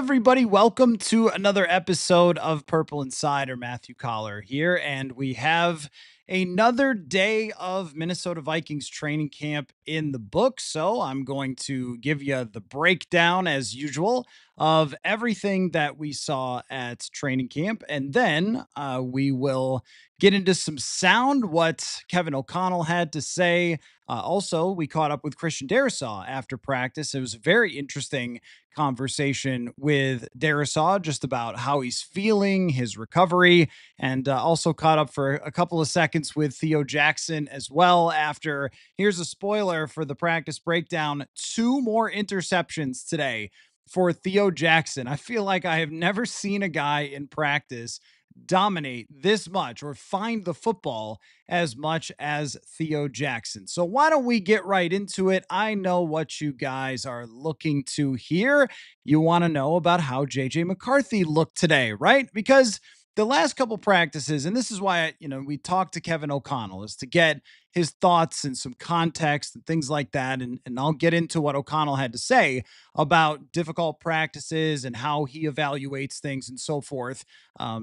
everybody. Welcome to another episode of Purple Insider. Matthew Coller here, and we have another day of Minnesota Vikings training camp in the books. So I'm going to give you the breakdown, as usual, of everything that we saw at training camp, and then we will get into some sound, what Kevin O'Connell had to say. Also, we caught up with Christian Darrisaw after practice. It was a very interesting conversation with Darrisaw just about how he's feeling, his recovery, and also caught up for a couple of seconds with Theo Jackson as well. After, here's a spoiler for the practice breakdown, two more interceptions today for Theo Jackson. I feel like I have never seen a guy in practice dominate this much or find the football as much as Theo Jackson. So why don't we get right into it? I know what you guys are looking to hear. You want to know about how JJ McCarthy looked today, right? Because the last couple practices, and this is why we talked to Kevin O'Connell, is to get his thoughts and some context and things like that. And I'll get into what O'Connell had to say about difficult practices and how he evaluates things and so forth.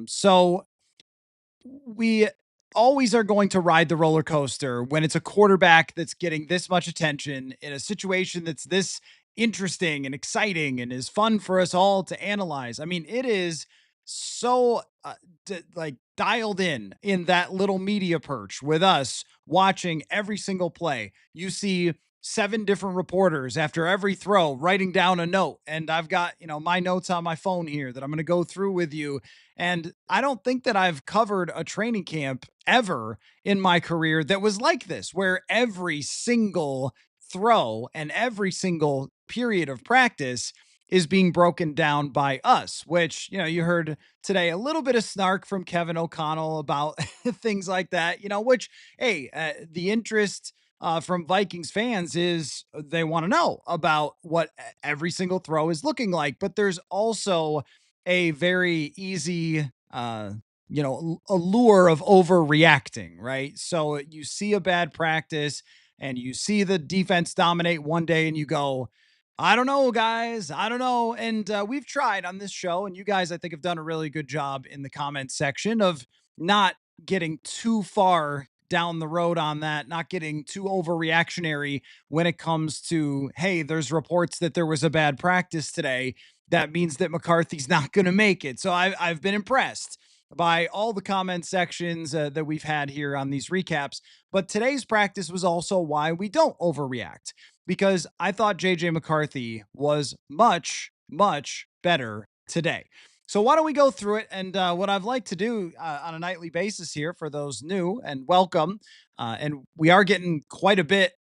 So we always are going to ride the roller coaster when it's a quarterback that's getting this much attention in a situation that's this interesting and exciting and is fun for us all to analyze. I mean, it is so like dialed in that little media perch with us watching every single play. You see seven different reporters after every throw writing down a note, and I've got my notes on my phone here that I'm going to go through with you. And I don't think that I've covered a training camp ever in my career that was like this, where every single throw and every single period of practice is being broken down by us, which, you heard today a little bit of snark from Kevin O'Connell about things like that, which, hey, the interest from Vikings fans is they want to know about what every single throw is looking like. But there's also a very easy allure of overreacting, right? So you see a bad practice and you see the defense dominate one day and you go, I don't know, guys. I don't know. And we've tried on this show, and you guys, I think, have done a really good job in the comments section of not getting too far down the road on that, not getting too overreactionary when it comes to, hey, there's reports that there was a bad practice today. That means that McCarthy's not going to make it. So I've been impressed by all the comment sections that we've had here on these recaps. But today's practice was also why we don't overreact, because I thought JJ McCarthy was much, much better today. So why don't we go through it? And what I've liked to do on a nightly basis here for those new, and welcome. And we are getting quite a bit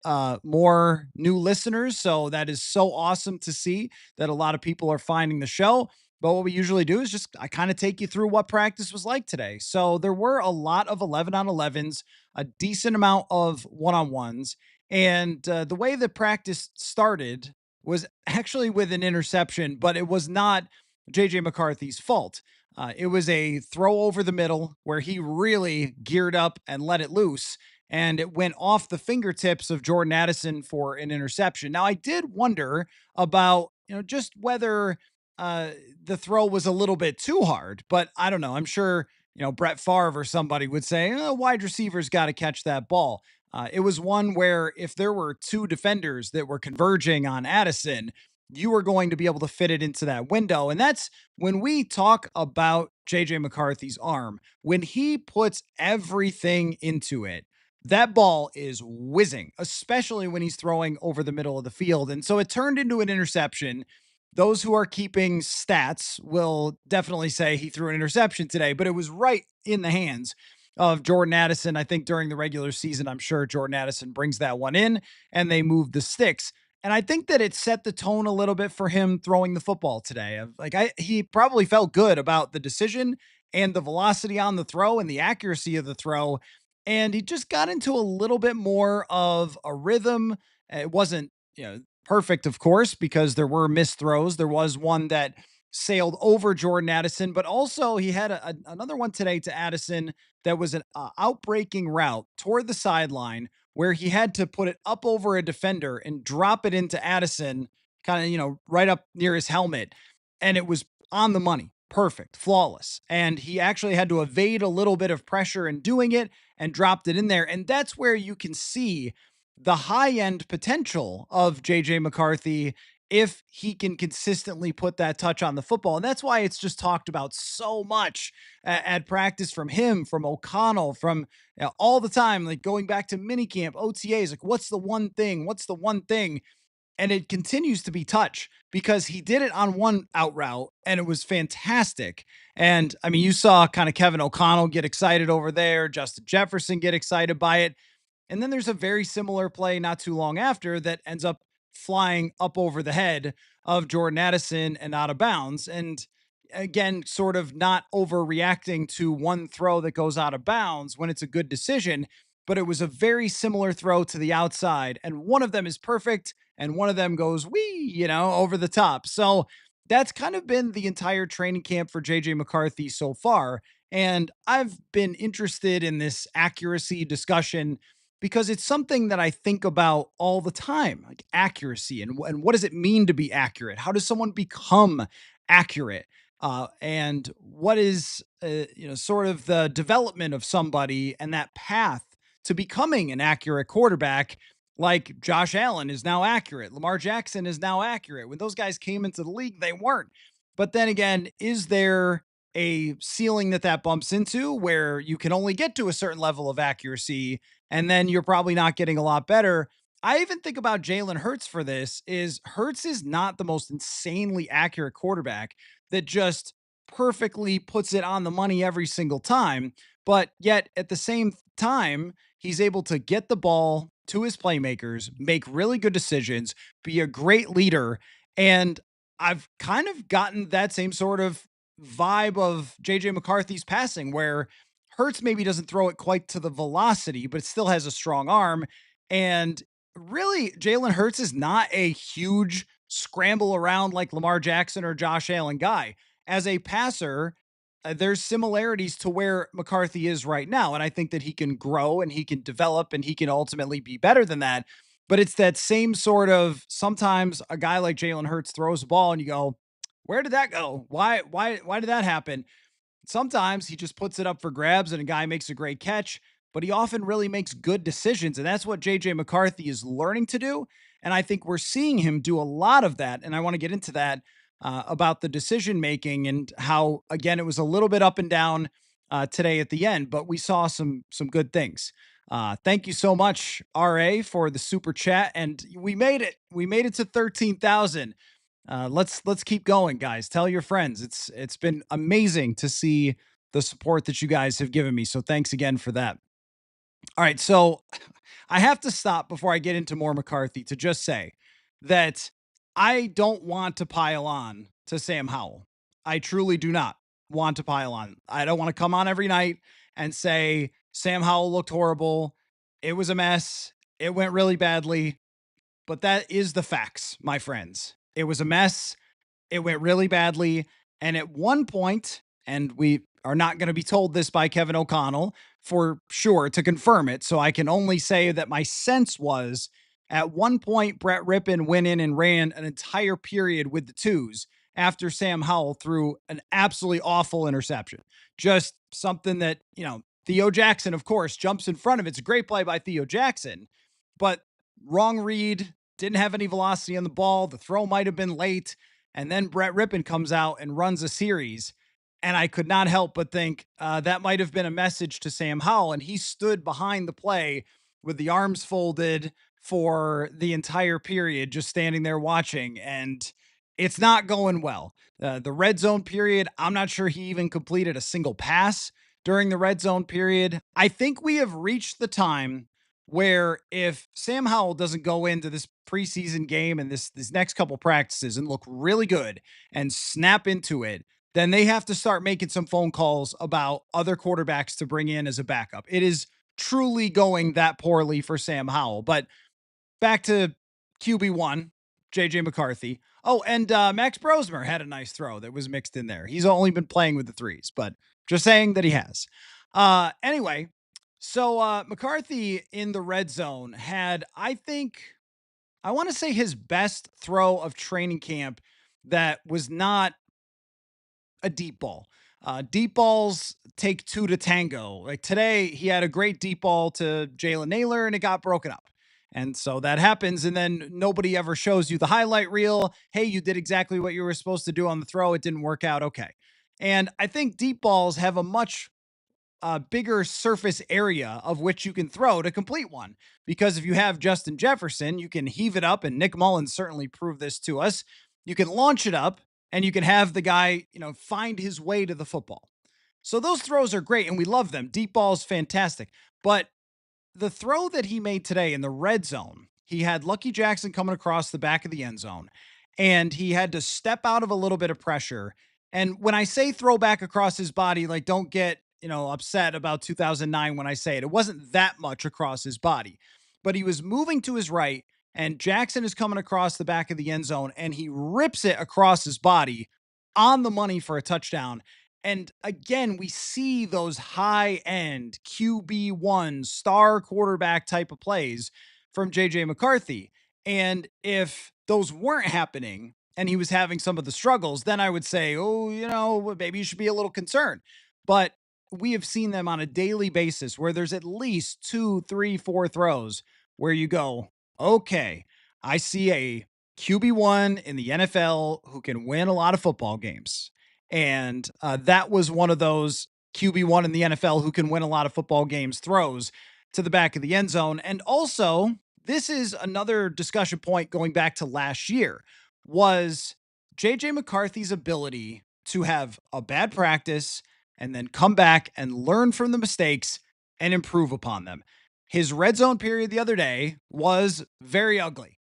more new listeners. So that is so awesome to see that a lot of people are finding the show. But what we usually do is just I kind of take you through what practice was like today. So there were a lot of 11 on 11s, a decent amount of one on ones. And the way the practice started was actually with an interception, but it was not JJ McCarthy's fault. It was a throw over the middle where he really geared up and let it loose, and it went off the fingertips of Jordan Addison for an interception. Now, I did wonder about, just whether the throw was a little bit too hard, but I don't know. I'm sure, Brett Favre or somebody would say, oh, wide receivers got to catch that ball. It was one where if there were two defenders that were converging on Addison, you were going to be able to fit it into that window. And that's when we talk about JJ McCarthy's arm, when he puts everything into it, that ball is whizzing, especially when he's throwing over the middle of the field. And so it turned into an interception. Those who are keeping stats will definitely say he threw an interception today, but it was right in the hands of Jordan Addison. I think during the regular season, I'm sure Jordan Addison brings that one in and they move the sticks. And I think that it set the tone a little bit for him throwing the football today. He probably felt good about the decision and the velocity on the throw and the accuracy of the throw. And he just got into a little bit more of a rhythm. It wasn't, perfect, of course, because there were missed throws. There was one that sailed over Jordan Addison, but also he had another one today to Addison that was an outbreaking route toward the sideline where he had to put it up over a defender and drop it into Addison, kind of, right up near his helmet. and it was on the money. Perfect, flawless. And he actually had to evade a little bit of pressure in doing it and dropped it in there. And that's where you can see the high end potential of JJ McCarthy if he can consistently put that touch on the football. And that's why it's just talked about so much at practice from him, from O'Connell, from all the time, like going back to minicamp, OTAs, like what's the one thing? What's the one thing? And it continues to be touch because he did it on one out route and it was fantastic. And I mean, you saw kind of Kevin O'Connell get excited over there, Justin Jefferson get excited by it. And then there's a very similar play not too long after that ends up flying up over the head of Jordan Addison and out of bounds. And again, sort of not overreacting to one throw that goes out of bounds when it's a good decision, but it was a very similar throw to the outside. And one of them is perfect and one of them goes, wee, over the top. So that's kind of been the entire training camp for JJ McCarthy so far. And I've been interested in this accuracy discussion because it's something that I think about all the time, like accuracy and what does it mean to be accurate? How does someone become accurate? And what is, sort of the development of somebody and that path to becoming an accurate quarterback? Like Josh Allen is now accurate. Lamar Jackson is now accurate. When those guys came into the league, they weren't. But then again, is there a ceiling that bumps into where you can only get to a certain level of accuracy and then you're probably not getting a lot better? I even think about Jalen Hurts for this is Hurts is not the most insanely accurate quarterback that just perfectly puts it on the money every single time. But yet at the same time, he's able to get the ball to his playmakers, make really good decisions, be a great leader. And I've kind of gotten that same sort of vibe of JJ McCarthy's passing, where Hurts maybe doesn't throw it quite to the velocity, but it still has a strong arm. And really, Jalen Hurts is not a huge scramble around like Lamar Jackson or Josh Allen guy. As a passer, there's similarities to where McCarthy is right now. And I think that he can grow and he can develop and he can ultimately be better than that. But it's that same sort of sometimes a guy like Jalen Hurts throws a ball and you go, where did that go? Why did that happen? Sometimes he just puts it up for grabs and a guy makes a great catch, but he often really makes good decisions. And that's what JJ McCarthy is learning to do. And I think we're seeing him do a lot of that. And I want to get into that about the decision making and how, again, it was a little bit up and down today at the end, but we saw some good things. Thank you so much, RA, for the super chat. And we made it. We made it to 13,000. Let's keep going, guys. Tell your friends. It's been amazing to see the support that you guys have given me. So thanks again for that. All right, so I have to stop before I get into more McCarthy to just say that I don't want to pile on to Sam Howell. I truly do not want to pile on. I don't want to come on every night and say Sam Howell looked horrible. It was a mess. It went really badly. But that is the facts, my friends. It was a mess. It went really badly. And at one point, and we are not going to be told this by Kevin O'Connell for sure to confirm it. So I can only say that my sense was at one point, Brett Rippon went in and ran an entire period with the twos after Sam Howell threw an absolutely awful interception. Just something that, Theo Jackson, of course, jumps in front of it. It's a great play by Theo Jackson, but wrong read, didn't have any velocity on the ball. The throw might have been late. And then Brett Rippon comes out and runs a series. And I could not help but think that might have been a message to Sam Howell. And he stood behind the play with the arms folded for the entire period, just standing there watching. And it's not going well. The red zone period, I'm not sure he even completed a single pass during the red zone period. I think we have reached the time where if Sam Howell doesn't go into this preseason game and this next couple practices and look really good and snap into it, then they have to start making some phone calls about other quarterbacks to bring in as a backup. It is truly going that poorly for Sam Howell. But back to QB1, JJ McCarthy. Oh, and Max Brosmer had a nice throw that was mixed in there. He's only been playing with the threes, but just saying that he has. Anyway, so McCarthy in the red zone had, I think, I want to say his best throw of training camp that was not a deep ball. Deep balls take two to tango. Like today, he had a great deep ball to Jalen Naylor and it got broken up. And so that happens. And then nobody ever shows you the highlight reel. Hey, you did exactly what you were supposed to do on the throw. It didn't work out. Okay. And I think deep balls have a much bigger surface area of which you can throw to complete one. Because if you have Justin Jefferson, you can heave it up, and Nick Mullins certainly proved this to us. You can launch it up, and you can have the guy, find his way to the football. So those throws are great, and we love them. Deep ball is fantastic, but the throw that he made today in the red zone, he had Lucky Jackson coming across the back of the end zone, and he had to step out of a little bit of pressure. And when I say throw back across his body, like don't get, upset about 2009 when I say it. It wasn't that much across his body, but he was moving to his right, and Jackson is coming across the back of the end zone, and he rips it across his body on the money for a touchdown. And again, we see those high end QB1 star quarterback type of plays from JJ McCarthy. And if those weren't happening and he was having some of the struggles, then I would say, oh, maybe you should be a little concerned. But we have seen them on a daily basis where there's at least two, three, four throws where you go, okay, I see a QB1 in the NFL who can win a lot of football games. And that was one of those QB1 in the NFL who can win a lot of football games throws to the back of the end zone. And also, this is another discussion point going back to last year was JJ McCarthy's ability to have a bad practice and then come back and learn from the mistakes and improve upon them. His red zone period the other day was very ugly.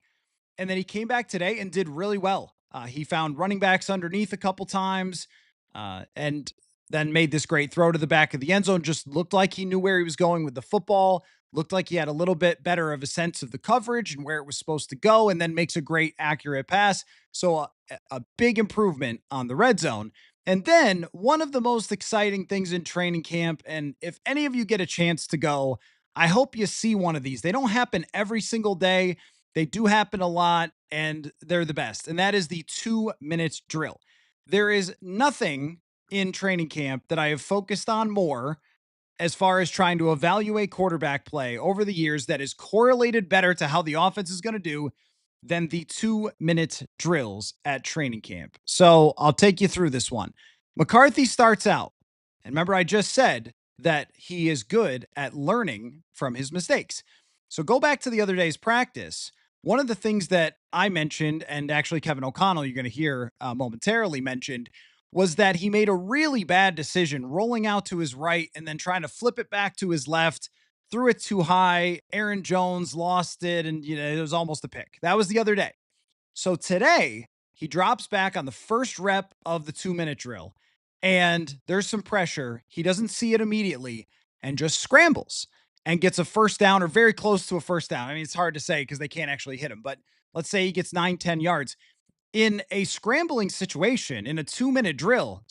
And then he came back today and did really well. He found running backs underneath a couple times and then made this great throw to the back of the end zone. Just looked like he knew where he was going with the football. Looked like he had a little bit better of a sense of the coverage and where it was supposed to go, and then makes a great, accurate pass. So a big improvement on the red zone. And then one of the most exciting things in training camp, and if any of you get a chance to go, I hope you see one of these. They don't happen every single day. They do happen a lot, and they're the best. And that is the 2 minute drill. There is nothing in training camp that I have focused on more as far as trying to evaluate quarterback play over the years that is correlated better to how the offense is going to do than the 2 minute drills at training camp. So I'll take you through this one. McCarthy starts out. And remember, I just said that he is good at learning from his mistakes. So go back to the other day's practice. One of the things that I mentioned, and actually Kevin O'Connell, you're going to hear momentarily mentioned, was that he made a really bad decision rolling out to his right and then trying to flip it back to his left, threw it too high. Aaron Jones lost it, and it was almost a pick. That was the other day. So today, he drops back on the first rep of the 2 minute drill, and there's some pressure. He doesn't see it immediately and just scrambles and gets a first down or very close to a first down. I mean, it's hard to say because they can't actually hit him, but let's say he gets 9, 10 yards. In a scrambling situation, in a 2 minute drill,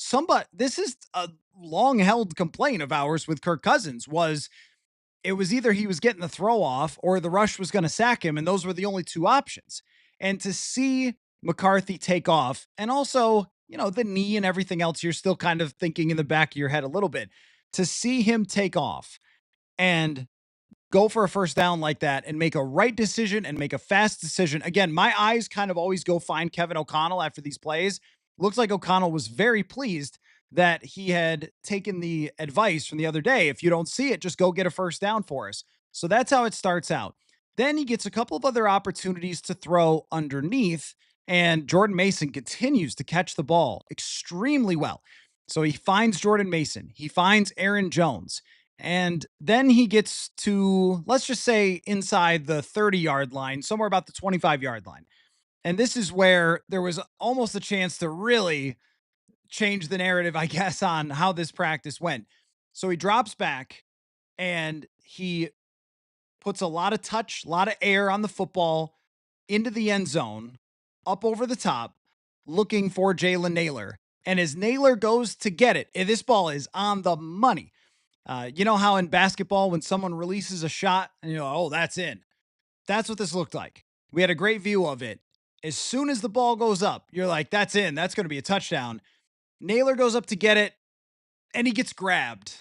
this is a long held complaint of ours with Kirk Cousins was it was either he was getting the throw off or the rush was going to sack him. And those were the only two options. And to see McCarthy take off and also, the knee and everything else, you're still kind of thinking in the back of your head a little bit to see him take off and go for a first down like that and make a right decision and make a fast decision. Again, my eyes kind of always go find Kevin O'Connell after these plays. Looks like O'Connell was very pleased that he had taken the advice from the other day. If you don't see it, just go get a first down for us. So that's how it starts out. Then he gets a couple of other opportunities to throw underneath, and Jordan Mason continues to catch the ball extremely well. So he finds Jordan Mason. He finds Aaron Jones. And then he gets to, let's just say, inside the 30-yard line, somewhere about the 25-yard line. And this is where there was almost a chance to really change the narrative, I guess, on how this practice went. So he drops back and he puts a lot of touch, a lot of air on the football into the end zone, up over the top, looking for Jalen Naylor. And as Naylor goes to get it, this ball is on the money. You know how in basketball, when someone releases a shot and you know, oh, that's in. That's what this looked like. We had a great view of it. As soon as the ball goes up, you're like, that's in. That's going to be a touchdown. Naylor goes up to get it, and he gets grabbed,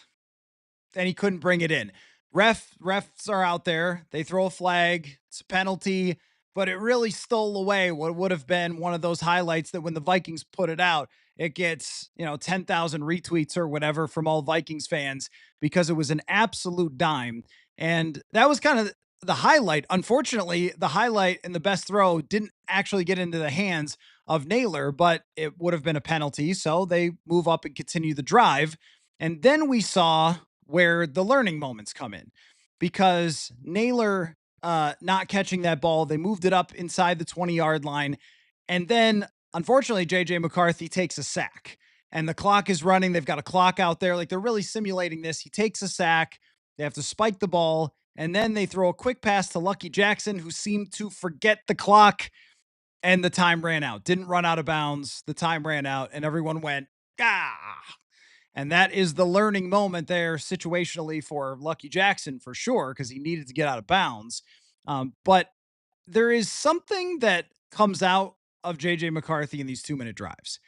and he couldn't bring it in. Refs are out there. They throw a flag. It's a penalty, but it really stole away what would have been one of those highlights that when the Vikings put it out, it gets, 10,000 retweets or whatever from all Vikings fans because it was an absolute dime. And that was kind of the highlight. Unfortunately, the highlight and the best throw didn't actually get into the hands of Naylor, but it would have been a penalty. So they move up and continue the drive. And then we saw where the learning moments come in because Naylor not catching that ball, they moved it up inside the 20-yard line. And then, unfortunately, JJ McCarthy takes a sack and the clock is running. They've got a clock out there. Like they're really simulating this. He takes a sack. They have to spike the ball. And then they throw a quick pass to Lucky Jackson, who seemed to forget the clock. And the time ran out. Didn't run out of bounds. The time ran out. And everyone went, ah. And that is the learning moment there situationally for Lucky Jackson for sure, because he needed to get out of bounds. But there is something that comes out of JJ McCarthy in these 2-minute drives.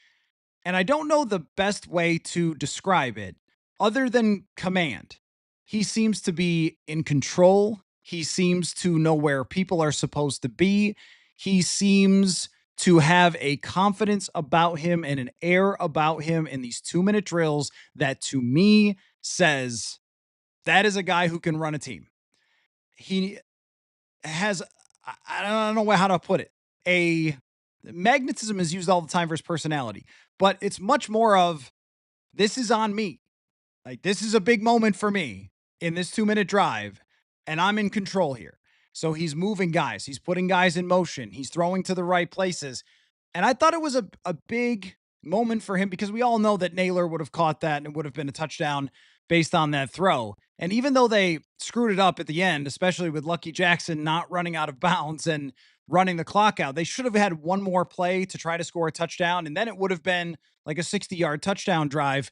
And I don't know the best way to describe it other than command. He seems to be in control. He seems to know where people are supposed to be. He seems to have a confidence about him and an air about him in these 2-minute drills that to me says that is a guy who can run a team. He has, I don't know how to put it. Magnetism is used all the time for his personality, but it's much more of this is on me. Like this is a big moment for me in this 2-minute drive, and I'm in control here. So he's moving guys, he's putting guys in motion, he's throwing to the right places. And I thought it was a big moment for him because we all know that Naylor would have caught that and it would have been a touchdown based on that throw. And even though they screwed it up at the end, especially with Lucky Jackson not running out of bounds and running the clock out, they should have had one more play to try to score a touchdown. And then it would have been like a 60-yard touchdown drive.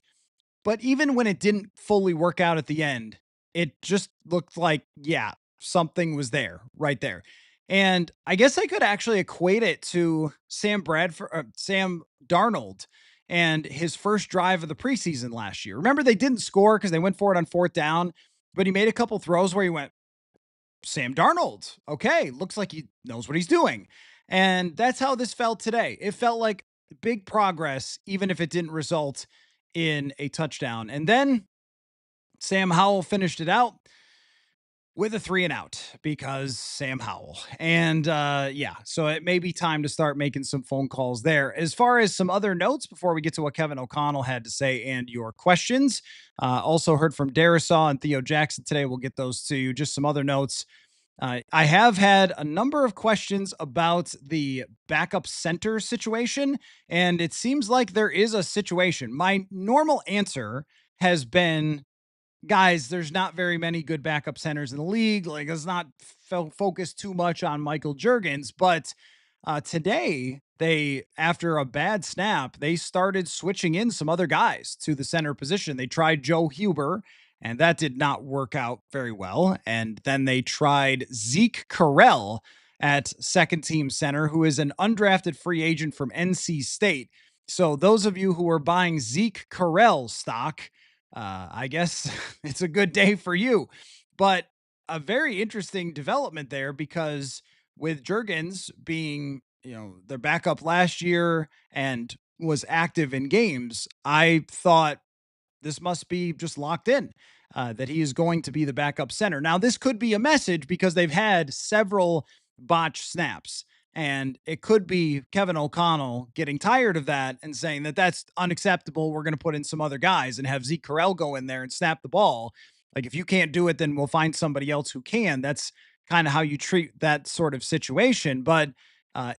But even when it didn't fully work out at the end, it just looked like, yeah, something was there right there. And I guess I could actually equate it to Sam Darnold and his first drive of the preseason last year. Remember, they didn't score because they went for it on 4th down, but he made a couple throws where he went, Sam Darnold. Okay, looks like he knows what he's doing. And that's how this felt today. It felt like big progress, even if it didn't result in a touchdown. And then Sam Howell finished it out with a 3-and-out because Sam Howell. And yeah, so it may be time to start making some phone calls there. As far as some other notes before we get to what Kevin O'Connell had to say and your questions, also heard from Darrisaw and Theo Jackson today. We'll get those to you. Just some other notes. I have had a number of questions about the backup center situation, and it seems like there is a situation. My normal answer has been, guys, there's not very many good backup centers in the league. Like, let's not focus too much on Michael Juergens. But today, after a bad snap, they started switching in some other guys to the center position. They tried Joe Huber, and that did not work out very well. And then they tried Zeke Correll at second team center, who is an undrafted free agent from NC State. So those of you who are buying Zeke Correll stock, I guess it's a good day for you. But a very interesting development there because with Juergens being, their backup last year and was active in games, I thought this must be just locked in, that he is going to be the backup center. Now, this could be a message because they've had several botched snaps. And it could be Kevin O'Connell getting tired of that and saying that that's unacceptable. We're going to put in some other guys and have Zeke Correll go in there and snap the ball. Like, if you can't do it, then we'll find somebody else who can. That's kind of how you treat that sort of situation. But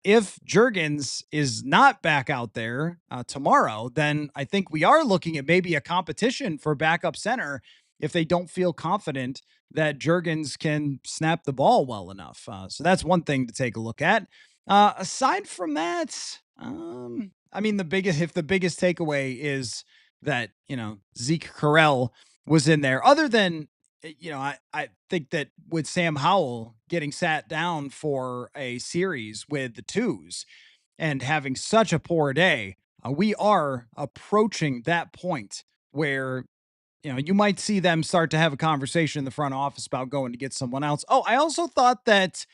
if Juergens is not back out there tomorrow, then I think we are looking at maybe a competition for backup center if they don't feel confident that Juergens can snap the ball well enough. So that's one thing to take a look at. Aside from that, I mean, if the biggest takeaway is that, Zeke Correll was in there, other than, I think that with Sam Howell getting sat down for a series with the twos and having such a poor day, we are approaching that point where you might see them start to have a conversation in the front office about going to get someone else. Oh, I also thought that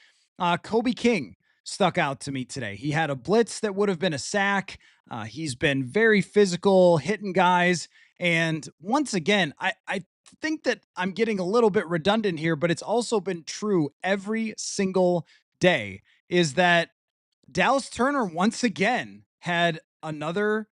Kobe King stuck out to me today. He had a blitz that would have been a sack. He's been very physical, hitting guys. And once again, I think that I'm getting a little bit redundant here, but it's also been true every single day is that Dallas Turner once again had another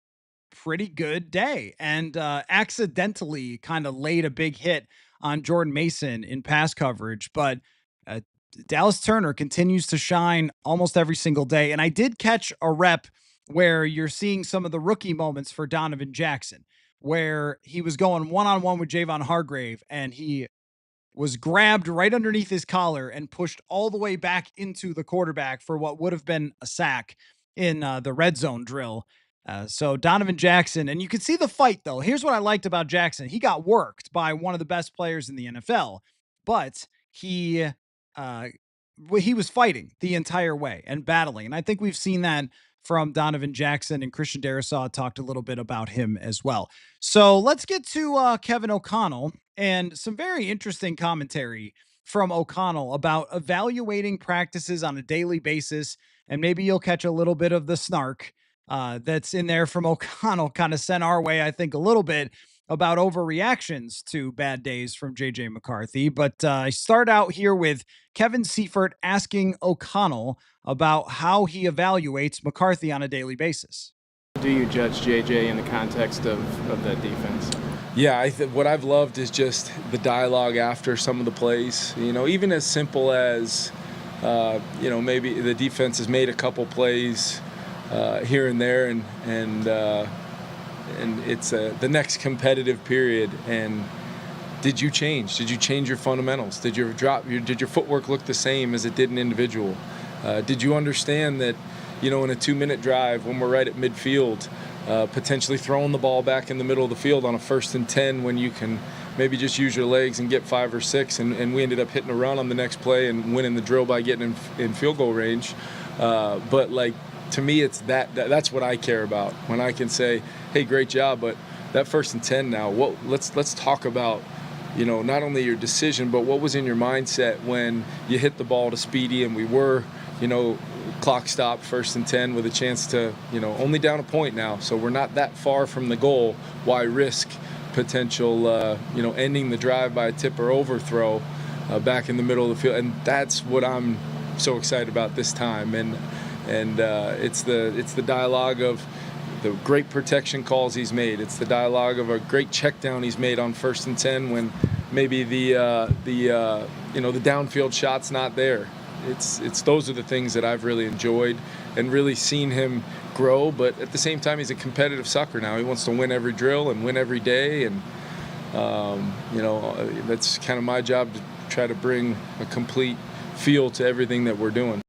pretty good day and accidentally kind of laid a big hit on Jordan Mason in pass coverage. But uh, Dallas Turner continues to shine almost every single day. And I did catch a rep where you're seeing some of the rookie moments for Donovan Jackson, where he was going one on one with Javon Hargrave and he was grabbed right underneath his collar and pushed all the way back into the quarterback for what would have been a sack in the red zone drill. So Donovan Jackson, and you can see the fight though. Here's what I liked about Jackson. He got worked by one of the best players in the NFL, but uh, he was fighting the entire way and battling. And I think we've seen that from Donovan Jackson, and Christian Darrisaw talked a little bit about him as well. So let's get to Kevin O'Connell and some very interesting commentary from O'Connell about evaluating practices on a daily basis. And maybe you'll catch a little bit of the snark that's in there from O'Connell, kind of sent our way, I think, a little bit about overreactions to bad days from JJ McCarthy. But I start out here with Kevin Seifert asking O'Connell about how he evaluates McCarthy on a daily basis. Do you judge JJ in the context of that defense? Yeah, what I've loved is just the dialogue after some of the plays. Even as simple as, maybe the defense has made a couple plays here and there, and it's the next competitive period. And did you change? Did you change your fundamentals? Did your footwork look the same as it did in individual? Did you understand that, in a 2-minute drive when we're right at midfield, potentially throwing the ball back in the middle of the field on a 1st and 10 when you can maybe just use your legs and get 5 or 6, and we ended up hitting a run on the next play and winning the drill by getting in field goal range. But to me, it's that's what I care about when I can say, hey, great job, but that 1st and 10 now, let's talk about, not only your decision, but what was in your mindset when you hit the ball to Speedy and we were, clock stop 1st and 10 with a chance to, only down a point now. So we're not that far from the goal. Why risk potential, ending the drive by a tip or overthrow back in the middle of the field? And that's what I'm so excited about this time. And it's the dialogue of the great protection calls he's made. It's the dialogue of a great check down he's made on 1st and 10 when maybe the downfield shot's not there. It's those are the things that I've really enjoyed and really seen him grow. But at the same time, he's a competitive sucker now. He wants to win every drill and win every day. And, that's kind of my job to try to bring a complete feel to everything that we're doing.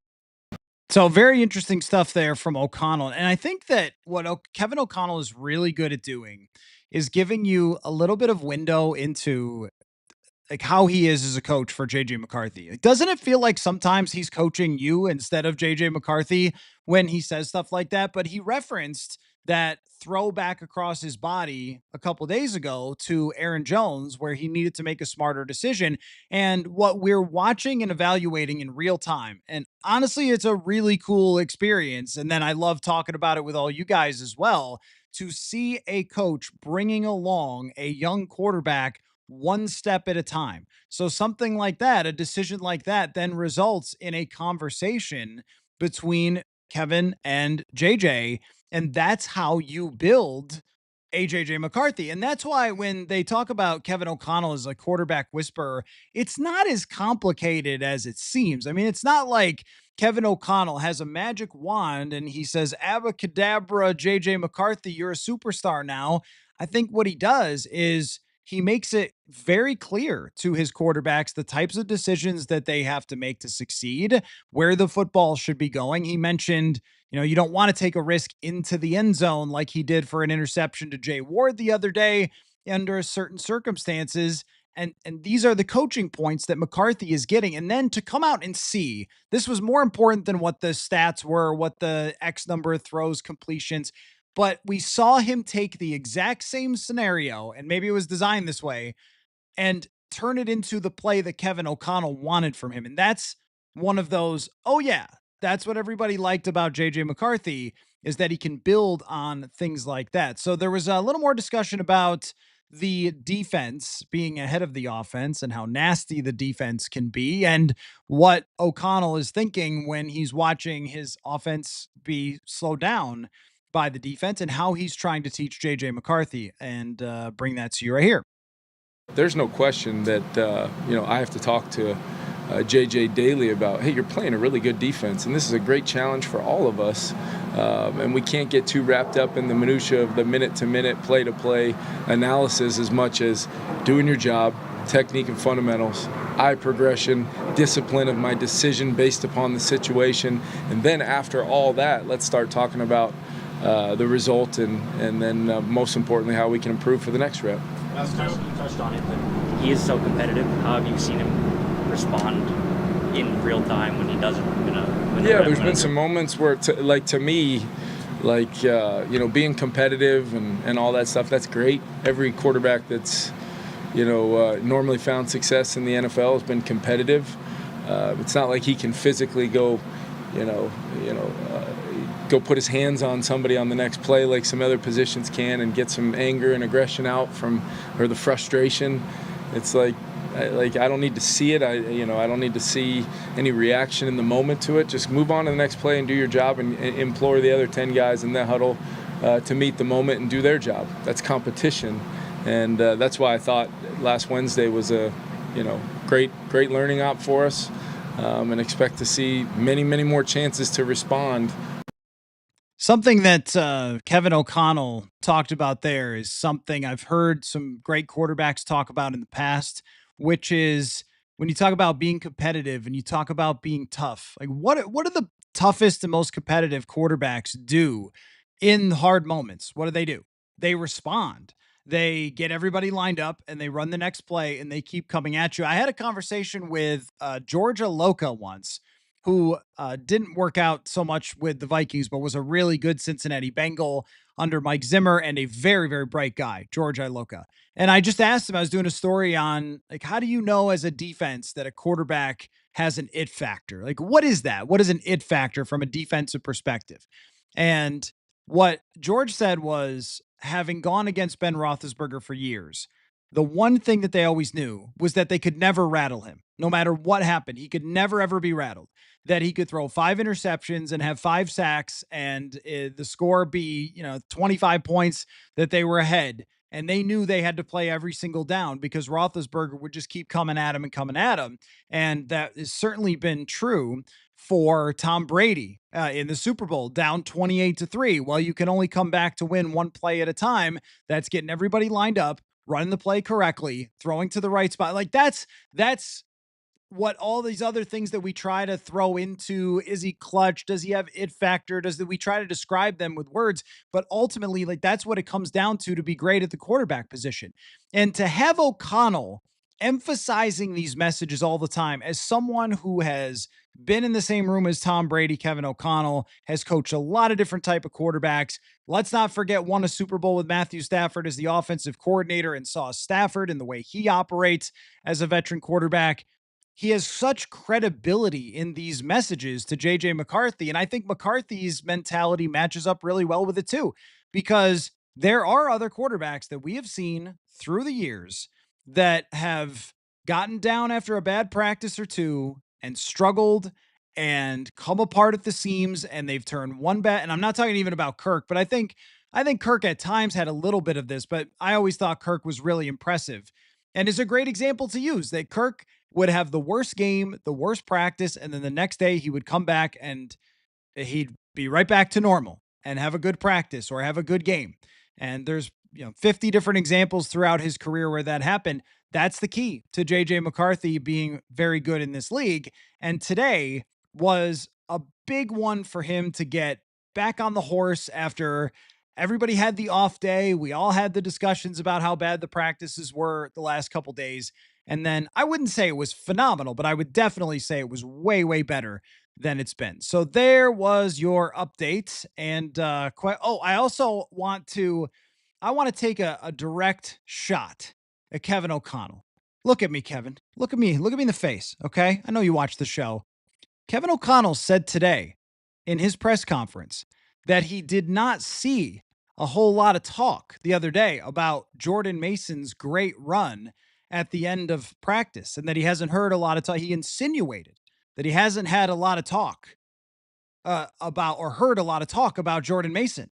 So very interesting stuff there from O'Connell. And I think that what Kevin O'Connell is really good at doing is giving you a little bit of window into how he is as a coach for JJ McCarthy. Doesn't it feel like sometimes he's coaching you instead of JJ McCarthy when he says stuff like that? But he referenced that throw back across his body a couple days ago to Aaron Jones, where he needed to make a smarter decision. And what we're watching and evaluating in real time. And honestly, it's a really cool experience. And then I love talking about it with all you guys as well, to see a coach bringing along a young quarterback one step at a time. So something like that, a decision like that, then results in a conversation between Kevin and JJ. And that's how you build a JJ McCarthy. And that's why when they talk about Kevin O'Connell as a quarterback whisperer, it's not as complicated as it seems. I mean, it's not like Kevin O'Connell has a magic wand and he says, Abacadabra, JJ McCarthy, you're a superstar now. I think what he does is he makes it very clear to his quarterbacks the types of decisions that they have to make to succeed, where the football should be going. He mentioned, you don't want to take a risk into the end zone like he did for an interception to Jay Ward the other day under certain circumstances. And these are the coaching points that McCarthy is getting. And then to come out and see this was more important than what the stats were, what the X number of throws, completions. but we saw him take the exact same scenario, and maybe it was designed this way, and turn it into the play that Kevin O'Connell wanted from him. And that's one of those, oh yeah, that's what everybody liked about JJ McCarthy, is that he can build on things like that. So there was a little more discussion about the defense being ahead of the offense and how nasty the defense can be, and what O'Connell is thinking when he's watching his offense be slowed down by the defense, and how he's trying to teach JJ McCarthy, and bring that to you right here. There's no question that I have to talk to JJ daily about, hey, you're playing a really good defense, and this is a great challenge for all of us. And we can't get too wrapped up in the minutia of the minute-to-minute, play-to-play analysis as much as doing your job, technique and fundamentals, eye progression, discipline of my decision based upon the situation. And then after all that, let's start talking about the result and then most importantly, how we can improve for the next rep. You touched on it, but he is so competitive. How have you seen him respond in real time when he doesn't There's been some moments where, to me, being competitive and all that stuff, that's great. Every quarterback that's, normally found success in the NFL has been competitive. It's not like he can physically go put his hands on somebody on the next play like some other positions can and get some anger and aggression out or the frustration. It's like I don't need to see it. I don't need to see any reaction in the moment to it. Just move on to the next play and do your job, and implore the other 10 guys in the huddle to meet the moment and do their job. That's competition, and that's why I thought last Wednesday was a great learning op for us, and expect to see many more chances to respond. Something that Kevin O'Connell talked about there is something I've heard some great quarterbacks talk about in the past, which is when you talk about being competitive and you talk about being tough. Like, what do the toughest and most competitive quarterbacks do in hard moments? What do? They respond. They get everybody lined up and they run the next play and they keep coming at you. I had a conversation with Georgia Loca once, who didn't work out so much with the Vikings, but was a really good Cincinnati Bengal under Mike Zimmer, and a very, very bright guy, George Iloka. And I just asked him, I was doing a story on, like, how do you know as a defense that a quarterback has an it factor? Like, what is that? What is an it factor from a defensive perspective? And what George said was, having gone against Ben Roethlisberger for years, the one thing that they always knew was that they could never rattle him. No matter what happened, he could never, ever be rattled. That he could throw 5 interceptions and have 5 sacks, and the score be, 25 points, that they were ahead. And they knew they had to play every single down because Roethlisberger would just keep coming at him and coming at him. And that has certainly been true for Tom Brady in the Super Bowl, down 28-3. Well, you can only come back to win one play at a time. That's getting everybody lined up, running the play correctly, throwing to the right spot. Like, that's what all these other things that we try to throw into. Is he clutch? Does he have it factor? We try to describe them with words? But ultimately, like, that's what it comes down to be great at the quarterback position. And to have O'Connell emphasizing these messages all the time, as someone who has been in the same room as Tom Brady, Kevin O'Connell has coached a lot of different type of quarterbacks. Let's not forget, won a Super Bowl with Matthew Stafford as the offensive coordinator, and saw Stafford and the way he operates as a veteran quarterback. He has such credibility in these messages to JJ McCarthy. And I think McCarthy's mentality matches up really well with it too, because there are other quarterbacks that we have seen through the years that have gotten down after a bad practice or two and struggled and come apart at the seams, and they've turned one bad. And I'm not talking even about Kirk, but I think Kirk at times had a little bit of this, but I always thought Kirk was really impressive and is a great example to use. That Kirk would have the worst game, the worst practice, and then the next day he would come back and he'd be right back to normal and have a good practice or have a good game. And there's 50 different examples throughout his career where that happened. That's the key to JJ McCarthy being very good in this league. And today was a big one for him to get back on the horse after everybody had the off day. We all had the discussions about how bad the practices were the last couple days. And then I wouldn't say it was phenomenal, but I would definitely say it was way, way better than it's been. So there was your update. And I also want to take a direct shot at Kevin O'Connell. Look at me, Kevin. Look at me. Look at me in the face. Okay. I know you watch the show. Kevin O'Connell said today in his press conference that he did not see a whole lot of talk the other day about Jordan Mason's great run at the end of practice, and that he hasn't heard a lot of talk. He insinuated that he hasn't had a lot of talk about or heard a lot of talk about Jordan Mason.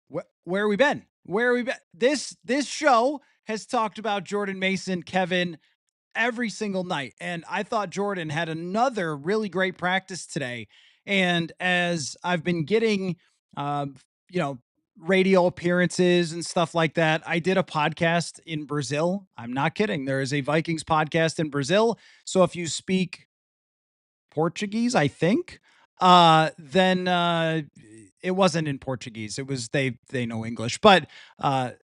Where have we been? Where have we been? This show has talked about Jordan Mason, Kevin, every single night. And I thought Jordan had another really great practice today. And as I've been getting, you know, radio appearances and stuff like that, I did a podcast in Brazil. I'm not kidding. There is a Vikings podcast in Brazil. So if you speak Portuguese, I think, then it wasn't in Portuguese. It was they know English. But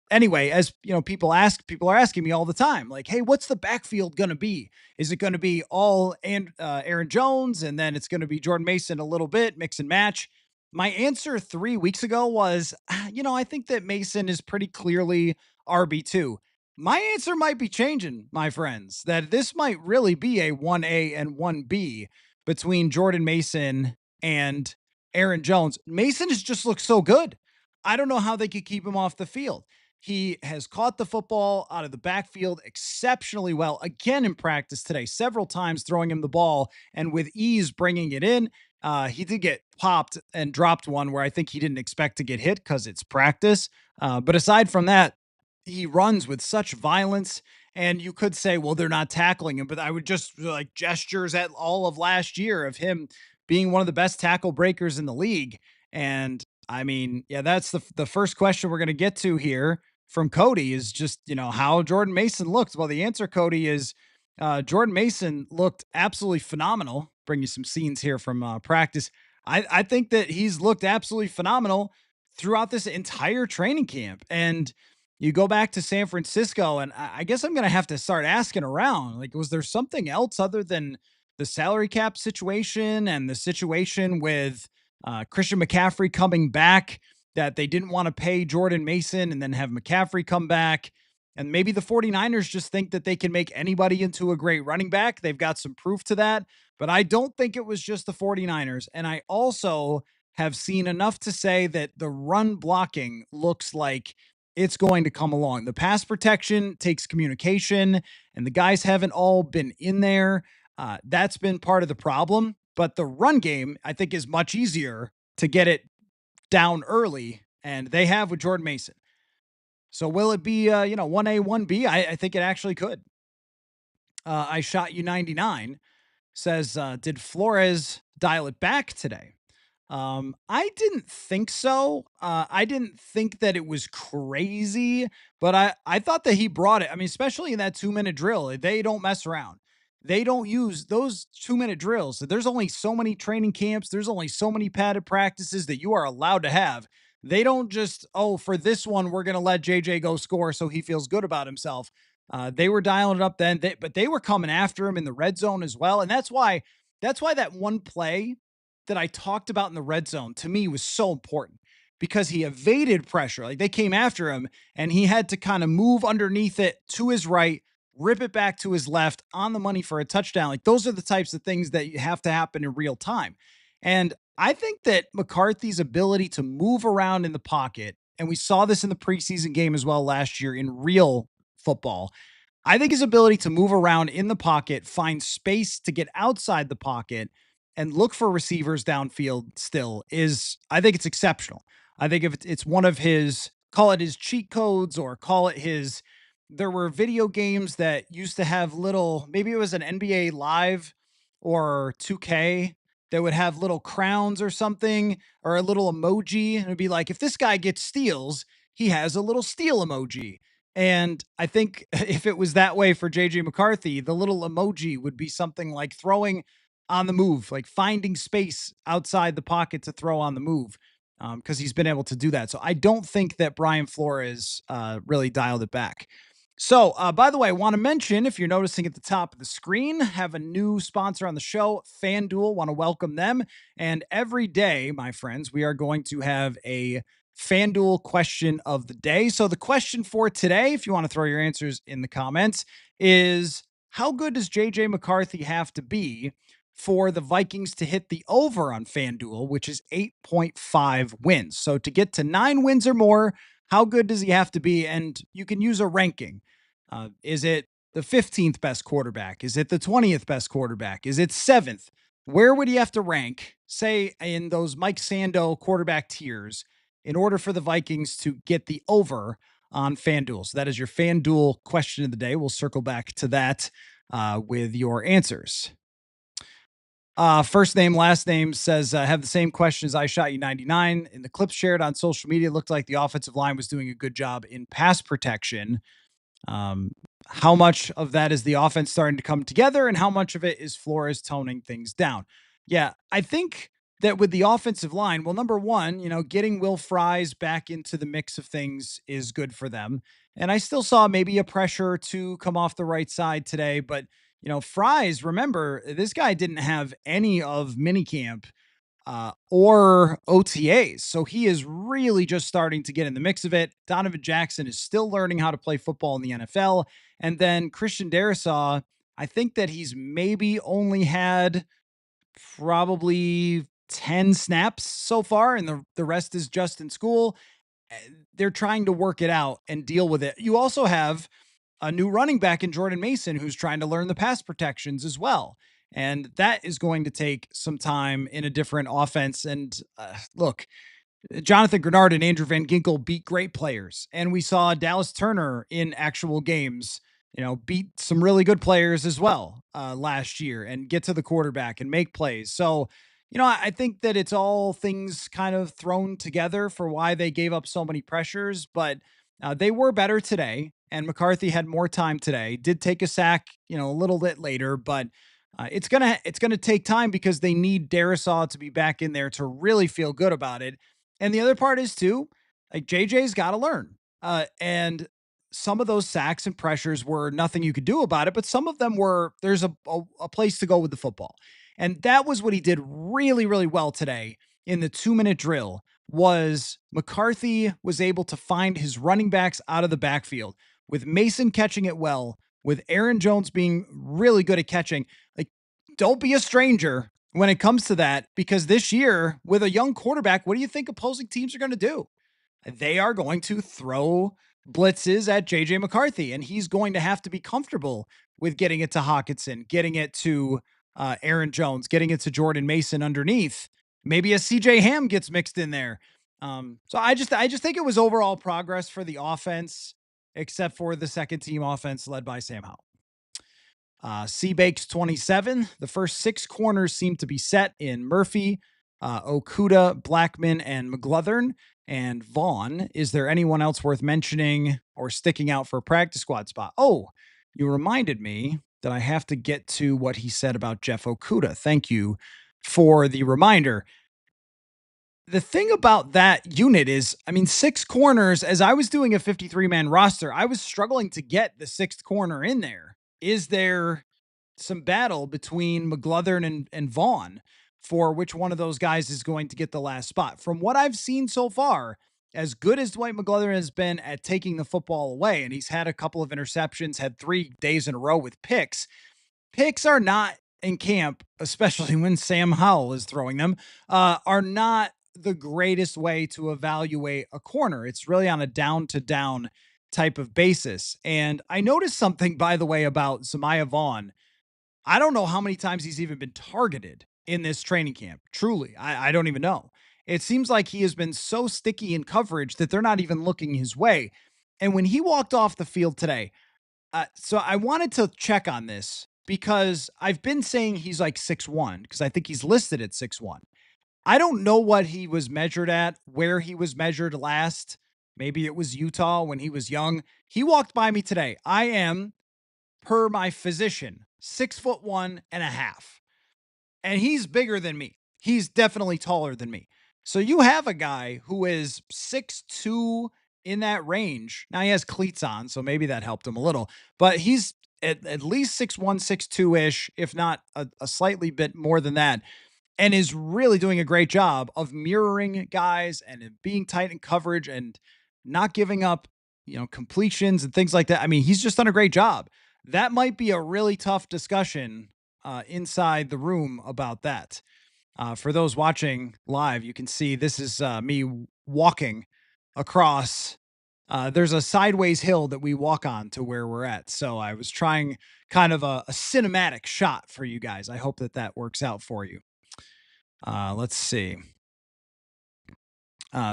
anyway, as you know, people are asking me all the time, like, hey, what's the backfield gonna be? Is it gonna be all Aaron Jones, and then it's gonna be Jordan Mason a little bit, mix and match? My answer 3 weeks ago was, I think that Mason is pretty clearly RB2. My answer might be changing, my friends, that this might really be a 1A and 1B between Jordan Mason and Aaron Jones. Mason has just looked so good. I don't know how they could keep him off the field. He has caught the football out of the backfield exceptionally well, again in practice today, several times throwing him the ball and with ease bringing it in. He did get popped and dropped one where I think he didn't expect to get hit because it's practice. But aside from that, he runs with such violence. And you could say, well, they're not tackling him, but I would just like gestures at all of last year of him being one of the best tackle breakers in the league. And I mean, yeah, that's the first question we're going to get to here from Cody is just, how Jordan Mason looked. Well, the answer, Cody, is Jordan Mason looked absolutely phenomenal. Bring you some scenes here from practice. I think that he's looked absolutely phenomenal throughout this entire training camp. And you go back to San Francisco, and I guess I'm going to have to start asking around. Like, was there something else other than the salary cap situation and the situation with Christian McCaffrey coming back that they didn't want to pay Jordan Mason and then have McCaffrey come back? And maybe the 49ers just think that they can make anybody into a great running back. They've got some proof to that, but I don't think it was just the 49ers. And I also have seen enough to say that the run blocking looks like it's going to come along. The pass protection takes communication, and the guys haven't all been in there. That's been part of the problem. But the run game, I think, is much easier to get it down early, and they have with Jordan Mason. So will it be, 1A, 1B? I think it actually could. I shot you 99 says, did Flores dial it back today? I didn't think so. I didn't think that it was crazy, but I thought that he brought it. I mean, especially in that 2-minute drill, they don't mess around. They don't use those 2-minute drills. There's only so many training camps. There's only so many padded practices that you are allowed to have. They don't just, for this one, we're going to let JJ go score so he feels good about himself. They were dialing it up then, but they were coming after him in the red zone as well. And that's why that one play that I talked about in the red zone to me was so important, because he evaded pressure. Like, they came after him and he had to kind of move underneath it to his right, rip it back to his left on the money for a touchdown. Like, those are the types of things that have to happen in real time. And I think that McCarthy's ability to move around in the pocket, and we saw this in the preseason game as well last year in real football, I think his ability to move around in the pocket, find space to get outside the pocket, and look for receivers downfield still is, I think it's exceptional. I think if it's one of his, call it his cheat codes or call it his, there were video games that used to have little, maybe it was an NBA Live or 2K that would have little crowns or something, or a little emoji. And it'd be like, if this guy gets steals, he has a little steal emoji. And I think if it was that way for JJ McCarthy, the little emoji would be something like throwing on the move, like finding space outside the pocket to throw on the move, because he's been able to do that. So I don't think that Brian Flores really dialed it back. So, by the way, I want to mention if you're noticing at the top of the screen, have a new sponsor on the show, FanDuel. Want to welcome them. And every day, my friends, we are going to have a FanDuel question of the day. So, the question for today, if you want to throw your answers in the comments, is how good does JJ McCarthy have to be for the Vikings to hit the over on FanDuel, which is 8.5 wins? So, to get to 9 wins or more, how good does he have to be? And you can use a ranking. Is it the 15th best quarterback? Is it the 20th best quarterback? Is it seventh? Where would he have to rank, say, in those Mike Sando quarterback tiers, in order for the Vikings to get the over on FanDuel? So that is your FanDuel question of the day. We'll circle back to that with your answers. First name, last name says, have the same question as I shot you 99. In the clips shared on social media, it looked like the offensive line was doing a good job in pass protection. Um, how much of that is the offense starting to come together, and how much of it is Flores toning things down? Yeah, I think that with the offensive line, well, number one, getting Will Fries back into the mix of things is good for them. And I still saw maybe a pressure to come off the right side today, but Fries, remember, this guy didn't have any of minicamp or OTAs. So he is really just starting to get in the mix of it. Donovan Jackson is still learning how to play football in the NFL. And then Christian Darrisaw, I think that he's maybe only had probably 10 snaps so far, and the rest is just in school. They're trying to work it out and deal with it. You also have a new running back in Jordan Mason who's trying to learn the pass protections as well. And that is going to take some time in a different offense. And look, Jonathan Grenard and Andrew Van Ginkel beat great players. And we saw Dallas Turner in actual games, beat some really good players as well last year and get to the quarterback and make plays. So, I think that it's all things kind of thrown together for why they gave up so many pressures, but they were better today. And McCarthy had more time today, did take a sack, a little bit later, but it's gonna take time because they need Darrisaw to be back in there to really feel good about it. And the other part is too, like JJ's got to learn. And some of those sacks and pressures were nothing you could do about it, but some of them were there's a place to go with the football. And that was what he did really, really well today in the 2-minute drill was McCarthy was able to find his running backs out of the backfield with Mason catching it well, with Aaron Jones being really good at catching. Like, don't be a stranger when it comes to that, because this year with a young quarterback, what do you think opposing teams are going to do? They are going to throw blitzes at JJ McCarthy, and he's going to have to be comfortable with getting it to Hawkinson, getting it to Aaron Jones, getting it to Jordan Mason underneath. Maybe a CJ Ham gets mixed in there. So I just think it was overall progress for the offense, except for the second team offense led by Sam Howell. Seabakes 27. The first 6 corners seem to be set in Murphy, Okudah, Blackman, and McGlothern. And Vaughn. Is there anyone else worth mentioning or sticking out for a practice squad spot? Oh, you reminded me that I have to get to what he said about Jeff Okudah. Thank you for the reminder. The thing about that unit is, 6 corners, as I was doing a 53-man roster, I was struggling to get the 6th corner in there. Is there some battle between McGlothern and Vaughn for which one of those guys is going to get the last spot? From what I've seen so far, as good as Dwight McGlothern has been at taking the football away, and he's had a couple of interceptions, had 3 days in a row with picks, picks are not in camp, especially when Sam Howell is throwing them, are not the greatest way to evaluate a corner. It's really on a down to down type of basis. And I noticed something, by the way, about Zamiah Vaughn. I don't know how many times he's even been targeted in this training camp. Truly, I don't even know. It seems like he has been so sticky in coverage that they're not even looking his way. And when he walked off the field today, so I wanted to check on this because I've been saying he's like 6'1", because I think he's listed at 6'1". I don't know what he was measured at, where he was measured last. Maybe it was Utah when he was young. He walked by me today. I am, per my physician, 6'1.5", and he's bigger than me. He's definitely taller than me. So you have a guy who is 6'2", in that range. Now he has cleats on, so maybe that helped him a little, but he's at least 6'1", 6'2" ish, if not a slightly bit more than that, and is really doing a great job of mirroring guys and being tight in coverage and not giving up, completions and things like that. I mean, he's just done a great job. That might be a really tough discussion inside the room about that. For those watching live, you can see this is me walking across. There's a sideways hill that we walk on to where we're at. So I was trying kind of a cinematic shot for you guys. I hope that that works out for you. Let's see.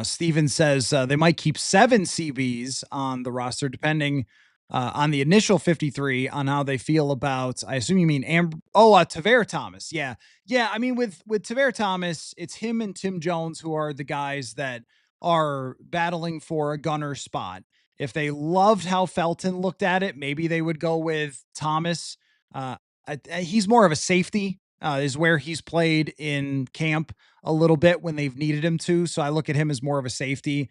Steven says they might keep 7 CBs on the roster, depending on the initial 53 on how they feel about. I assume you mean Tavere Thomas. Yeah, I mean with Tavere Thomas, it's him and Tim Jones who are the guys that are battling for a gunner spot. If they loved how Felton looked at it, maybe they would go with Thomas. He's more of a safety. Is where he's played in camp a little bit when they've needed him to. So I look at him as more of a safety.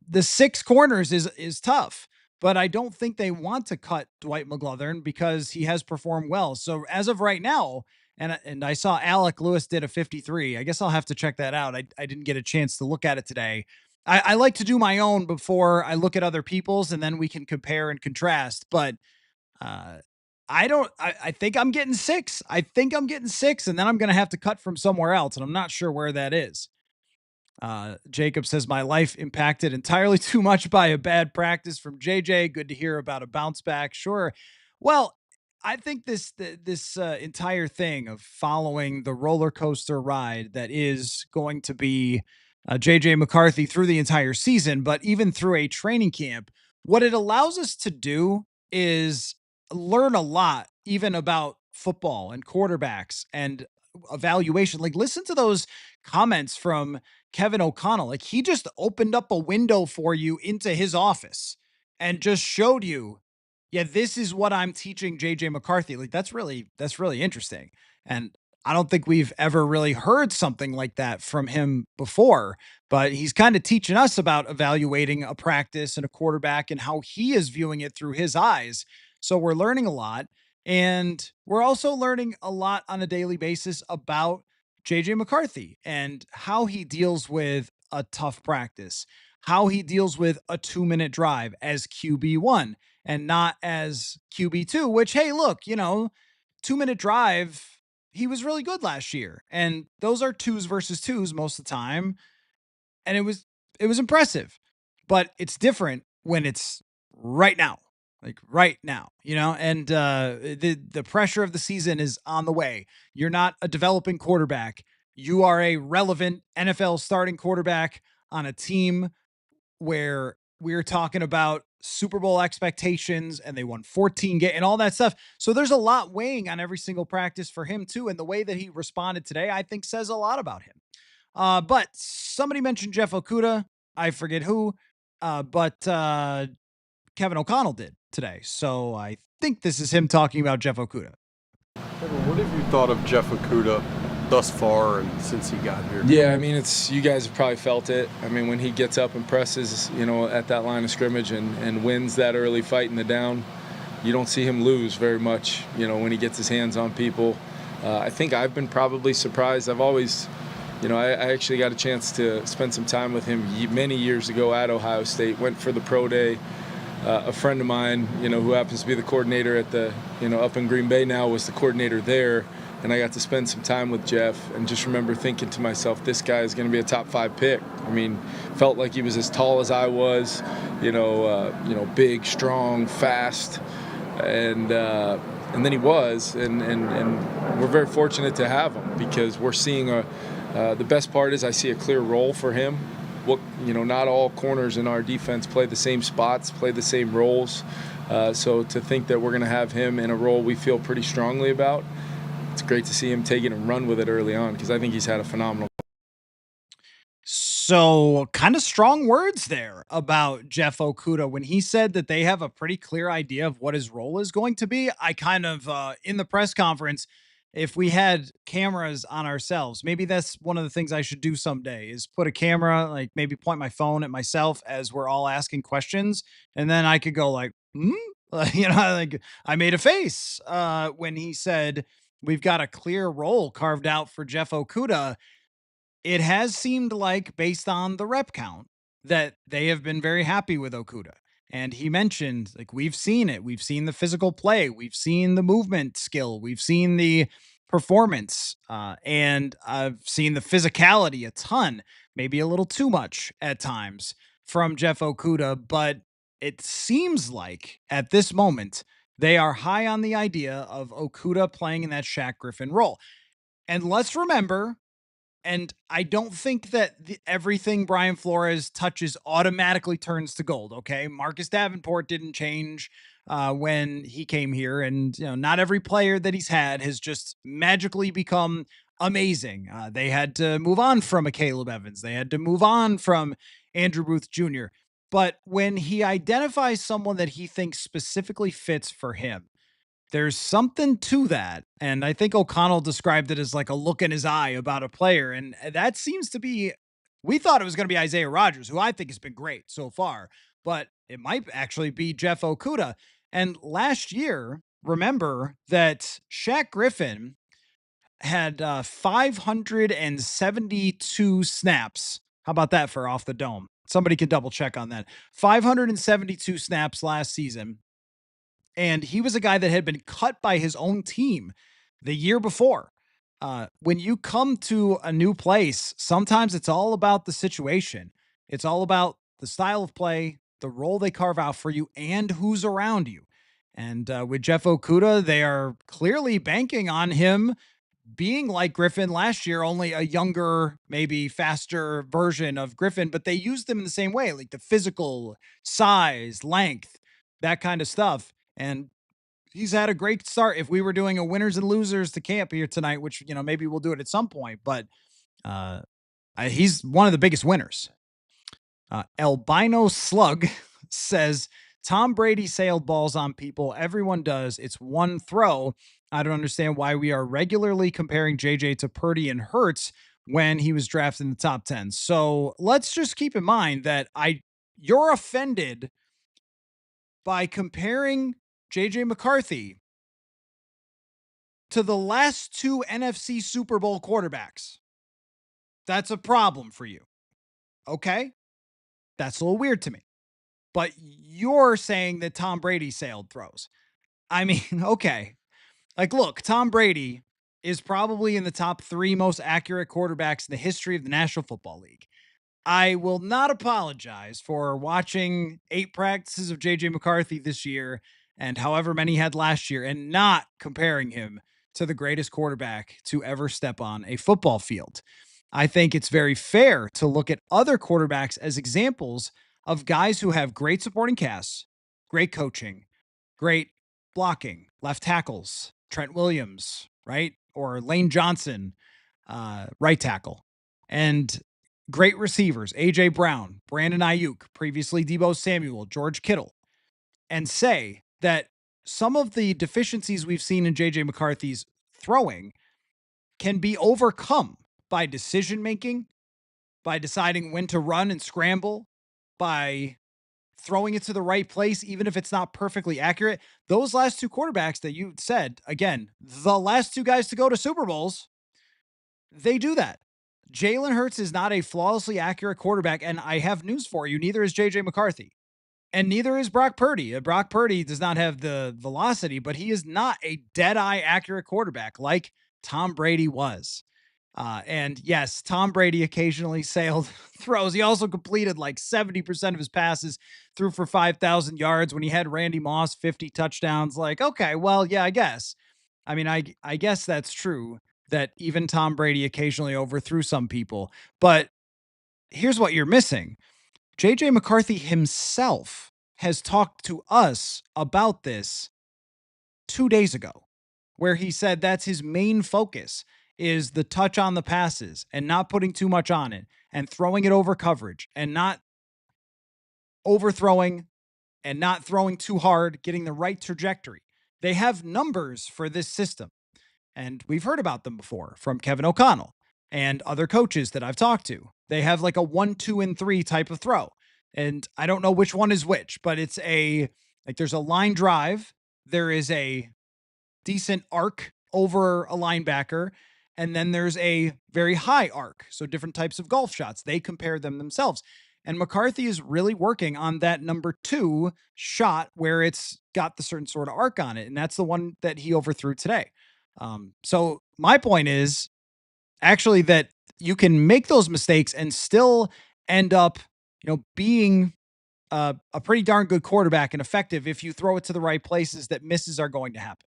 The 6 corners is tough, but I don't think they want to cut Dwight McGlothern because he has performed well. So as of right now, and I saw Alec Lewis did a 53. I guess I'll have to check that out. I didn't get a chance to look at it today. I like to do my own before I look at other people's, and then we can compare and contrast. But uh, I think I'm getting 6. I think I'm getting 6, and then I'm going to have to cut from somewhere else, and I'm not sure where that is. Jacob says, my life impacted entirely too much by a bad practice from JJ. Good to hear about a bounce back. Sure. Well, I think this entire thing of following the roller coaster ride that is going to be JJ McCarthy through the entire season, but even through a training camp, what it allows us to do is learn a lot, even about football and quarterbacks and evaluation. Like, listen to those comments from Kevin O'Connell. Like, he just opened up a window for you into his office and just showed you, yeah, this is what I'm teaching JJ McCarthy. Like, that's really interesting. And I don't think we've ever really heard something like that from him before, but he's kind of teaching us about evaluating a practice and a quarterback and how he is viewing it through his eyes. So we're learning a lot. And we're also learning a lot on a daily basis about JJ McCarthy and how he deals with a tough practice, how he deals with a 2-minute drive as QB1 and not as QB2, which, hey, look, 2-minute drive, he was really good last year. And those are 2s versus 2s most of the time. And it was impressive, but it's different when it's right now. Like right now, and the pressure of the season is on the way. You're not a developing quarterback. You are a relevant NFL starting quarterback on a team where we're talking about Super Bowl expectations and they won 14 games and all that stuff. So there's a lot weighing on every single practice for him too. And the way that he responded today, I think says a lot about him. But somebody mentioned Jeff Okudah. I forget who, but Kevin O'Connell did today. So I think this is him talking about Jeff Okudah. What have you thought of Jeff Okudah thus far and since he got here? Yeah, I mean, you guys have probably felt it. I mean, when he gets up and presses, at that line of scrimmage and wins that early fight in the down, you don't see him lose very much, when he gets his hands on people. I think I've been probably surprised. I've always, I actually got a chance to spend some time with him many years ago at Ohio State, went for the pro day. A friend of mine, who happens to be the coordinator at the, up in Green Bay now, was the coordinator there. And I got to spend some time with Jeff and just remember thinking to myself, this guy is going to be a top 5 pick. I mean, felt like he was as tall as I was, big, strong, fast. And then he was. And we're very fortunate to have him because we're seeing the best part is I see a clear role for him. Not all corners in our defense play the same spots, play the same roles. So to think that we're going to have him in a role we feel pretty strongly about, it's great to see him take it and run with it early on because I think he's had a phenomenal. So kind of strong words there about Jeff Okudah. When he said that they have a pretty clear idea of what his role is going to be, I kind of, in the press conference, if we had cameras on ourselves, maybe that's one of the things I should do someday is put a camera, like maybe point my phone at myself as we're all asking questions. And then I could go like, like I made a face when he said, we've got a clear role carved out for Jeff Okudah. It has seemed like, based on the rep count, that they have been very happy with Okudah. And he mentioned, like, we've seen it. We've seen the physical play. We've seen the movement skill. We've seen the performance. And I've seen the physicality a ton, maybe a little too much at times from Jeff Okudah. But it seems like at this moment, they are high on the idea of Okudah playing in that Shaq Griffin role. And let's remember, and I don't think that everything Brian Flores touches automatically turns to gold. Okay. Marcus Davenport didn't change when he came here. And, not every player that he's had has just magically become amazing. They had to move on from a Caleb Evans, they had to move on from Andrew Booth Jr. But when he identifies someone that he thinks specifically fits for him, there's something to that. And I think O'Connell described it as like a look in his eye about a player. And that seems to be, we thought it was going to be Isaiah Rodgers, who I think has been great so far, but it might actually be Jeff Okudah. And last year, remember that Shaq Griffin had 572 snaps. How about that for off the dome? Somebody can double check on that. 572 snaps last season. And he was a guy that had been cut by his own team the year before. When you come to a new place, sometimes it's all about the situation. It's all about the style of play, the role they carve out for you, and who's around you. And with Jeff Okudah, they are clearly banking on him being like Griffin last year, only a younger, maybe faster version of Griffin, but they used him in the same way, like the physical size, length, that kind of stuff. And he's had a great start. If we were doing a winners and losers to camp here tonight, which, maybe we'll do it at some point, but he's one of the biggest winners. Albino Slug says, Tom Brady sailed balls on people. Everyone does. It's one throw. I don't understand why we are regularly comparing JJ to Purdy and Hurts when he was drafted in the top 10. So let's just keep in mind that you're offended by comparing JJ McCarthy to the last two NFC Super Bowl quarterbacks. That's a problem for you. Okay? That's a little weird to me. But you're saying that Tom Brady sailed throws. I mean, okay. Like, look, Tom Brady is probably in the top 3 most accurate quarterbacks in the history of the National Football League. I will not apologize for watching 8 practices of JJ McCarthy this year and however many he had last year and not comparing him to the greatest quarterback to ever step on a football field. I think it's very fair to look at other quarterbacks as examples of guys who have great supporting casts, great coaching, great blocking, left tackles, Trent Williams, right? Or Lane Johnson, right tackle, and great receivers, A.J. Brown, Brandon Ayuk, previously Deebo Samuel, George Kittle, and say that some of the deficiencies we've seen in J.J. McCarthy's throwing can be overcome by decision-making, by deciding when to run and scramble, by throwing it to the right place, even if it's not perfectly accurate. Those last 2 quarterbacks that you said, again, the last 2 guys to go to Super Bowls, they do that. Jalen Hurts is not a flawlessly accurate quarterback, and I have news for you. Neither is JJ McCarthy, and neither is Brock Purdy. Brock Purdy does not have the velocity, but he is not a dead-eye accurate quarterback like Tom Brady was. And yes, Tom Brady occasionally sailed throws. He also completed like 70% of his passes, threw for 5,000 yards when he had Randy Moss, 50 touchdowns. Like, okay, well, yeah, I guess. I mean, I guess that's true that even Tom Brady occasionally overthrew some people. But here's what you're missing. JJ McCarthy himself has talked to us about this 2 days ago, where he said that's his main focus is the touch on the passes and not putting too much on it and throwing it over coverage and not overthrowing and not throwing too hard, getting the right trajectory. They have numbers for this system. And we've heard about them before from Kevin O'Connell and other coaches that I've talked to. They have like a 1, 2, and 3 type of throw. And I don't know which one is which, but it's there's a line drive. There is a decent arc over a linebacker. And then there's a very high arc. So different types of golf shots. They compare them themselves. And McCarthy is really working on that number 2 shot where it's got the certain sort of arc on it. And that's the one that he overthrew today. So my point is actually that you can make those mistakes and still end up, being a pretty darn good quarterback and effective if you throw it to the right places that misses are going to happen.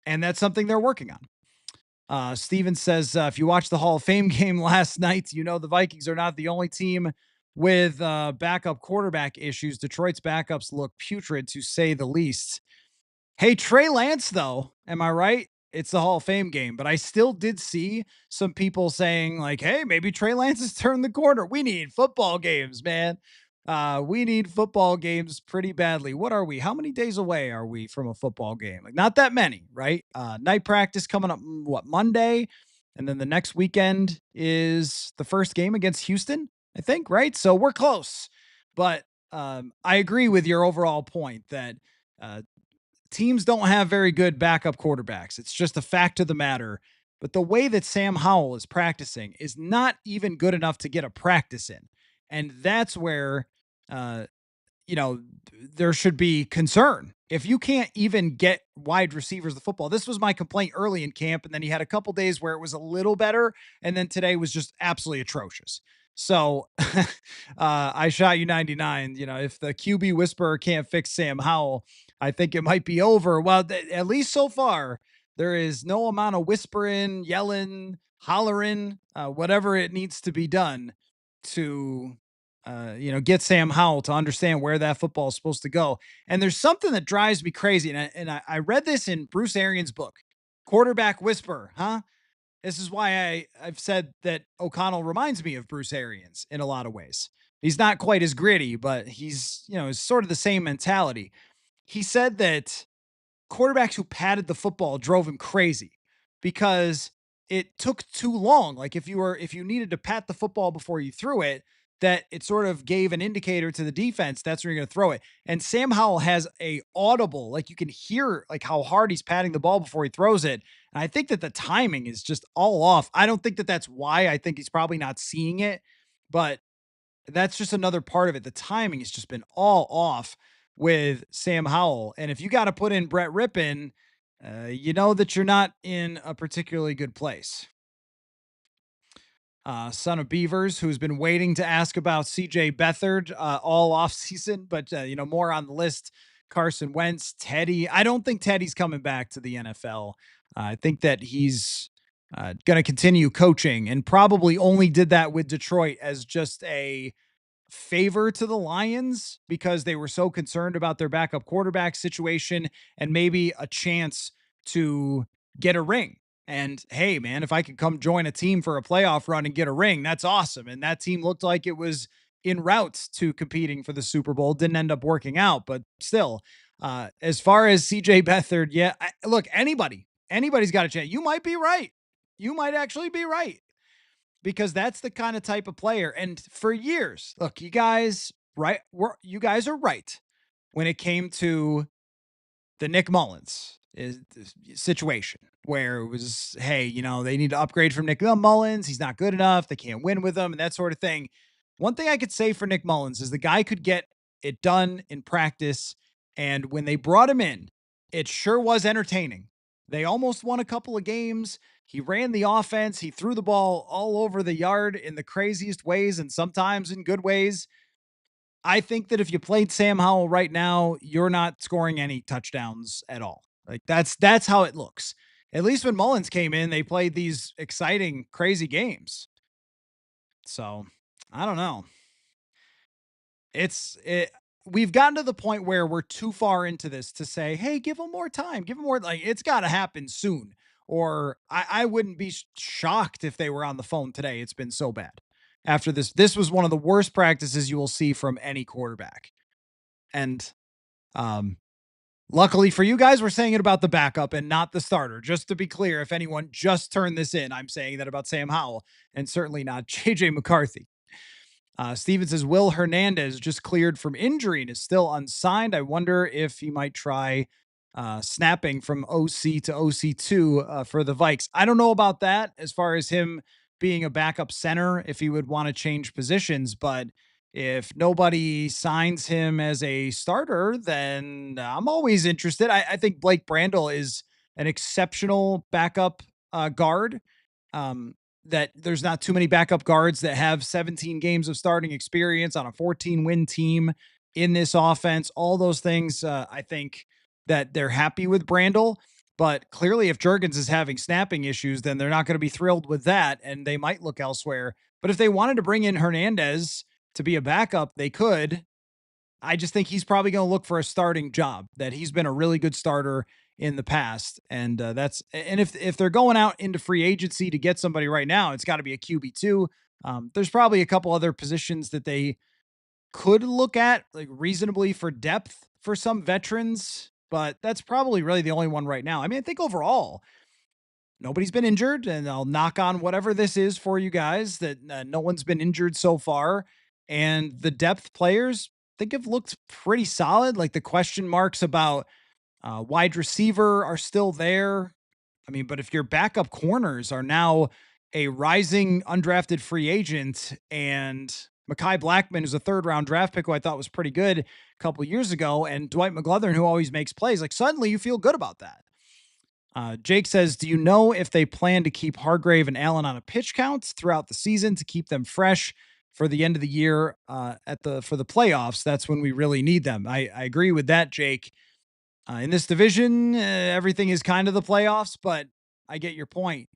And that's something they're working on. Steven says, if you watched the Hall of Fame game last night, the Vikings are not the only team with backup quarterback issues. Detroit's backups look putrid, to say the least. Hey, Trey Lance, though, am I right? It's the Hall of Fame game, but I still did see some people saying, like, hey, maybe Trey Lance has turned the corner. We need football games, man. We need football games pretty badly. What are we? How many days away are we from a football game? Like, not that many, right? Night practice coming up, Monday? And then the next weekend is the first game against Houston, I think, right? So we're close. But I agree with your overall point that teams don't have very good backup quarterbacks. It's just a fact of the matter. But the way that Sam Howell is practicing is not even good enough to get a practice in. And that's where, uh, there should be concern. If you can't even get wide receivers the football, this was my complaint early in camp. And then he had a couple days where it was a little better. And then today was just absolutely atrocious. So I shot you 99. If the QB whisperer can't fix Sam Howell, I think it might be over. Well, at least so far, there is no amount of whispering, yelling, hollering, whatever it needs to be done to, get Sam Howell to understand where that football is supposed to go. And there's something that drives me crazy. And I read this in Bruce Arians' book, Quarterback Whisperer, huh? This is why I've said that O'Connell reminds me of Bruce Arians in a lot of ways. He's not quite as gritty, but he's, is sort of the same mentality. He said that quarterbacks who patted the football drove him crazy because it took too long. Like if you needed to pat the football before you threw it, that it sort of gave an indicator to the defense that's where you're going to throw it. And Sam Howell has a audible, like you can hear like how hard he's patting the ball before he throws it. And I think that the timing is just all off. I don't think that that's why. I think he's probably not seeing it, but that's just another part of it. The timing has just been all off with Sam Howell. And if you got to put in Brett Rippon, you know that you're not in a particularly good place. Son of Beavers, who's been waiting to ask about CJ Beathard all off season, but more on the list. Carson Wentz, Teddy. I don't think Teddy's coming back to the NFL. I think that he's going to continue coaching and probably only did that with Detroit as just a favor to the Lions because they were so concerned about their backup quarterback situation and maybe a chance to get a ring. And hey, man, if I could come join a team for a playoff run and get a ring, that's awesome. And that team looked like it was en route to competing for the Super Bowl. Didn't end up working out, but still, as far as CJ Beathard, yeah, look, anybody's got a chance. You might be right. You might actually be right because that's the kind of type of player. And for years, look, you guys, right? You guys are right when it came to the Nick Mullins situation where it was, hey, they need to upgrade from Nick Mullins. He's not good enough. They can't win with him and that sort of thing. One thing I could say for Nick Mullins is the guy could get it done in practice. And when they brought him in, it sure was entertaining. They almost won a couple of games. He ran the offense. He threw the ball all over the yard in the craziest ways and sometimes in good ways. I think that if you played Sam Howell right now, you're not scoring any touchdowns at all. Like that's how it looks. At least when Mullins came in, they played these exciting, crazy games. So I don't know. We've gotten to the point where we're too far into this to say, hey, give him more time. Give him more. Like it's got to happen soon. Or I wouldn't be shocked if they were on the phone today. It's been so bad. After this was one of the worst practices you will see from any quarterback. And Luckily for you guys, we're saying it about the backup and not the starter. Just to be clear, if anyone just turned this in, I'm saying that about Sam Howell and certainly not JJ McCarthy. Steven says, Will Hernandez just cleared from injury and is still unsigned. I wonder if he might try snapping from OC to OC2 for the Vikes. I don't know about that as far as him being a backup center, if he would want to change positions, but if nobody signs him as a starter, then I'm always interested. I think Blake Brandel is an exceptional backup guard. Um, that there's not too many backup guards that have 17 games of starting experience on a 14-win team in this offense. All those things, I think that they're happy with Brandel. But clearly, if Juergens is having snapping issues, then they're not going to be thrilled with that, and they might look elsewhere. But if they wanted to bring in Hernandez to be a backup, they could. I just think he's probably going to look for a starting job, that he's been a really good starter in the past. And if they're going out into free agency to get somebody right now, it's got to be a QB2. There's probably a couple other positions that they could look at like reasonably for depth for some veterans, but that's probably really the only one right now. I mean, I think overall, nobody's been injured, and I'll knock on whatever this is for you guys that no one's been injured so far. And the depth players, I think have looked pretty solid. Like the question marks about wide receiver are still there. I mean, but if your backup corners are now a rising undrafted free agent and Mekhi Blackman, who's a third round draft pick, who I thought was pretty good a couple years ago, and Dwight McGlothern, who always makes plays, like suddenly you feel good about that. Jake says, do you know if they plan to keep Hargrave and Allen on a pitch count throughout the season to keep them fresh for the end of the year for the playoffs? That's when we really need them. I agree with that, Jake. In this division, everything is kind of the playoffs, but I get your point.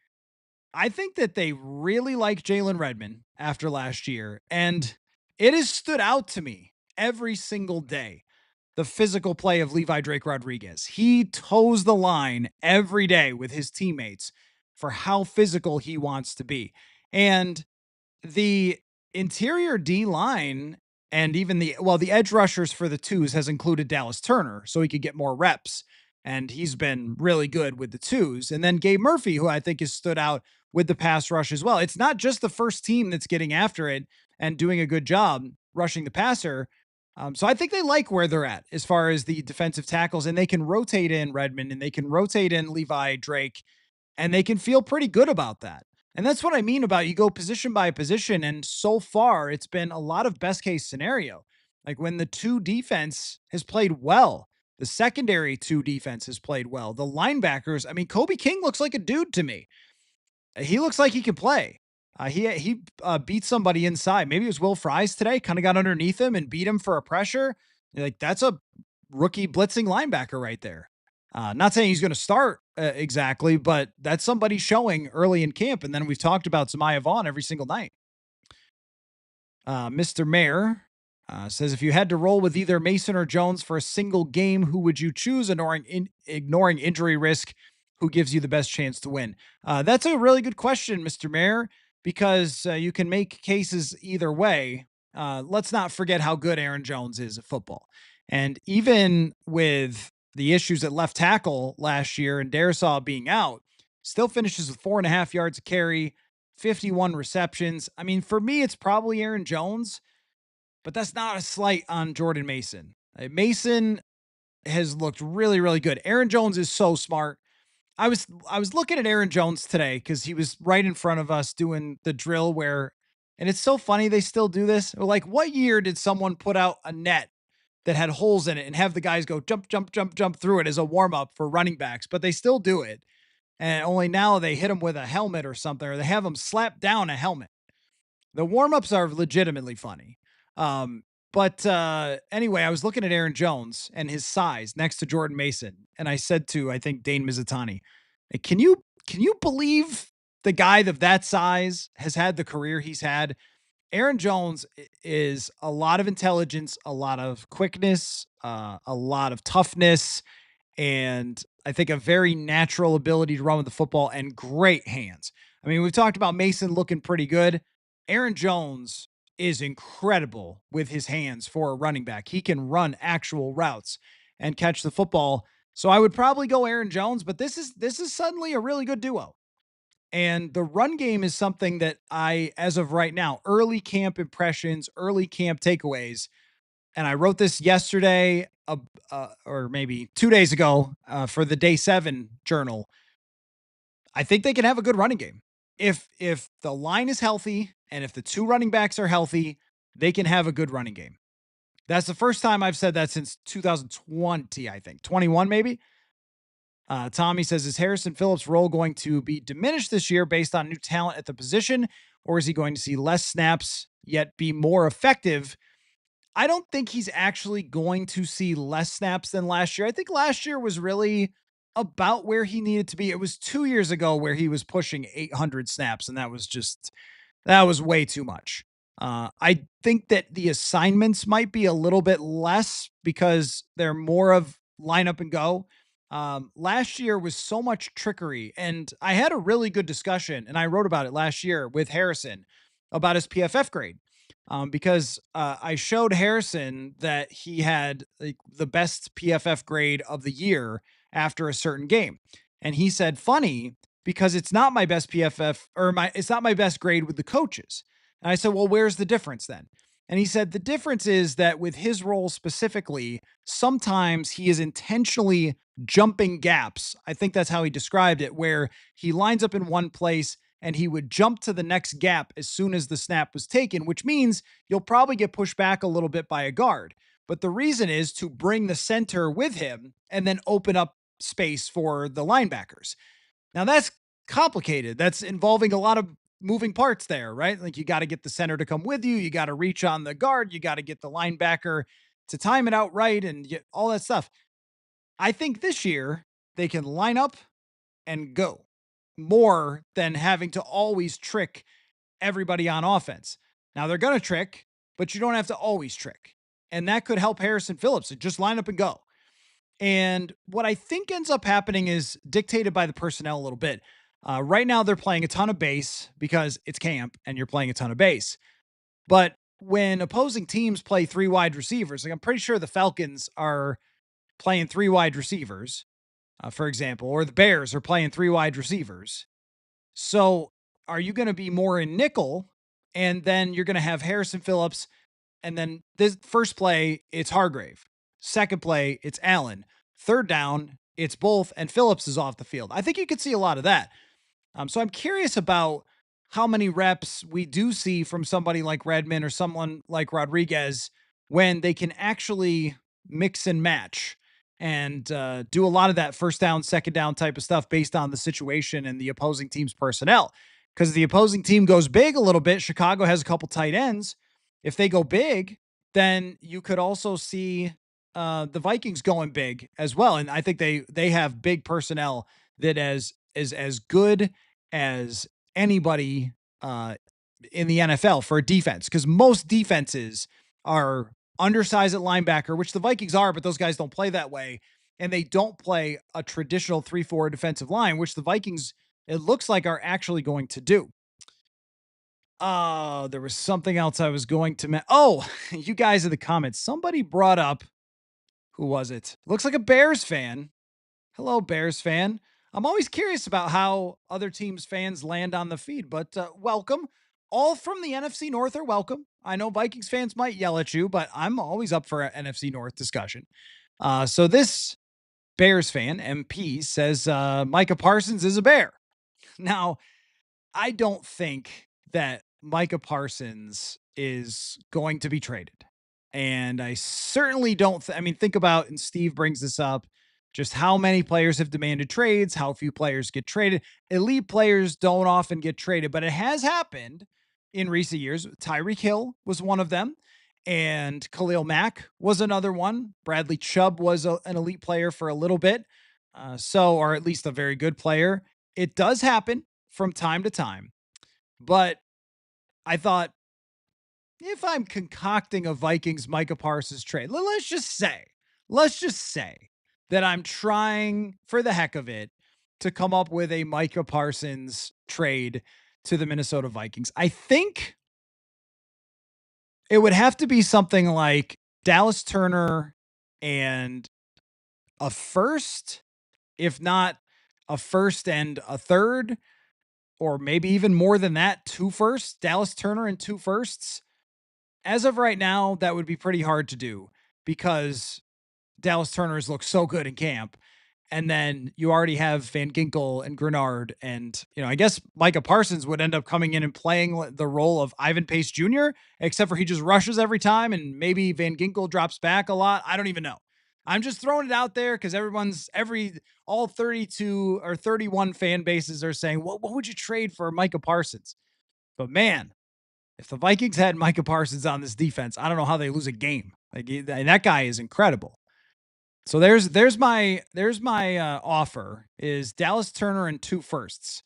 I think that they really like Jalen Redmond after last year, and it has stood out to me every single day. The physical play of Levi Drake Rodriguez. He toes the line every day with his teammates for how physical he wants to be. And the interior D line and even the edge rushers for the twos has included Dallas Turner so he could get more reps. And he's been really good with the twos. And then Gabe Murphy, who I think has stood out with the pass rush as well. It's not just the first team that's getting after it and doing a good job rushing the passer. So I think they like where they're at as far as the defensive tackles, and they can rotate in Redmond and they can rotate in Levi Drake, and they can feel pretty good about that. And that's what I mean about you go position by position. And so far, it's been a lot of best case scenario. Like when the two defense has played well, the secondary two defense has played well. The linebackers, I mean, Kobe King looks like a dude to me. He looks like he can play. He beat somebody inside. Maybe it was Will Fries today, kind of got underneath him and beat him for a pressure. You're like, that's a rookie blitzing linebacker right there. Not saying he's going to start exactly, but that's somebody showing early in camp. And then we've talked about Samaya Vaughn every single night. Mr. Mayor says, if you had to roll with either Mason or Jones for a single game, who would you choose? Ignoring injury risk, who gives you the best chance to win? That's a really good question, Mr. Mayor, because you can make cases either way. Let's not forget how good Aaron Jones is at football. And even with the issues at left tackle last year and Darrisaw being out, still finishes with 4.5 yards a carry, 51 receptions. I mean, for me, it's probably Aaron Jones, but that's not a slight on Jordan Mason. Mason has looked really, really good. Aaron Jones is so smart. I was looking at Aaron Jones today because he was right in front of us doing the drill and it's so funny they still do this. Like, what year did someone put out a net that had holes in it and have the guys go jump, jump, jump, jump through it as a warm up for running backs? But they still do it. And only now they hit them with a helmet or something, or they have them slap down a helmet. The warm ups are legitimately funny. But anyway, I was looking at Aaron Jones and his size next to Jordan Mason, and I said to, I think, Dane Mizutani, can you believe the guy of that size has had the career he's had? Aaron Jones is a lot of intelligence, a lot of quickness, a lot of toughness, and I think a very natural ability to run with the football and great hands. I mean, we've talked about Mason looking pretty good. Aaron Jones is incredible with his hands for a running back. He can run actual routes. and catch the football. So I would probably go Aaron Jones, but this is suddenly a really good duo. And the run game is something that I, as of right now, early camp impressions, early camp takeaways, and I wrote this yesterday, or maybe 2 days ago, for the Day 7 journal. I think they can have a good running game. If the line is healthy and if the two running backs are healthy, they can have a good running game. That's the first time I've said that since 2020, I think. 21 maybe? Tommy says, is Harrison Phillips' role going to be diminished this year based on new talent at the position, or is he going to see less snaps yet be more effective? I don't think he's actually going to see less snaps than last year. I think last year was really about where he needed to be. It was 2 years ago where he was pushing 800 snaps, and that was way too much. I think that the assignments might be a little bit less because they're more of line up and go. Last year was so much trickery, and I had a really good discussion, and I wrote about it last year with Harrison about his PFF grade. Because I showed Harrison that he had like the best PFF grade of the year after a certain game. And he said, funny, because it's not my best PFF it's not my best grade with the coaches. And I said, well, where's the difference then? And he said, the difference is that with his role specifically, sometimes he is intentionally jumping gaps. I think that's how he described it, where he lines up in one place and he would jump to the next gap as soon as the snap was taken, which means you'll probably get pushed back a little bit by a guard. But the reason is to bring the center with him and then open up space for the linebackers. Now that's complicated. That's involving a lot of moving parts there, right? Like you got to get the center to come with you. You got to reach on the guard. You got to get the linebacker to time it out right and get all that stuff. I think this year they can line up and go more than having to always trick everybody on offense. Now they're going to trick, but you don't have to always trick. And that could help Harrison Phillips to just line up and go. And what I think ends up happening is dictated by the personnel a little bit. Right now they're playing a ton of base because it's camp and you're playing a ton of base. But when opposing teams play three wide receivers, like I'm pretty sure the Falcons are playing three wide receivers, for example, or the Bears are playing three wide receivers. So are you going to be more in nickel? And then you're going to have Harrison Phillips. And then this first play, it's Hargrave. Second play, it's Allen. Third down, it's both, and Phillips is off the field. I think you could see a lot of that. So I'm curious about how many reps we do see from somebody like Redmond or someone like Rodriguez when they can actually mix and match and do a lot of that first down, second down type of stuff based on the situation and the opposing team's personnel. Because the opposing team goes big a little bit. Chicago has a couple tight ends. If they go big, then you could also see the Vikings going big as well. And I think they have big personnel that is as good as anybody in the NFL for a defense. Because most defenses are undersized at linebacker, which the Vikings are, but those guys don't play that way. And they don't play a traditional 3-4 defensive line, which the Vikings, it looks like, are actually going to do. There was something else I was going to you guys in the comments, somebody brought up, who was it? Looks like a Bears fan. Hello, Bears fan. I'm always curious about how other teams' fans land on the feed, but welcome. All from the NFC North are welcome. I know Vikings fans might yell at you, but I'm always up for an NFC North discussion. So this Bears fan, MP, says Micah Parsons is a Bear. Now, I don't think that Micah Parsons is going to be traded. And I certainly don't. Think about, and Steve brings this up, just how many players have demanded trades, how few players get traded. Elite players don't often get traded, but it has happened in recent years. Tyreek Hill was one of them, and Khalil Mack was another one. Bradley Chubb was an elite player for a little bit, or at least a very good player. It does happen from time to time, but I thought, if I'm concocting a Vikings Micah Parsons trade, let's just say that I'm trying for the heck of it to come up with a Micah Parsons trade to the Minnesota Vikings. I think it would have to be something like Dallas Turner and a first, if not a first and a third, or maybe even more than that, 2 firsts, Dallas Turner and 2 firsts. As of right now, that would be pretty hard to do because Dallas Turner has looked so good in camp. And then you already have Van Ginkel and Grenard. And, I guess Micah Parsons would end up coming in and playing the role of Ivan Pace Jr., except for he just rushes every time. And maybe Van Ginkel drops back a lot. I don't even know. I'm just throwing it out there because all 32 or 31 fan bases are saying, what would you trade for Micah Parsons? But man, if the Vikings had Micah Parsons on this defense, I don't know how they lose a game. And that guy is incredible. So there's my offer is Dallas Turner and 2 firsts.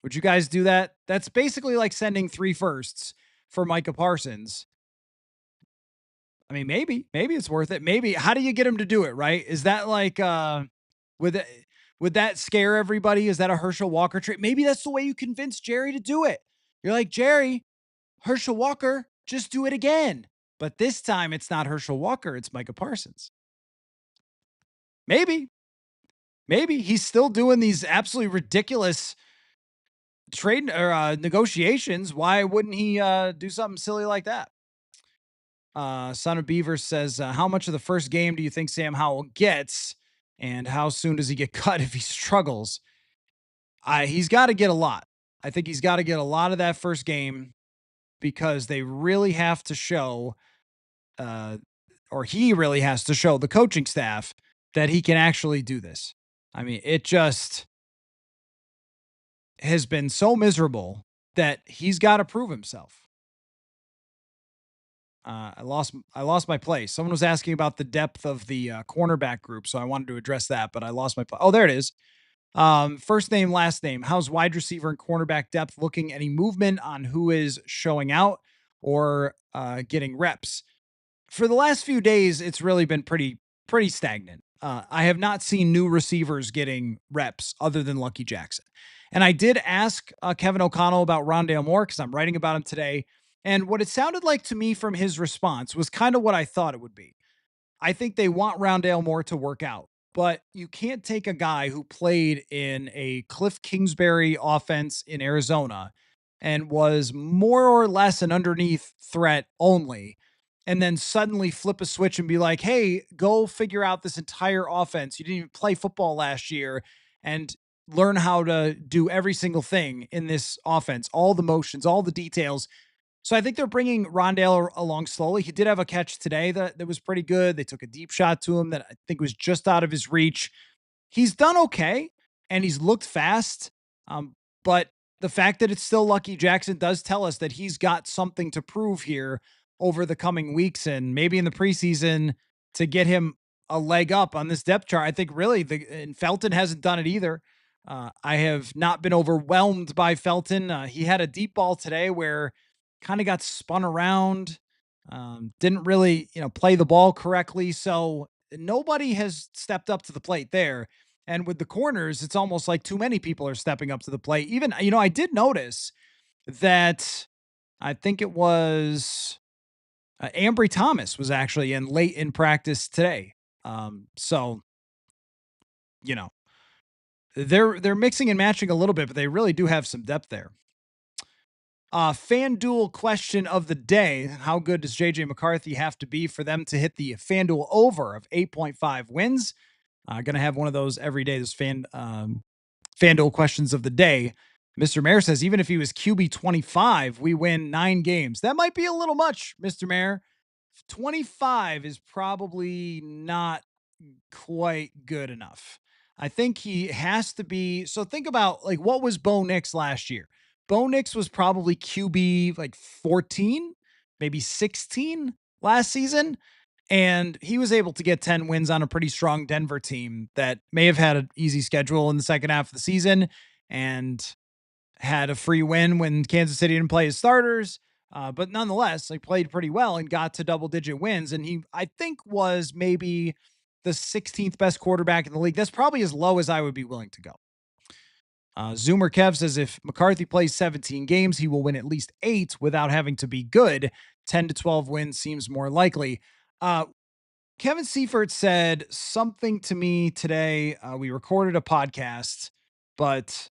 Would you guys do that? That's basically like sending 3 firsts for Micah Parsons. I mean, maybe it's worth it. Maybe. How do you get him to do it? Right? Is that like would that scare everybody? Is that a Herschel Walker trade? Maybe that's the way you convince Jerry to do it. You're like, Jerry, Herschel Walker, just do it again. But this time it's not Herschel Walker, it's Micah Parsons. Maybe he's still doing these absolutely ridiculous trade or negotiations. Why wouldn't he do something silly like that? Son of Beaver says, how much of the first game do you think Sam Howell gets? And how soon does he get cut if he struggles? He's got to get a lot. I think he's got to get a lot of that first game because they really have to show, or he really has to show the coaching staff that he can actually do this. I mean, it just has been so miserable that he's got to prove himself. I lost my place. Someone was asking about the depth of the cornerback group, so I wanted to address that, but I lost my place. Oh, there it is. First name, last name. How's wide receiver and cornerback depth looking? Any movement on who is showing out or getting reps? For the last few days, it's really been pretty stagnant. I have not seen new receivers getting reps other than Lucky Jackson. And I did ask Kevin O'Connell about Rondale Moore because I'm writing about him today. And what it sounded like to me from his response was kind of what I thought it would be. I think they want Rondale Moore to work out, but you can't take a guy who played in a Cliff Kingsbury offense in Arizona and was more or less an underneath threat only, and then suddenly flip a switch and be like, hey, go figure out this entire offense. You didn't even play football last year and learn how to do every single thing in this offense, all the motions, all the details. So I think they're bringing Rondale along slowly. He did have a catch today that was pretty good. They took a deep shot to him that I think was just out of his reach. He's done okay, and he's looked fast. But the fact that it's still Lucky Jackson does tell us that he's got something to prove here over the coming weeks and maybe in the preseason to get him a leg up on this depth chart. I think really and Felton hasn't done it either. I have not been overwhelmed by Felton. He had a deep ball today where kind of got spun around, didn't really, play the ball correctly. So nobody has stepped up to the plate there. And with the corners, it's almost like too many people are stepping up to the plate. Even, I did notice that I think it was Ambry Thomas was actually in late in practice today. So, they're mixing and matching a little bit, but they really do have some depth there. FanDuel question of the day. How good does JJ McCarthy have to be for them to hit the FanDuel over of 8.5 wins? Going to have one of those every day. This FanDuel questions of the day. Mr. Mayor says, even if he was QB 25, we win 9 games. That might be a little much, Mr. Mayor. 25 is probably not quite good enough. I think he has to be. So think about what was Bo Nix last year? Bo Nix was probably QB 14, maybe 16 last season. And he was able to get 10 wins on a pretty strong Denver team that may have had an easy schedule in the second half of the season and had a free win when Kansas City didn't play his starters. But nonetheless, played pretty well and got to double-digit wins. And he, I think, was maybe the 16th best quarterback in the league. That's probably as low as I would be willing to go. Zoomer Kev says if McCarthy plays 17 games, he will win at least 8 without having to be good. 10 to 12 wins seems more likely. Kev, Kevin Seifert said something to me today. We recorded a podcast, but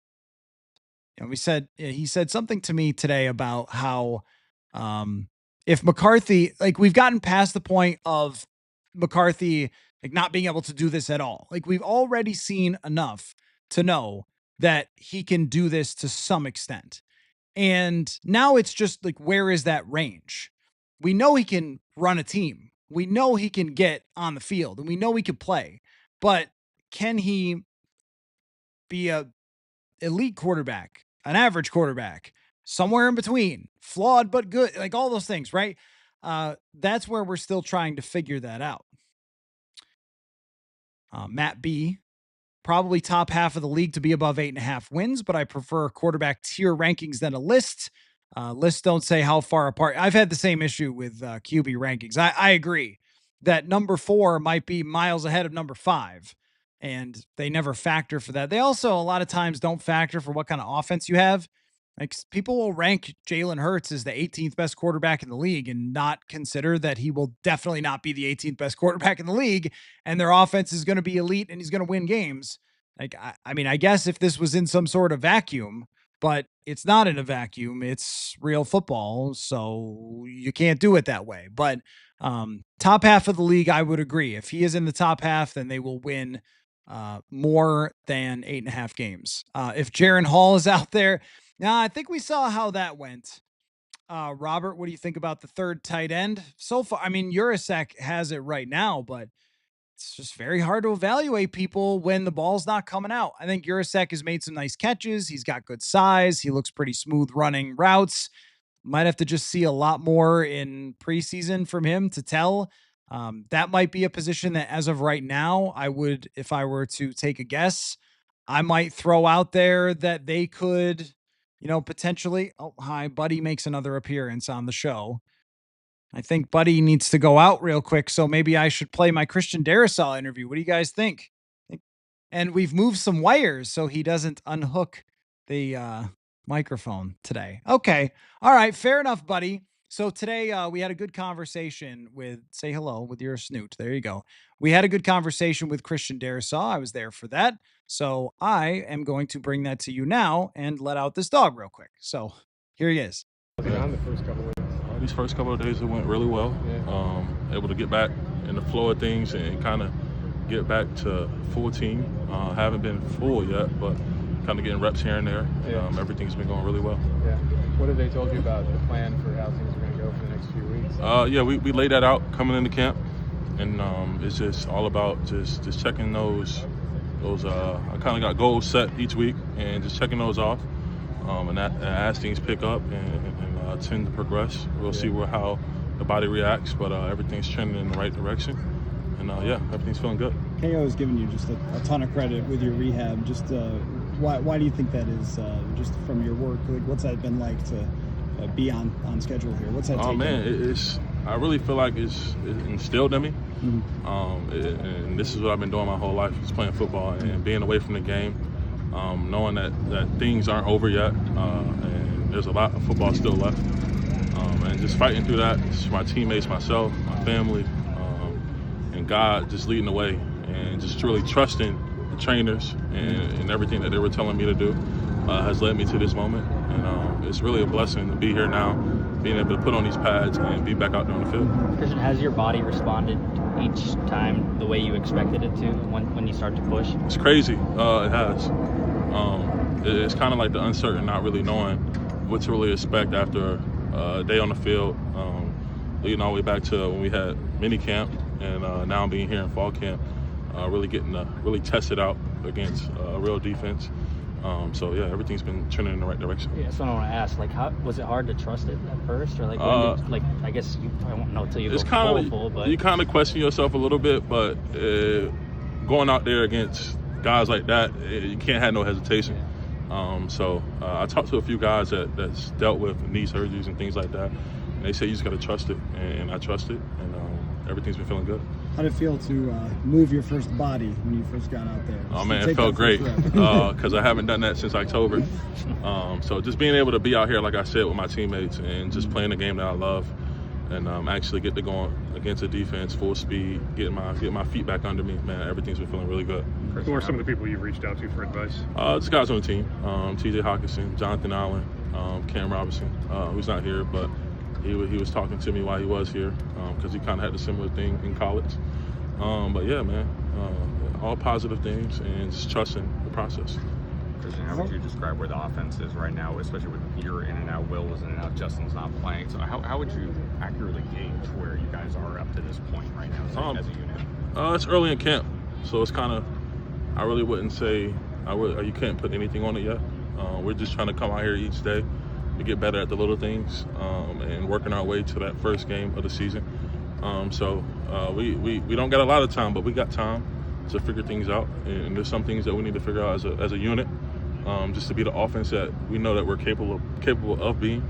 he said something to me today about how if McCarthy, like we've gotten past the point of McCarthy like not being able to do this at all. Like we've already seen enough to know that he can do this to some extent. And now it's just like, where is that range? We know he can run a team. We know he can get on the field and we know he can play, but can he be a elite quarterback, an average quarterback, somewhere in between, flawed but good, like all those things, right? That's where we're still trying to figure that out. Matt B, probably top half of the league to be above 8.5 wins, but I prefer quarterback tier rankings than a list. Lists don't say how far apart. I've had the same issue with QB rankings. I agree that number 4 might be miles ahead of number 5, and they never factor for that. They also a lot of times don't factor for what kind of offense you have. Like people will rank Jalen Hurts as the 18th best quarterback in the league and not consider that he will definitely not be the 18th best quarterback in the league, and their offense is going to be elite and he's going to win games. Like, I mean, I guess if this was in some sort of vacuum, but it's not in a vacuum, it's real football. So you can't do it that way. But top half of the league, I would agree. If he is in the top half, then they will win more than 8.5 games. If Jaron Hall is out there, now I think we saw how that went. Robert, what do you think about the third tight end? So far, I mean, Urasek has it right now, but it's just very hard to evaluate people when the ball's not coming out. I think Urasek has made some nice catches. He's got good size. He looks pretty smooth running routes. Might have to just see a lot more in preseason from him to tell. That might be a position that as of right now, I would, if I were to take a guess, I might throw out there that they could, potentially. Oh, hi, Buddy makes another appearance on the show. I think Buddy needs to go out real quick, so maybe I should play my Christian Darrisaw interview. What do you guys think? And we've moved some wires so he doesn't unhook the microphone today. Okay. All right. Fair enough, Buddy. So today we had a good conversation with, say hello with your snoot. There you go. We had a good conversation with Christian Darrisaw. I was there for that. So I am going to bring that to you now and let out this dog real quick. So here he is. On the first couple of weeks. These first couple of days, it went really well. Yeah. Able to get back in the flow of things and kind of get back to full team. Haven't been full yet, but kind of getting reps here and there. Yeah. Everything's been going really well. Yeah. What have they told you about the plan for how things are going to go for the next few weeks? We laid that out coming into camp, and it's just all about just checking those. I kind of got goals set each week, and just checking those off. And as things pick up and tend to progress, we'll see how the body reacts, but everything's trending in the right direction. And everything's feeling good. KO has given you just a ton of credit with your rehab. Just why do you think that is? Just from your work, like what's that been like to be on schedule here? What's that? Oh man, I really feel like it's instilled in me. Mm-hmm. And this is what I've been doing my whole life, just playing football and being away from the game. Knowing that things aren't over yet, and there's a lot of football still left, and just fighting through that. Just my teammates, myself, my family, and God just leading the way, and just really trusting the trainers and everything that they were telling me to do has led me to this moment. And it's really a blessing to be here now, being able to put on these pads and be back out there on the field. Christian, has your body responded each time the way you expected it to when you start to push? It's crazy. It has. It's kind of like the uncertain, not really knowing what to really expect after a day on the field. Leading all the way back to when we had mini camp, and now being here in fall camp, really getting to really test it out against a real defense. Everything's been trending in the right direction. Yeah, that's what I want to ask. Like, how was it hard to trust it at first, or like, I guess I won't know until you go full. But you kind of question yourself a little bit, but going out there against guys like that, you can't have no hesitation. I talked to a few guys that's dealt with knee surgeries and things like that, and they say you just got to trust it, and I trust it, and everything's been feeling good. How did it feel to move your first body when you first got out there? Oh man, it felt great because I haven't done that since October. So just being able to be out here, like I said, with my teammates and just playing the game that I love, and actually get to go against a defense full speed, get my feet back under me. Man, everything's been feeling really good. Who are some of the people you've reached out to for advice? Just guys on the team, TJ Hawkinson, Jonathan Allen, Cam Robinson, who's not here, but he was talking to me while he was here because he kind of had a similar thing in college. But yeah, man, all positive things and just trusting the process. Christian, how would you describe where the offense is right now, especially with your in and out, Will was in and out, Justin's not playing? So how would you accurately gauge where you guys are up to this point right now as a unit? It's early in camp, so it's kind of, I really wouldn't say, you can't put anything on it yet. We're just trying to come out here each day to get better at the little things and working our way to that first game of the season. So we don't got a lot of time, but we got time to figure things out. And there's some things that we need to figure out as a unit, just to be the offense that we know that we're capable of being.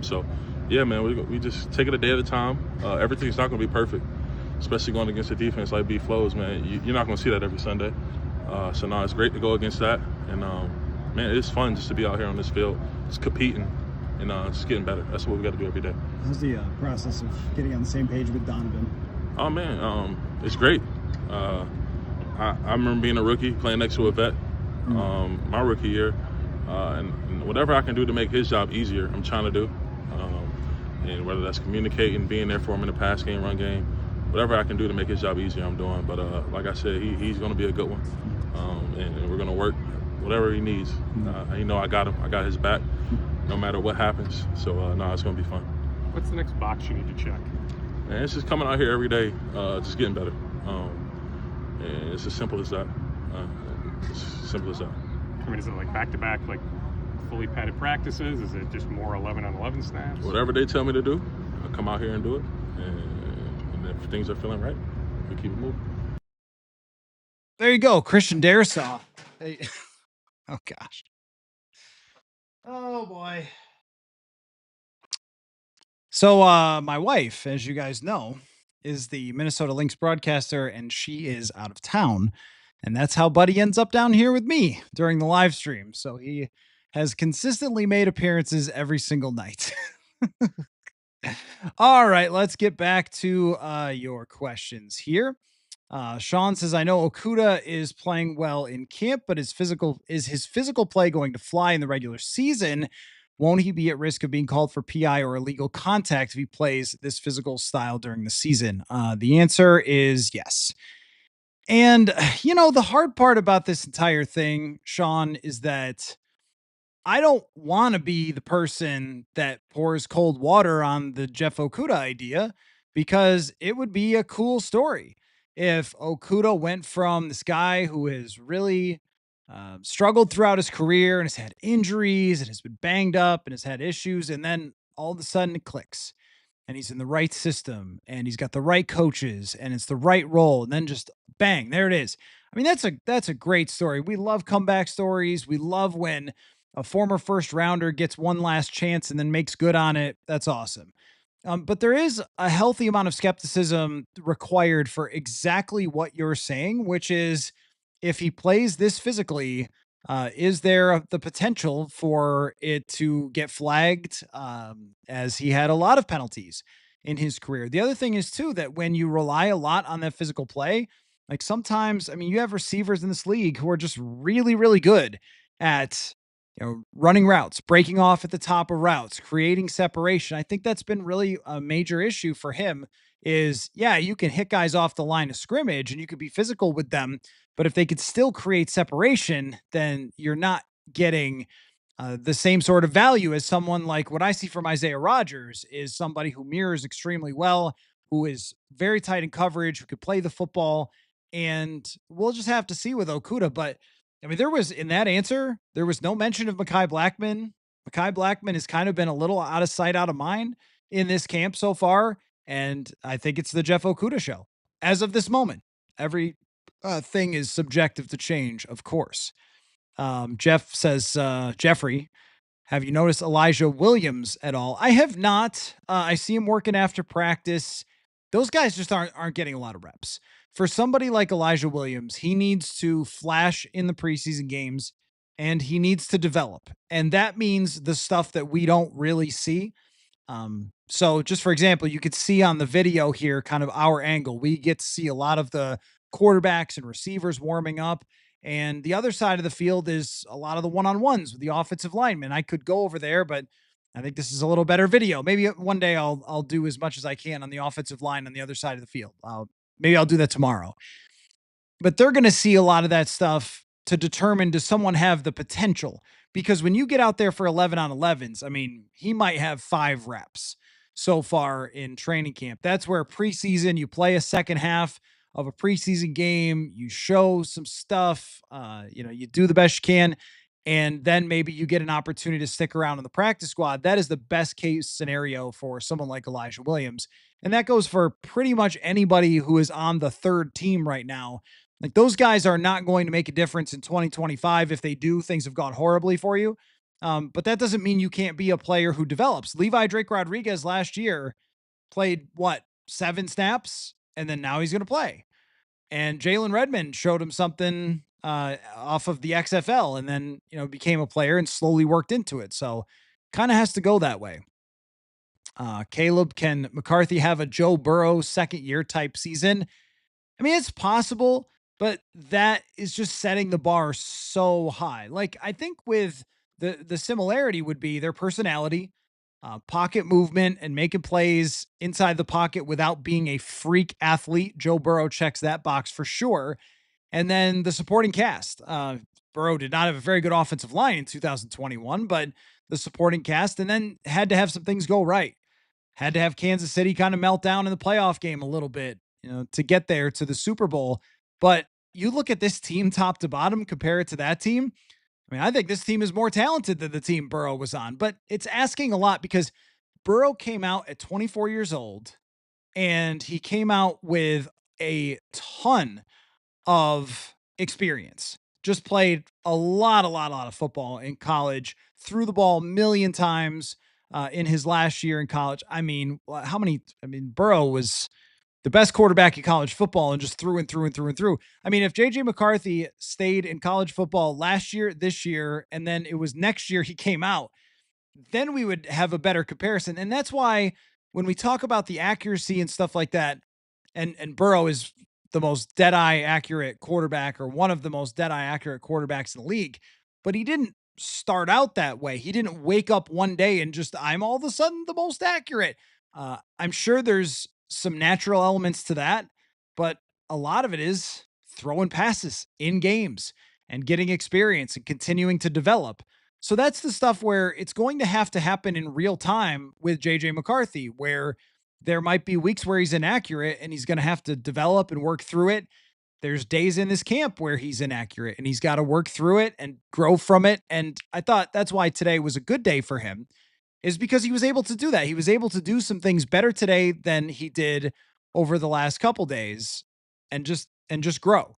So yeah, man, we just take it a day at a time. Everything's not going to be perfect, especially going against a defense like B Flows, man. You're not going to see that every Sunday. So no, it's great to go against that. And man, it's fun just to be out here on this field, just competing and just getting better. That's what we got to do every day. How's the process of getting on the same page with Donovan? Oh man, it's great. I remember being a rookie playing next to a vet my rookie year, and whatever I can do to make his job easier, I'm trying to do. And whether that's communicating, being there for him in the pass game, run game, whatever I can do to make his job easier, I'm doing. But like I said, he's going to be a good one, and we're going to work whatever he needs. I got him. I got his back, no matter what happens. So no, it's going to be fun. What's the next box you need to check? And it's just coming out here every day, just getting better. And it's as simple as that. It's as simple as that. I mean, is it like back-to-back, like fully padded practices? Is it just more 11-on-11 snaps? Whatever they tell me to do, I come out here and do it. And if things are feeling right, we keep it moving. There you go, Christian Darrisaw. Hey. Oh gosh. Oh boy. So my wife, as you guys know, is the Minnesota Lynx broadcaster, and she is out of town. And that's how Buddy ends up down here with me during the live stream. So he has consistently made appearances every single night. All right, let's get back to your questions here. Sean says, I know Okudah is playing well in camp, but is his physical play going to fly in the regular season? Won't he be at risk of being called for PI or illegal contact if he plays this physical style during the season? The answer is yes. And, the hard part about this entire thing, Sean, is that I don't want to be the person that pours cold water on the Jeff Okudah idea, because it would be a cool story if Okudah went from this guy who has really struggled throughout his career and has had injuries and has been banged up and has had issues, and then all of a sudden it clicks and he's in the right system and he's got the right coaches and it's the right role, and then just bang, there it is. I mean, that's a great story. We love comeback stories. We love when a former first rounder gets one last chance and then makes good on it. That's awesome. But there is a healthy amount of skepticism required for exactly what you're saying, which is, if he plays this physically, is there the potential for it to get flagged, as he had a lot of penalties in his career? The other thing is, too, that when you rely a lot on that physical play, like sometimes, I mean, you have receivers in this league who are just really, really good at running routes, breaking off at the top of routes, creating separation. I think that's been really a major issue for him is, yeah, you can hit guys off the line of scrimmage and you could be physical with them, but if they could still create separation, then you're not getting the same sort of value as someone like what I see from Isaiah Rodgers, is somebody who mirrors extremely well, who is very tight in coverage, who could play the football. And we'll just have to see with Okudah. But I mean, in that answer, there was no mention of Mekhi Blackmon. Mekhi Blackmon has kind of been a little out of sight, out of mind in this camp so far. And I think it's the Jeff Okudah show as of this moment. Every thing is subjective to change, of course. Jeff says, Jeffrey, have you noticed Elijah Williams at all? I have not. I see him working after practice. Those guys just aren't getting a lot of reps. For somebody like Elijah Williams, he needs to flash in the preseason games and he needs to develop. And that means the stuff that we don't really see. So just for example, you could see on the video here, kind of our angle, we get to see a lot of the quarterbacks and receivers warming up. And the other side of the field is a lot of the one-on-ones with the offensive linemen. I could go over there, but I think this is a little better video. Maybe one day I'll do as much as I can on the offensive line on the other side of the field. Maybe I'll do that tomorrow. But they're going to see a lot of that stuff to determine, does someone have the potential? Because when you get out there for 11 on 11s, I mean, he might have 5 reps so far in training camp. That's where preseason, you play a second half of a preseason game, you show some stuff, you do the best you can, and then maybe you get an opportunity to stick around in the practice squad. That is the best case scenario for someone like Elijah Williams. And that goes for pretty much anybody who is on the third team right now. Like, those guys are not going to make a difference in 2025. If they do, things have gone horribly for you. But that doesn't mean you can't be a player who develops. Levi Drake Rodriguez last year played 7 snaps, and then now he's going to play. And Jalen Redmond showed him something off of the XFL, and then became a player and slowly worked into it. So kind of has to go that way. Caleb, can McCarthy have a Joe Burrow second year type season? I mean, it's possible, but that is just setting the bar so high. Like, I think with the similarity would be their personality, pocket movement, and making plays inside the pocket without being a freak athlete. Joe Burrow checks that box for sure. And then the supporting cast. Burrow did not have a very good offensive line in 2021, but the supporting cast, and then had to have some things go right. Had to have Kansas City kind of melt down in the playoff game a little bit, to get there to the Super Bowl. But you look at this team top to bottom, compare it to that team. I mean, I think this team is more talented than the team Burrow was on, but it's asking a lot because Burrow came out at 24 years old, and he came out with a ton of experience. Just played a lot of football in college, threw the ball a million times in his last year in college. I mean, Burrow was the best quarterback in college football, and just through and through and through and through. I mean, if JJ McCarthy stayed in college football last year, this year, and then it was next year he came out, then we would have a better comparison. And that's why when we talk about the accuracy and stuff like that, and Burrow is the most dead-eye accurate quarterback, or one of the most dead-eye accurate quarterbacks in the league, but he didn't start out that way. He didn't wake up one day and just, I'm all of a sudden the most accurate. I'm sure there's some natural elements to that, but a lot of it is throwing passes in games and getting experience and continuing to develop. So that's the stuff where it's going to have to happen in real time with JJ McCarthy, where there might be weeks where he's inaccurate and he's going to have to develop and work through it. There's days in this camp where he's inaccurate and he's got to work through it and grow from it. And I thought that's why today was a good day for him, is because he was able to do that. He was able to do some things better today than he did over the last couple days, and just grow.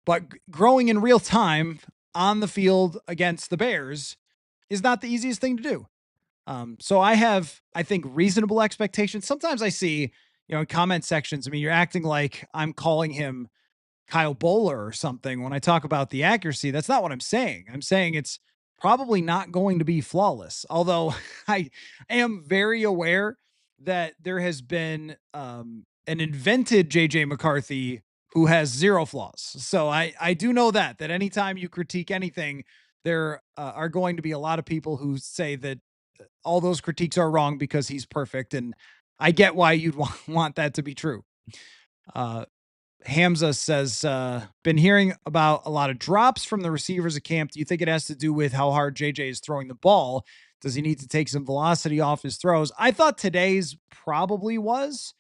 But growing in real time on the field against the Bears is not the easiest thing to do. So I have, I think, reasonable expectations. Sometimes I see, in comment sections, I mean, you're acting like I'm calling him Kyle Bowler or something when I talk about the accuracy. That's not what I'm saying. I'm saying it's probably not going to be flawless. Although I am very aware that there has been an invented JJ McCarthy who has 0 flaws. So I do know that anytime you critique anything, there are going to be a lot of people who say that all those critiques are wrong because he's perfect. And I get why you'd want that to be true. Hamza says, been hearing about a lot of drops from the receivers at camp. Do you think it has to do with how hard JJ is throwing the ball? Does he need to take some velocity off his throws? I thought today's probably was,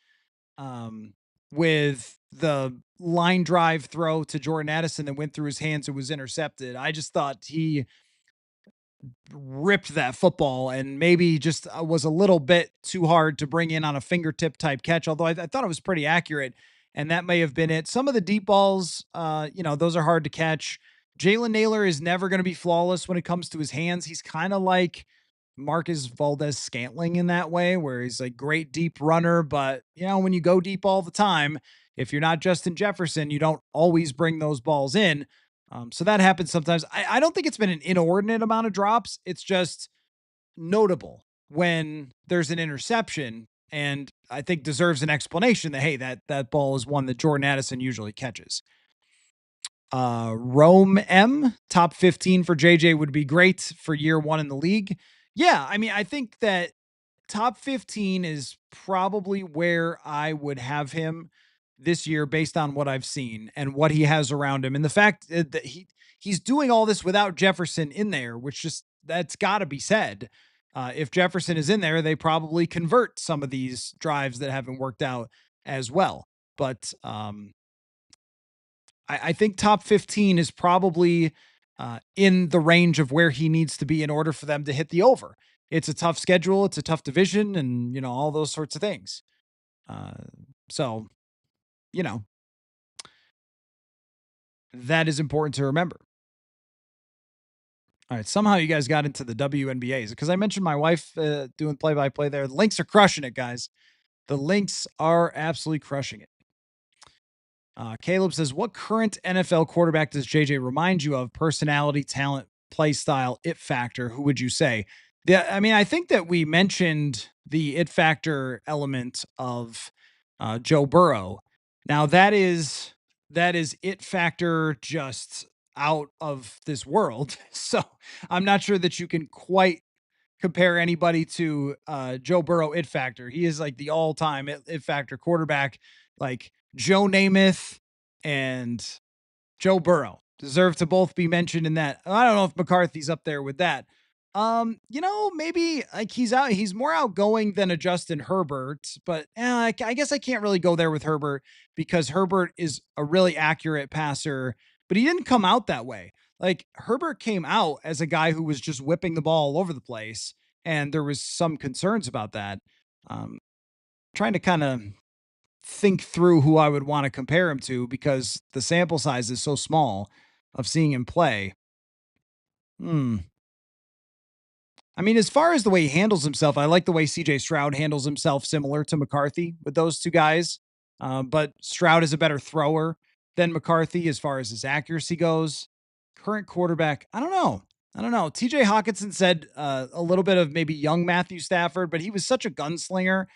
with the line drive throw to Jordan Addison that went through his hands and was intercepted. I just thought he ripped that football and maybe just was a little bit too hard to bring in on a fingertip type catch. Although I thought it was pretty accurate, and that may have been it. Some of the deep balls, those are hard to catch. Jalen Naylor is never going to be flawless when it comes to his hands. He's kind of like Marcus Valdez-Scantling in that way, where he's a great deep runner, but when you go deep all the time, if you're not Justin Jefferson, you don't always bring those balls in. So that happens sometimes. I don't think it's been an inordinate amount of drops. It's just notable. when there's an interception, and I think deserves an explanation that, hey, that ball is one that Jordan Addison usually catches. Rome M, top 15 for JJ would be great for year one in the league. Yeah, I mean, I think that top 15 is probably where I would have him this year based on what I've seen and what he has around him. And the fact that he's doing all this without Jefferson in there, which just that's got to be said. If Jefferson is in there, they probably convert some of these drives that haven't worked out as well. But I think top 15 is probably in the range of where he needs to be in order for them to hit the over. It's a tough schedule, it's a tough division, and all those sorts of things. Uh, so, you know, that is important to remember. All right, somehow you guys got into the WNBAs because I mentioned my wife doing play-by-play there. The Lynx are crushing it, guys. The Lynx are absolutely crushing it. Caleb says, what current NFL quarterback does JJ remind you of? Personality, talent, play style, it factor. Who would you say? I mean, I think that we mentioned the it factor element of Joe Burrow. Now that is it factor just out of this world. So I'm not sure that you can quite compare anybody to Joe Burrow it factor. He is like the all-time it factor quarterback. Like Joe Namath and Joe Burrow deserve to both be mentioned in that. I don't know if McCarthy's up there with that. Maybe like he's more outgoing than a Justin Herbert, but I guess I can't really go there with Herbert because Herbert is a really accurate passer, but he didn't come out that way. Like Herbert came out as a guy who was just whipping the ball all over the place, and there was some concerns about that. Trying to kind of think through who I would want to compare him to because the sample size is so small of seeing him play. I mean, as far as the way he handles himself, I like the way CJ Stroud handles himself, similar to McCarthy with those two guys. But Stroud is a better thrower than McCarthy as far as his accuracy goes. Current quarterback, I don't know. TJ Hawkinson said a little bit of maybe young Matthew Stafford, but he was such a gunslinger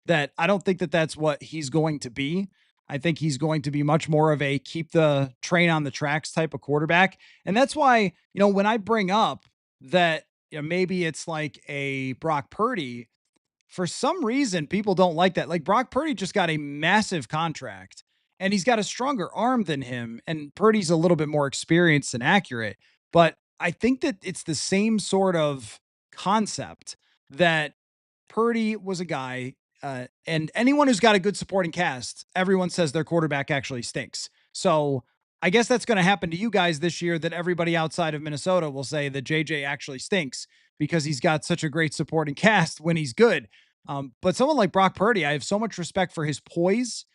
that I don't think that that's what he's going to be. I think he's going to be much more of a keep the train on the tracks type of quarterback. And that's why, when I bring up that maybe it's like a Brock Purdy, for some reason, people don't like that. Like Brock Purdy just got a massive contract and he's got a stronger arm than him. And Purdy's a little bit more experienced and accurate. But I think that it's the same sort of concept that Purdy was a guy, and anyone who's got a good supporting cast, everyone says their quarterback actually stinks. So I guess that's going to happen to you guys this year, that everybody outside of Minnesota will say that JJ actually stinks because he's got such a great supporting cast when he's good. But someone like Brock Purdy, I have so much respect for his poise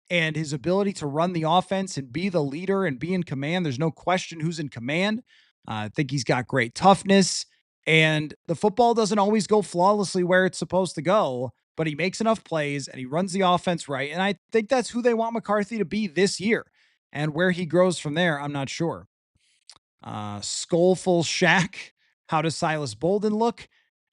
and his ability to run the offense and be the leader and be in command. There's no question who's in command. I think he's got great toughness, and the football doesn't always go flawlessly where it's supposed to go, but he makes enough plays and he runs the offense right. And I think that's who they want McCarthy to be this year. And where he grows from there, I'm not sure. Skullful Shack. How does Silas Bolden look?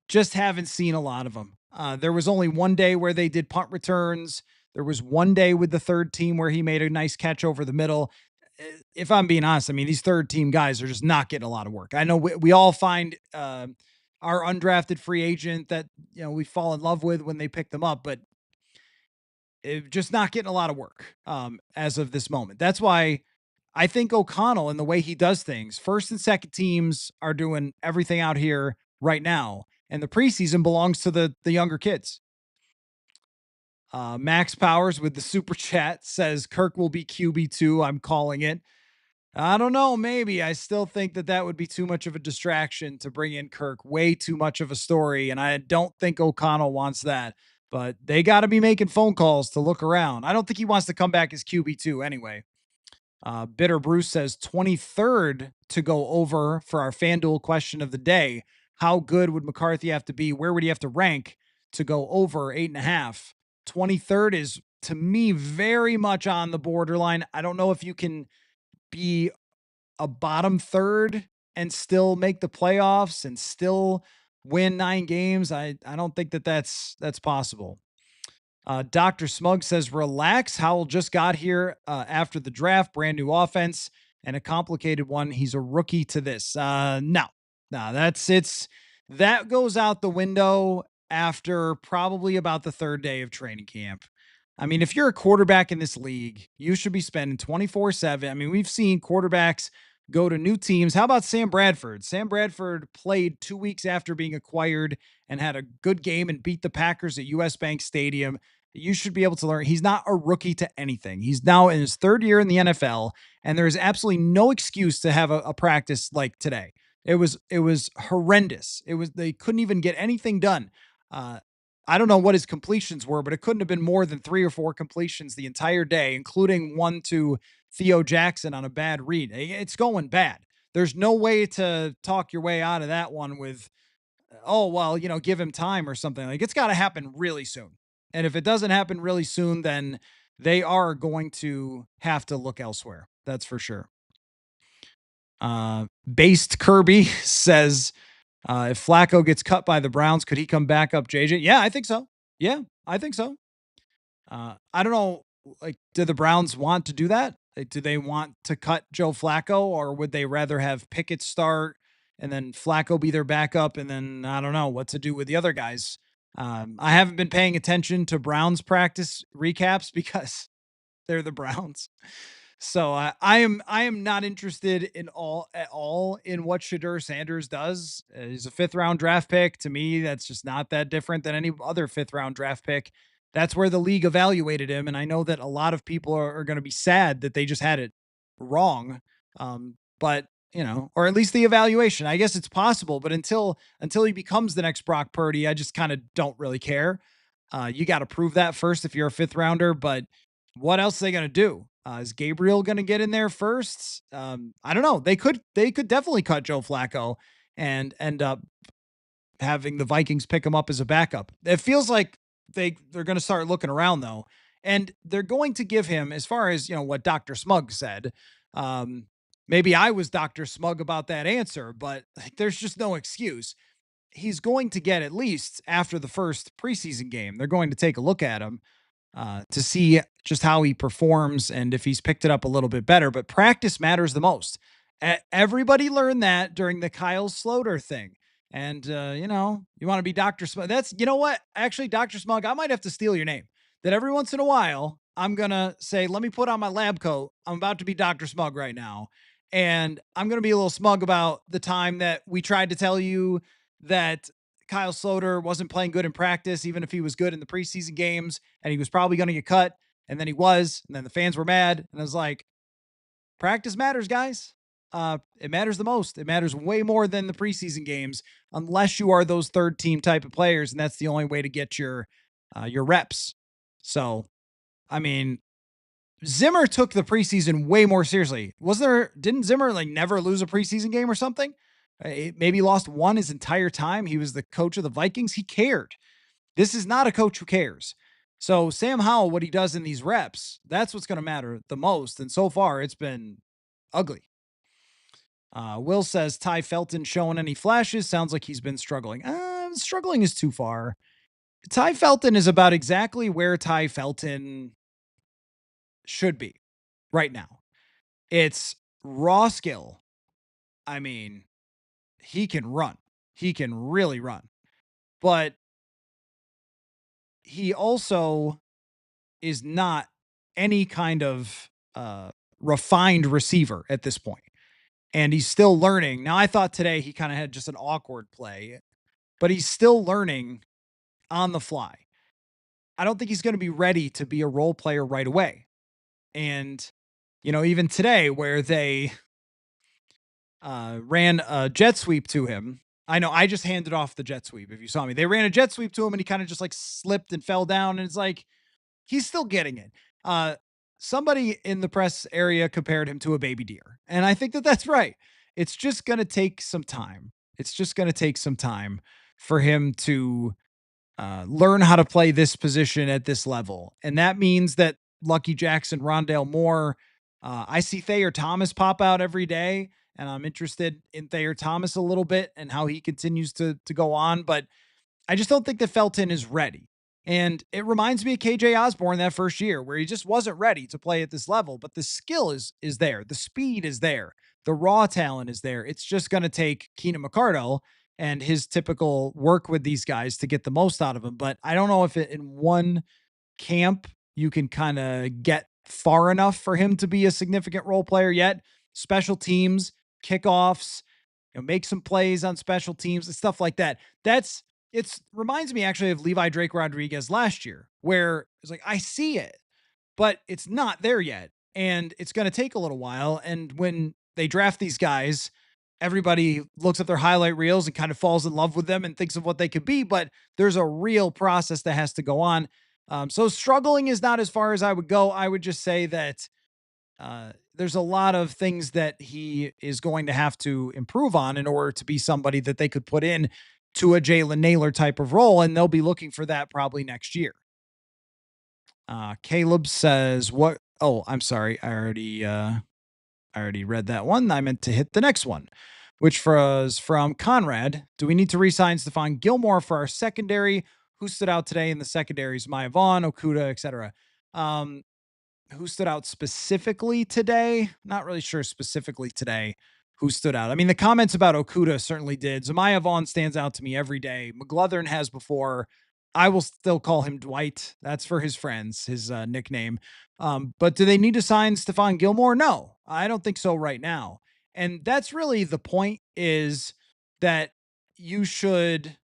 Just haven't seen a lot of them. There was only one day where they did punt returns. There was one day with the third team where he made a nice catch over the middle. If I'm being honest, I mean, these third team guys are just not getting a lot of work. I know we all find our undrafted free agent that, we fall in love with when they pick them up, but just not getting a lot of work as of this moment. That's why I think O'Connell and the way he does things, first and second teams are doing everything out here right now. And the preseason belongs to the younger kids. Max Powers with the super chat says Kirk will be QB2. I'm calling it. I don't know. Maybe I still think that would be too much of a distraction to bring in Kirk. Way too much of a story. And I don't think O'Connell wants that, but they got to be making phone calls to look around. I don't think he wants to come back as QB2 anyway. Bitter Bruce says 23rd to go over for our FanDuel question of the day. How good would McCarthy have to be? Where would he have to rank to go over 8.5? 23rd is, to me, very much on the borderline. I don't know if you can be a bottom third and still make the playoffs and still win 9 games. I don't think that's possible. Dr. Smug says, relax. Howell just got here after the draft, brand new offense and a complicated one. He's a rookie to this. No, that goes out the window after probably about the 3rd day of training camp. I mean, if you're a quarterback in this league, you should be spending 24/7. I mean, we've seen quarterbacks go to new teams. How about Sam Bradford? Sam Bradford played 2 weeks after being acquired and had a good game and beat the Packers at US Bank Stadium. You should be able to learn. He's not a rookie to anything. He's now in his 3rd year in the NFL, and there is absolutely no excuse to have a practice like today. It was horrendous. They couldn't even get anything done. I don't know what his completions were, but it couldn't have been more than 3 or 4 completions the entire day, including one to Theo Jackson on a bad read. It's going bad. There's no way to talk your way out of that one with, oh, well, give him time or something. Like, it's got to happen really soon. And if it doesn't happen really soon, then they are going to have to look elsewhere. That's for sure. Based Kirby says, if Flacco gets cut by the Browns, could he come back up, JJ? Yeah, I think so. Yeah, I think so. I don't know. Like, do the Browns want to do that? Like, do they want to cut Joe Flacco, or would they rather have Pickett start and then Flacco be their backup? And then I don't know what to do with the other guys. I haven't been paying attention to Browns practice recaps because they're the Browns. So I am not interested at all in what Shadur Sanders does. He's a 5th round draft pick. To me, that's just not that different than any other 5th round draft pick. That's where the league evaluated him, and I know that a lot of people are going to be sad that they just had it wrong. But or at least the evaluation. I guess it's possible, but until he becomes the next Brock Purdy, I just kind of don't really care. You got to prove that first if you're a 5th rounder, but what else are they going to do? Is Gabriel going to get in there first? I don't know. They could definitely cut Joe Flacco and end up having the Vikings pick him up as a backup. It feels like they're going to start looking around though, and they're going to give him, as far as what Dr. Smug said. Maybe I was Dr. Smug about that answer, but there's just no excuse. He's going to get, at least after the first preseason game, they're going to take a look at him to see just how he performs and if he's picked it up a little bit better. But practice matters the most. Everybody learned that during the Kyle Sloter thing. And, you want to be Dr. Smug. That's, you know what? Actually, Dr. Smug, I might have to steal your name. That every once in a while, I'm going to say, let me put on my lab coat. I'm about to be Dr. Smug right now. And I'm going to be a little smug about the time that we tried to tell you that Kyle Sloter wasn't playing good in practice, even if he was good in the preseason games, and he was probably going to get cut. And then he was, and then the fans were mad. And I was like, practice matters, guys. It matters the most. It matters way more than the preseason games, unless you are those 3rd team type of players. And that's the only way to get your reps. So, I mean, Zimmer took the preseason way more seriously. Didn't Zimmer never lose a preseason game or something? Maybe lost one his entire time. He was the coach of the Vikings. He cared. This is not a coach who cares. So Sam Howell, what he does in these reps, that's what's going to matter the most. And so far it's been ugly. Will says, Ty Felton showing any flashes? Sounds like he's been struggling. Struggling is too far. Ty Felton is about exactly where Ty Felton should be right now. It's raw skill. I mean, he can run. He can really run. But he also is not any kind of refined receiver at this point. And he's still learning. Now, I thought today he kind of had just an awkward play, but he's still learning on the fly. I don't think he's going to be ready to be a role player right away. And, even today where they ran a jet sweep to him, I know I just handed off the jet sweep. If you saw me, they ran a jet sweep to him and he kind of just slipped and fell down. And it's like, he's still getting it. Somebody in the press area compared him to a baby deer. And I think that that's right. It's just going to take some time. It's just going to take some time for him to learn how to play this position at this level. And that means that Lucky Jackson, Rondale Moore, I see Thayer Thomas pop out every day. and I'm interested in Thayer Thomas a little bit and how he continues to go on. But I just don't think that Felton is ready. And it reminds me of KJ Osborne that first year where he just wasn't ready to play at this level, but the skill is there. The speed is there. The raw talent is there. It's just going to take Keenan McCardle and his typical work with these guys to get the most out of them. But I don't know if in one camp you can kind of get far enough for him to be a significant role player yet. Special teams, kickoffs, make some plays on special teams and stuff like that. It reminds me actually of Levi Drake Rodriguez last year, where it's like, I see it, but it's not there yet. And it's going to take a little while. And when they draft these guys, everybody looks at their highlight reels and kind of falls in love with them and thinks of what they could be. But there's a real process that has to go on. So struggling is not as far as I would go. I would just say that there's a lot of things that he is going to have to improve on in order to be somebody that they could put in to a Jalen Naylor type of role, and they'll be looking for that probably next year. Caleb says, "What? Oh, I'm sorry, I already read that one. I meant to hit the next one, which was from Conrad. Do we need to re-sign Stephon Gilmore for our secondary? Who stood out today in the secondaries? Maya Vaughn, Okudah, etc." Who stood out specifically today? Not really sure specifically today who stood out. I mean, the comments about Okudah certainly did. Zamaya Vaughn stands out to me every day. McGlothern has before. I will still call him Dwight. That's for his friends, his nickname. But do they need to sign Stephon Gilmore? No, I don't think so right now. And that's really the point, is that you should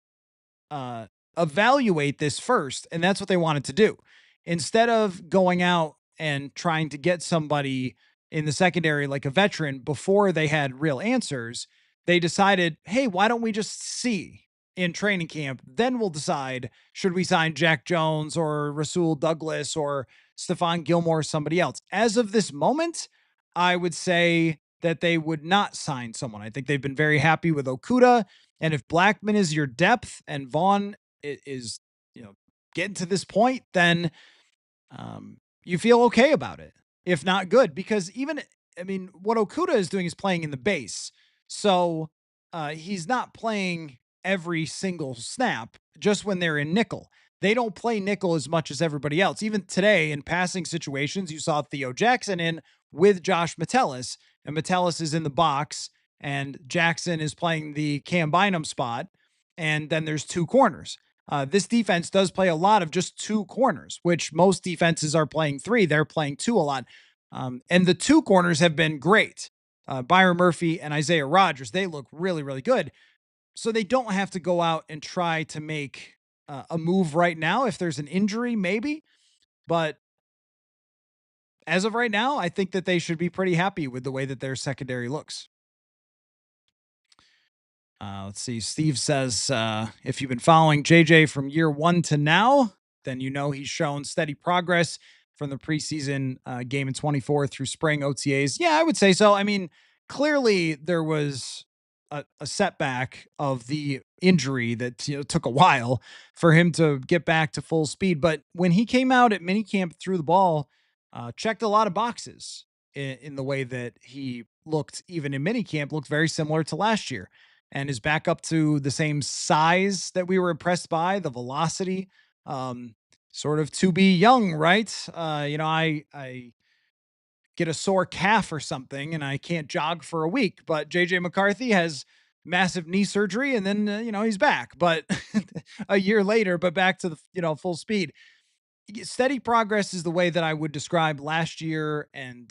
evaluate this first. And that's what they wanted to do. Instead of going out and trying to get somebody in the secondary like a veteran before they had real answers, they decided, hey, why don't we just see in training camp? Then we'll decide, should we sign Jack Jones or Rasul Douglas or Stephon Gilmore or somebody else? As of this moment, I would say that they would not sign someone. I think they've been very happy with Okudah. And if Blackman is your depth and Vaughn is, getting to this point, then you feel okay about it, if not good, because what Okudah is doing is playing in the base. So he's not playing every single snap, just when they're in nickel. They don't play nickel as much as everybody else. Even today in passing situations, you saw Theo Jackson in with Josh Metellus, and Metellus is in the box and Jackson is playing the Cam Bynum spot. And then there's two corners. This defense does play a lot of just two corners, which most defenses are playing three. They're playing two a lot. And the two corners have been great. Byron Murphy and Isaiah Rodgers, they look really, really good. So they don't have to go out and try to make a move right now. If there's an injury, maybe. But as of right now, I think that they should be pretty happy with the way that their secondary looks. Let's see. Steve says, if you've been following JJ from year one to now, then he's shown steady progress from the preseason game in 24 through spring OTAs. Yeah, I would say so. I mean, clearly there was a setback of the injury that took a while for him to get back to full speed. But when he came out at minicamp, threw the ball, checked a lot of boxes in the way that he looked, even in minicamp, looked very similar to last year, and is back up to the same size that we were impressed by, the velocity, sort of to be young, right? I get a sore calf or something and I can't jog for a week, but JJ McCarthy has massive knee surgery and then, he's back, but a year later, but back to the, full speed. Steady progress is the way that I would describe last year. And,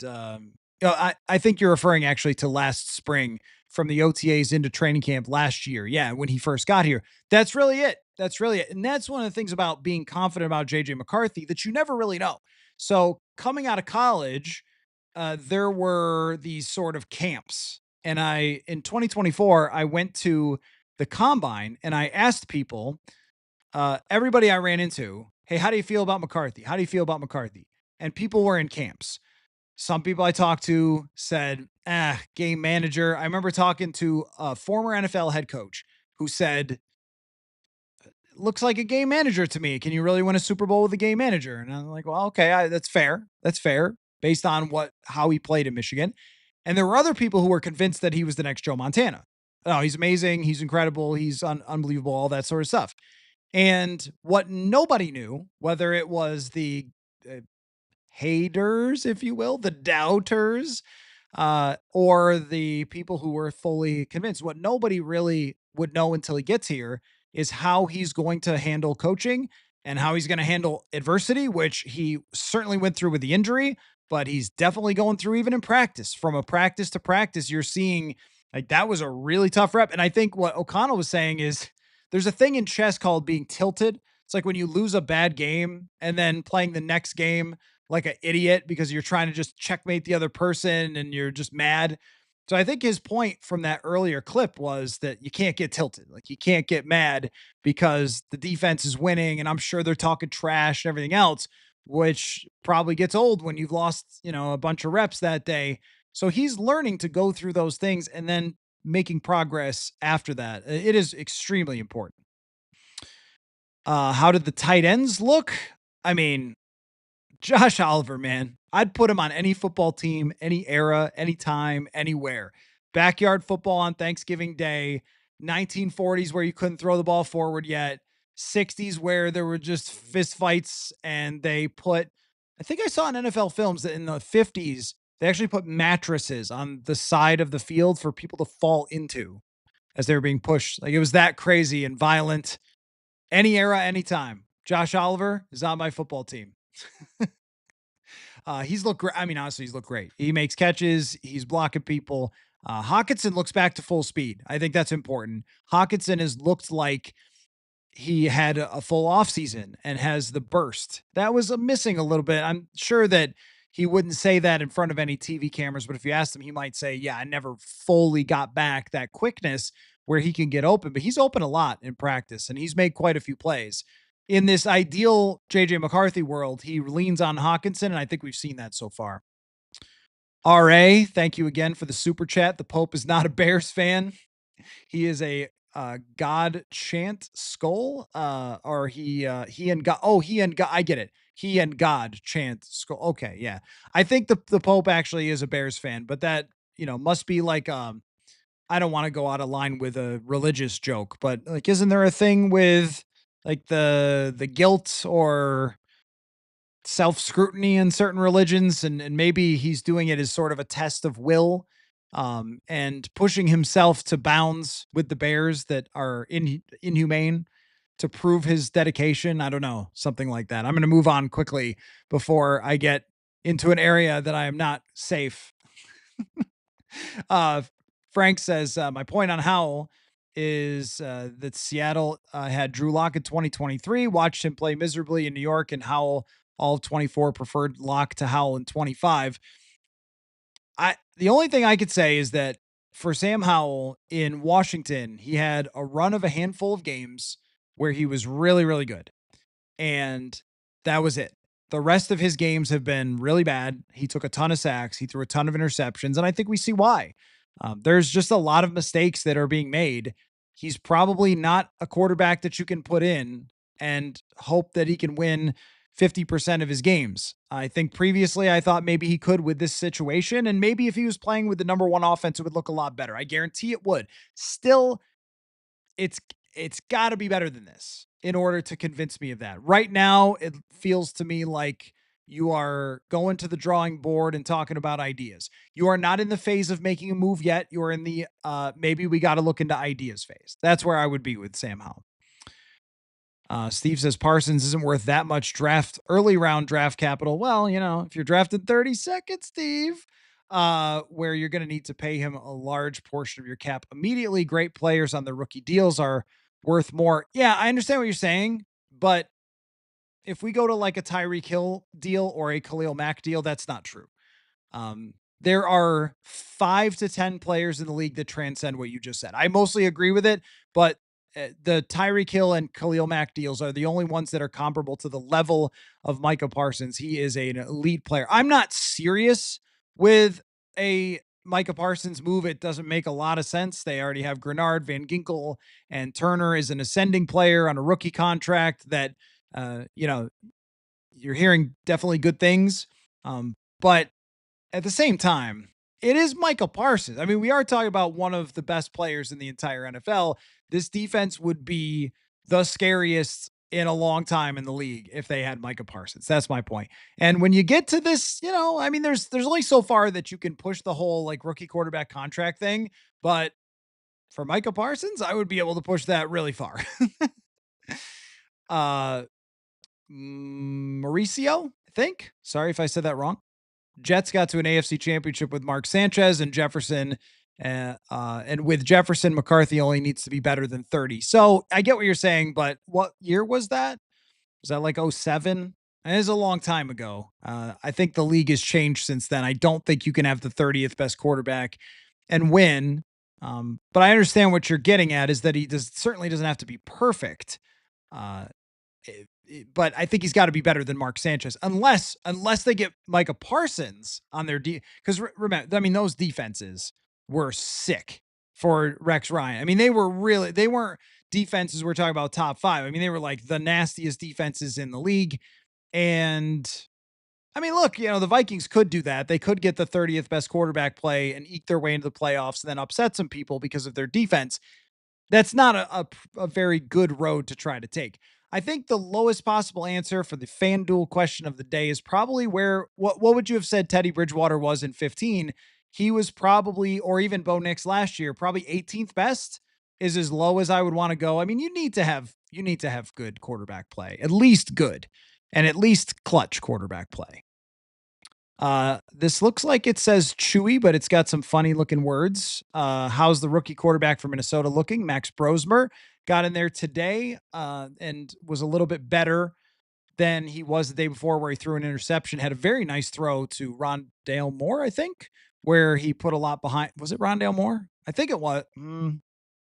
I think you're referring actually to last spring, from the OTAs into training camp last year. Yeah. When he first got here, that's really it. And that's one of the things about being confident about JJ McCarthy, that you never really know. So coming out of college, there were these sort of camps. And in 2024, I went to the combine and I asked people, everybody I ran into, hey, how do you feel about McCarthy? How do you feel about McCarthy? And people were in camps. Some people I talked to said, game manager. I remember talking to a former NFL head coach who said, looks like a game manager to me. Can you really win a Super Bowl with a game manager? And I'm like, well, okay, that's fair. That's fair based on how he played in Michigan. And there were other people who were convinced that he was the next Joe Montana. Oh, he's amazing. He's incredible. He's unbelievable, all that sort of stuff. And what nobody knew, whether it was the uh, haters, if you will, the doubters, or the people who were fully convinced, what nobody really would know until he gets here is how he's going to handle coaching and how he's going to handle adversity, which he certainly went through with the injury, but he's definitely going through even in practice. From a practice to practice, you're seeing like that was a really tough rep. And I think what O'Connell was saying is there's a thing in chess called being tilted. It's like when you lose a bad game and then playing the next game like an idiot because you're trying to just checkmate the other person and you're just mad. So I think his point from that earlier clip was that you can't get tilted. Like you can't get mad because the defense is winning and I'm sure they're talking trash and everything else, which probably gets old when you've lost, a bunch of reps that day. So he's learning to go through those things and then making progress after that. It is extremely important. How did the tight ends look? I mean, Josh Oliver, man, I'd put him on any football team, any era, anytime, anywhere. Backyard football on Thanksgiving Day, 1940s where you couldn't throw the ball forward yet, 60s where there were just fist fights and I think I saw in NFL films that in the 50s, they actually put mattresses on the side of the field for people to fall into as they were being pushed. Like it was that crazy and violent. Any era, anytime. Josh Oliver is on my football team. He's looked great. I mean, honestly, he's looked great. He makes catches. He's blocking people. Hawkinson looks back to full speed. I think that's important. Hawkinson has looked like he had a full offseason and has the burst. That was missing a little bit. I'm sure that he wouldn't say that in front of any TV cameras, but if you asked him, he might say, yeah, I never fully got back that quickness where he can get open, but he's open a lot in practice and he's made quite a few plays. In this ideal JJ McCarthy world, he leans on Hawkinson, and I think we've seen that so far. RA, thank you again for the super chat. The Pope is not a Bears fan. He is a God chant skull, or he and God. Oh, he and God. I get it. He and God chant skull. Okay, yeah. I think the Pope actually is a Bears fan, but that must be like I don't want to go out of line with a religious joke, but like, isn't there a thing with like the guilt or self scrutiny in certain religions, and maybe he's doing it as sort of a test of will, and pushing himself to bounds with the Bears that are inhumane to prove his dedication. I don't know, something like that. I'm going to move on quickly before I get into an area that I am not safe. Frank says, my point on Howell is that Seattle had Drew Lock in 2023, watched him play miserably in New York, and Howell, all of 24, preferred Lock to Howell in 25. The only thing I could say is that for Sam Howell in Washington, he had a run of a handful of games where he was really, really good. And that was it. The rest of his games have been really bad. He took a ton of sacks. He threw a ton of interceptions. And I think we see why. There's just a lot of mistakes that are being made. He's probably not a quarterback that you can put in and hope that he can win 50% of his games. I think previously I thought maybe he could with this situation. And maybe if he was playing with the number one offense, it would look a lot better. I guarantee it would. Still, it's got to be better than this in order to convince me of that. Right now, it feels to me like you are going to the drawing board and talking about ideas. You are not in the phase of making a move yet. You're in the maybe we got to look into ideas phase. That's where I would be with Sam Howell. Steve says Parsons isn't worth that much early round draft capital. Well, if you're drafted 32nd, Steve, where you're going to need to pay him a large portion of your cap immediately. Great players on the rookie deals are worth more. Yeah, I understand what you're saying, but if we go to like a Tyreek Hill deal or a Khalil Mack deal, that's not true. There are 5 to 10 players in the league that transcend what you just said. I mostly agree with it, but the Tyreek Hill and Khalil Mack deals are the only ones that are comparable to the level of Micah Parsons. He is an elite player. I'm not serious with a Micah Parsons move. It doesn't make a lot of sense. They already have Grenard, Van Ginkel, and Turner is an ascending player on a rookie contract that, you're hearing definitely good things. But at the same time, it is Michael Parsons. I mean, we are talking about one of the best players in the entire NFL. This defense would be the scariest in a long time in the league if they had Micah Parsons. That's my point. And when you get to this, I mean, there's only so far that you can push the whole like rookie quarterback contract thing, but for Micah Parsons, I would be able to push that really far. uh Mauricio, I think. Sorry if I said that wrong. Jets got to an AFC championship with Mark Sanchez and Jefferson. And with Jefferson, McCarthy only needs to be better than 30. So I get what you're saying, but what year was that? Was that like '07? It is a long time ago. I think the league has changed since then. I don't think you can have the 30th best quarterback and win. But I understand what you're getting at is that he certainly doesn't have to be perfect. Uh, but I think he's got to be better than Mark Sanchez, unless they get Micah Parsons on their because remember, I mean, those defenses were sick for Rex Ryan. I mean, they weren't defenses we're talking about top 5. I mean, they were like the nastiest defenses in the league. And I mean, look, the Vikings could do that. They could get the 30th best quarterback play and eke their way into the playoffs and then upset some people because of their defense. That's not a very good road to try to take. I think the lowest possible answer for the FanDuel question of the day is probably what would you have said Teddy Bridgewater was in 15? He was probably, or even Bo Nix last year, probably 18th best is as low as I would want to go. I mean, you need to have good quarterback play, at least good, and at least clutch quarterback play. This looks like it says Chewy, but it's got some funny looking words. How's the rookie quarterback from Minnesota looking? Max Brosmer got in there today, and was a little bit better than he was the day before, where he threw an interception, had a very nice throw to Rondale Moore, I think, where he put a lot behind. Was it Rondale Moore? I think it was.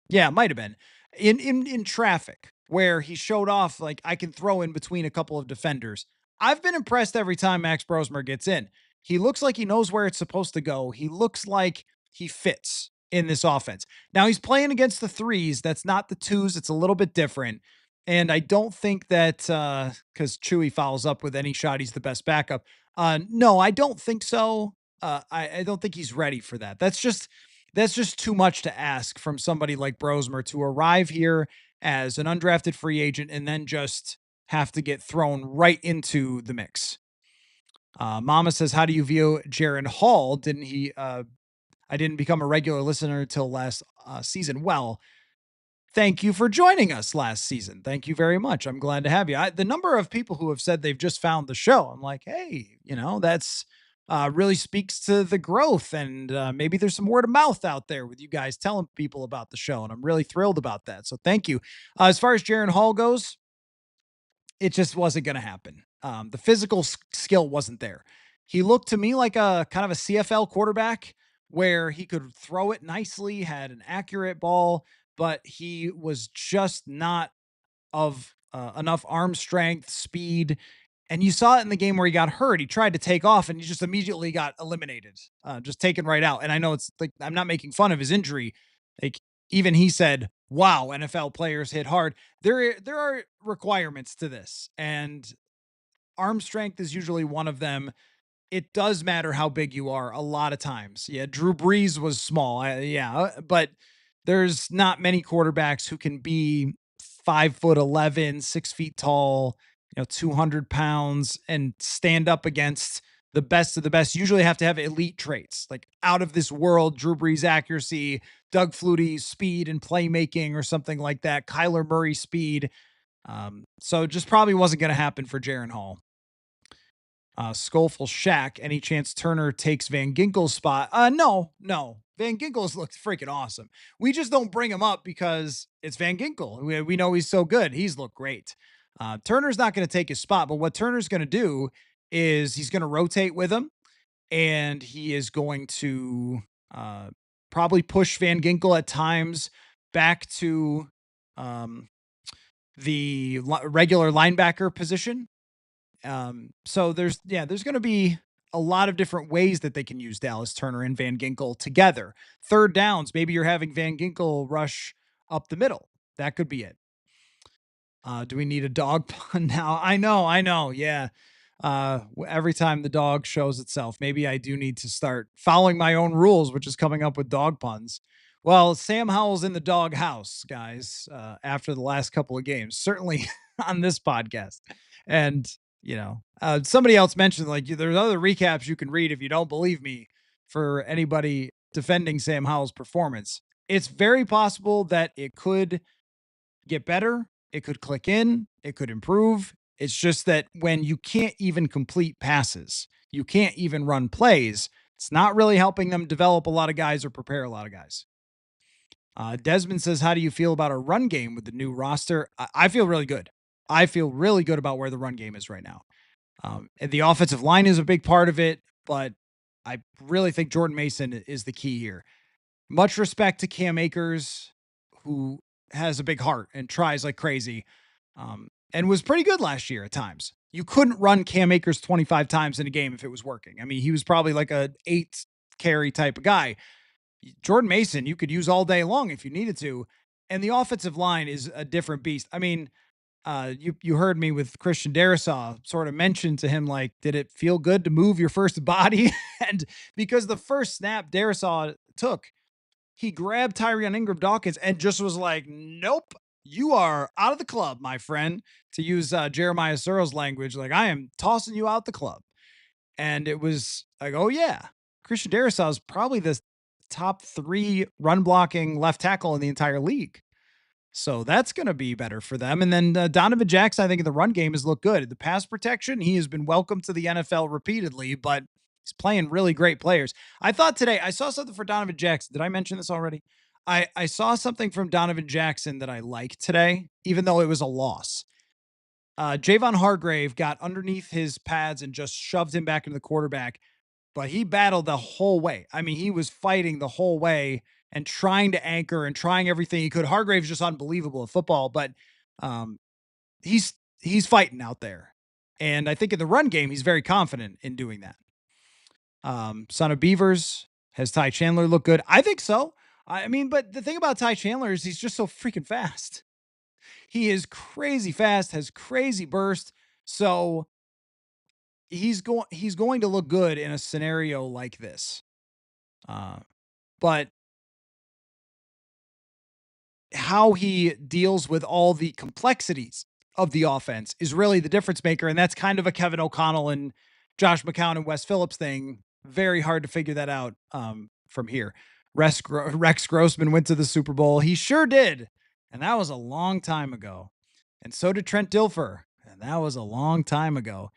Yeah, it might have been in traffic, where he showed off like I can throw in between a couple of defenders. I've been impressed every time Max Brosmer gets in. He looks like he knows where it's supposed to go. He looks like he fits in this offense. Now he's playing against the 3s. That's not the 2s. It's a little bit different. And I don't think that because Chewy follows up with any shot, he's the best backup. No, I don't think so. I don't think he's ready for that. That's just too much to ask from somebody like Brosmer to arrive here as an undrafted free agent and then just have to get thrown right into the mix. Mama says, how do you view Jaren Hall? I didn't become a regular listener until last season. Well, thank you for joining us last season. Thank you very much. I'm glad to have you. The number of people who have said they've just found the show, I'm like, hey, that's really speaks to the growth. And maybe there's some word of mouth out there with you guys telling people about the show. And I'm really thrilled about that. So thank you. As far as Jaren Hall goes, it just wasn't going to happen. The physical skill wasn't there. He looked to me like a kind of a CFL quarterback where he could throw it nicely, had an accurate ball, but he was just not of enough arm strength, speed. And you saw it in the game where he got hurt. He tried to take off and he just immediately got eliminated, just taken right out. And I know it's like, I'm not making fun of his injury. Like even he said, wow, NFL players hit hard. There are requirements to this, and arm strength is usually one of them. It does matter how big you are a lot of times. Yeah, Drew Brees was small. But there's not many quarterbacks who can be 5'11", 6 feet tall, 200 pounds and stand up against the best of the best. Usually have to have elite traits, like out of this world, Drew Brees accuracy, Doug Flutie's speed and playmaking or something like that, Kyler Murray speed. So just probably wasn't going to happen for Jaren Hall. Skoleful Shack, any chance Turner takes Van Ginkel's spot? No. Van Ginkel's looked freaking awesome. We just don't bring him up because it's Van Ginkel. We know he's so good. He's looked great. Turner's not going to take his spot, but what Turner's going to do is he's going to rotate with him, and he is going to probably push Van Ginkel at times back to the regular linebacker position. So there's going to be a lot of different ways that they can use Dallas Turner and Van Ginkel together. Third downs, maybe you're having Van Ginkel rush up the middle. That could be it. Do we need a dog pun now? I know. Yeah. every time the dog shows itself. Maybe I do need to start following my own rules, which is coming up with dog puns. Well, Sam Howell's in the dog house, guys, after the last couple of games, certainly on this podcast. And, somebody else mentioned like there's other recaps you can read if you don't believe me for anybody defending Sam Howell's performance. It's very possible that it could get better. It could click in. It could improve. It's just that when you can't even complete passes, you can't even run plays, it's not really helping them develop a lot of guys or prepare a lot of guys. Desmond says, how do you feel about our run game with the new roster? I feel really good. I feel really good about where the run game is right now. And the offensive line is a big part of it, but I really think Jordan Mason is the key here. Much respect to Cam Akers, who has a big heart and tries like crazy, and was pretty good last year at times. You couldn't run Cam Akers 25 times in a game if it was working. I mean, he was probably like a 8 carry type of guy. Jordan Mason, you could use all day long if you needed to. And the offensive line is a different beast. I mean, you heard me with Christian Darrisaw sort of mention to him, like, did it feel good to move your first body? And because the first snap Darrisaw took, he grabbed Tyrion Ingram Dawkins and just was like, nope, you are out of the club, my friend, to use Jeremiah Searles language. Like, I am tossing you out the club. And it was like, oh yeah, Christian Darrisaw is probably the top 3 run blocking left tackle in the entire league. So that's going to be better for them. And then Donovan Jackson, I think in the run game has looked good. The pass protection, he has been welcome to the NFL repeatedly, but he's playing really great players. I thought today, I saw something for Donovan Jackson. Did I mention this already? I saw something from Donovan Jackson that I liked today, even though it was a loss. Javon Hargrave got underneath his pads and just shoved him back into the quarterback, but he battled the whole way. I mean, he was fighting the whole way and trying to anchor and trying everything he could. Hargrave's just unbelievable at football, but um, he's fighting out there. And I think in the run game, he's very confident in doing that. Son of Beavers, has Ty Chandler looked good? I think so. I mean, but the thing about Ty Chandler is he's just so freaking fast. He is crazy fast, has crazy burst. So he's going to look good in a scenario like this. But how he deals with all the complexities of the offense is really the difference maker. And that's kind of a Kevin O'Connell and Josh McCown and Wes Phillips thing. Very hard to figure that out from here. Rex Grossman went to the Super Bowl. He sure did. And that was a long time ago. And so did Trent Dilfer. And that was a long time ago.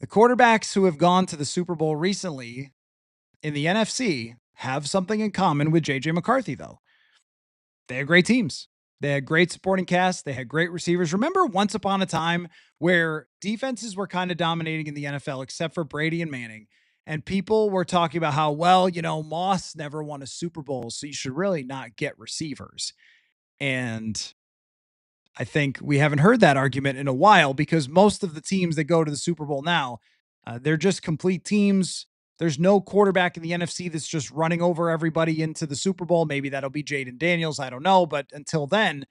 The quarterbacks who have gone to the Super Bowl recently in the NFC have something in common with JJ McCarthy, though. They had great teams. They had great supporting casts. They had great receivers. Remember once upon a time where defenses were kind of dominating in the NFL, except for Brady and Manning. And people were talking about how, well, Moss never won a Super Bowl, so you should really not get receivers. And I think we haven't heard that argument in a while because most of the teams that go to the Super Bowl now, they're just complete teams. There's no quarterback in the NFC that's just running over everybody into the Super Bowl. Maybe that'll be Jaden Daniels. I don't know. But until then,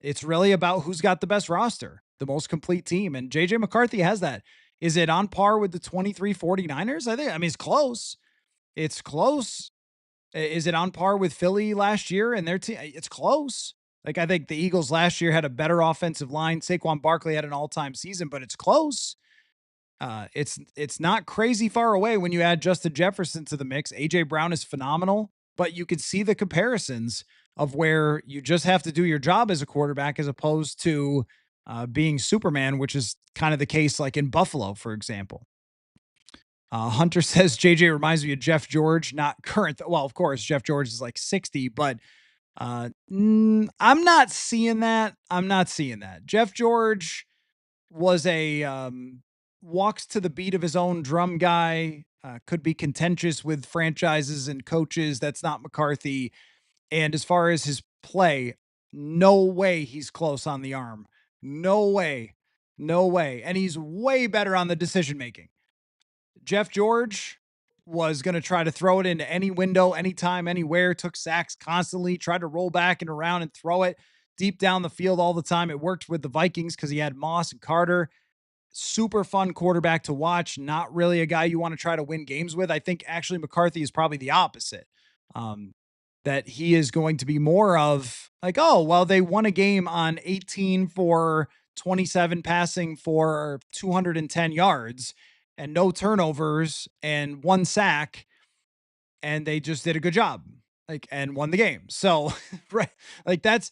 it's really about who's got the best roster, the most complete team. And JJ McCarthy has that. Is it on par with the 23 49ers? I mean, it's close. It's close. Is it on par with Philly last year and their team? It's close. Like, I think the Eagles last year had a better offensive line. Saquon Barkley had an all-time season, but it's close. It's not crazy far away when you add Justin Jefferson to the mix. AJ Brown is phenomenal, but you could see the comparisons of where you just have to do your job as a quarterback as opposed to being Superman, which is kind of the case like in Buffalo, for example. Hunter says JJ reminds me of Jeff George, not current. Well, of course, Jeff George is like 60, but I'm not seeing that. Jeff George was a walks to the beat of his own drum guy, could be contentious with franchises and coaches. That's not McCarthy. And as far as his play, no way he's close on the arm. No way. And he's way better on the decision making. Jeff George was going to try to throw it into any window, anytime, anywhere, took sacks constantly, tried to roll back and around and throw it deep down the field all the time. It worked with the Vikings because he had Moss and Carter. super fun quarterback to watch. Not really a guy you want to try to win games with. I think actually McCarthy is probably the opposite. Um, that he is going to be more of like, oh, well, they won a game on 18 for 27 passing for 210 yards and no turnovers and 1 sack, and they just did a good job, like, and won the game. So, right, like that's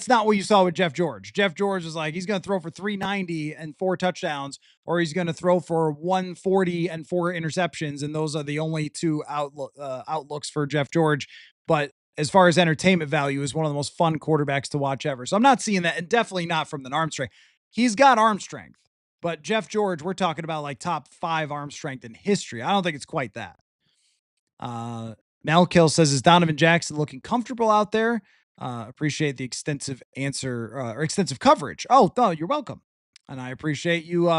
not what you saw with Jeff George. Jeff George is like, he's going to throw for 390 and 4 touchdowns, or he's going to throw for 140 and 4 interceptions. And those are the only two outlooks for Jeff George. But as far as entertainment value, is one of the most fun quarterbacks to watch ever. So I'm not seeing that, and definitely not from the arm strength. He's got arm strength, but Jeff George, we're talking about like top 5 arm strength in history. I don't think it's quite that. Malkill says, is Donovan Jackson looking comfortable out there? Appreciate the extensive answer or extensive coverage. Oh, no, you're welcome. And I appreciate you.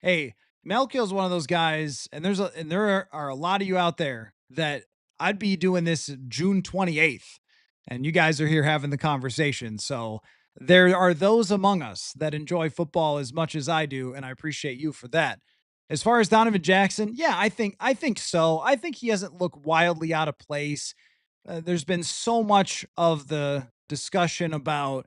Hey, Malkill's one of those guys, and there are a lot of you out there that I'd be doing this June 28th, and you guys are here having the conversation. So there are those among us that enjoy football as much as I do, and I appreciate you for that. As far as Donovan Jackson, yeah, I think so. I think he hasn't looked wildly out of place. There's been so much of the discussion about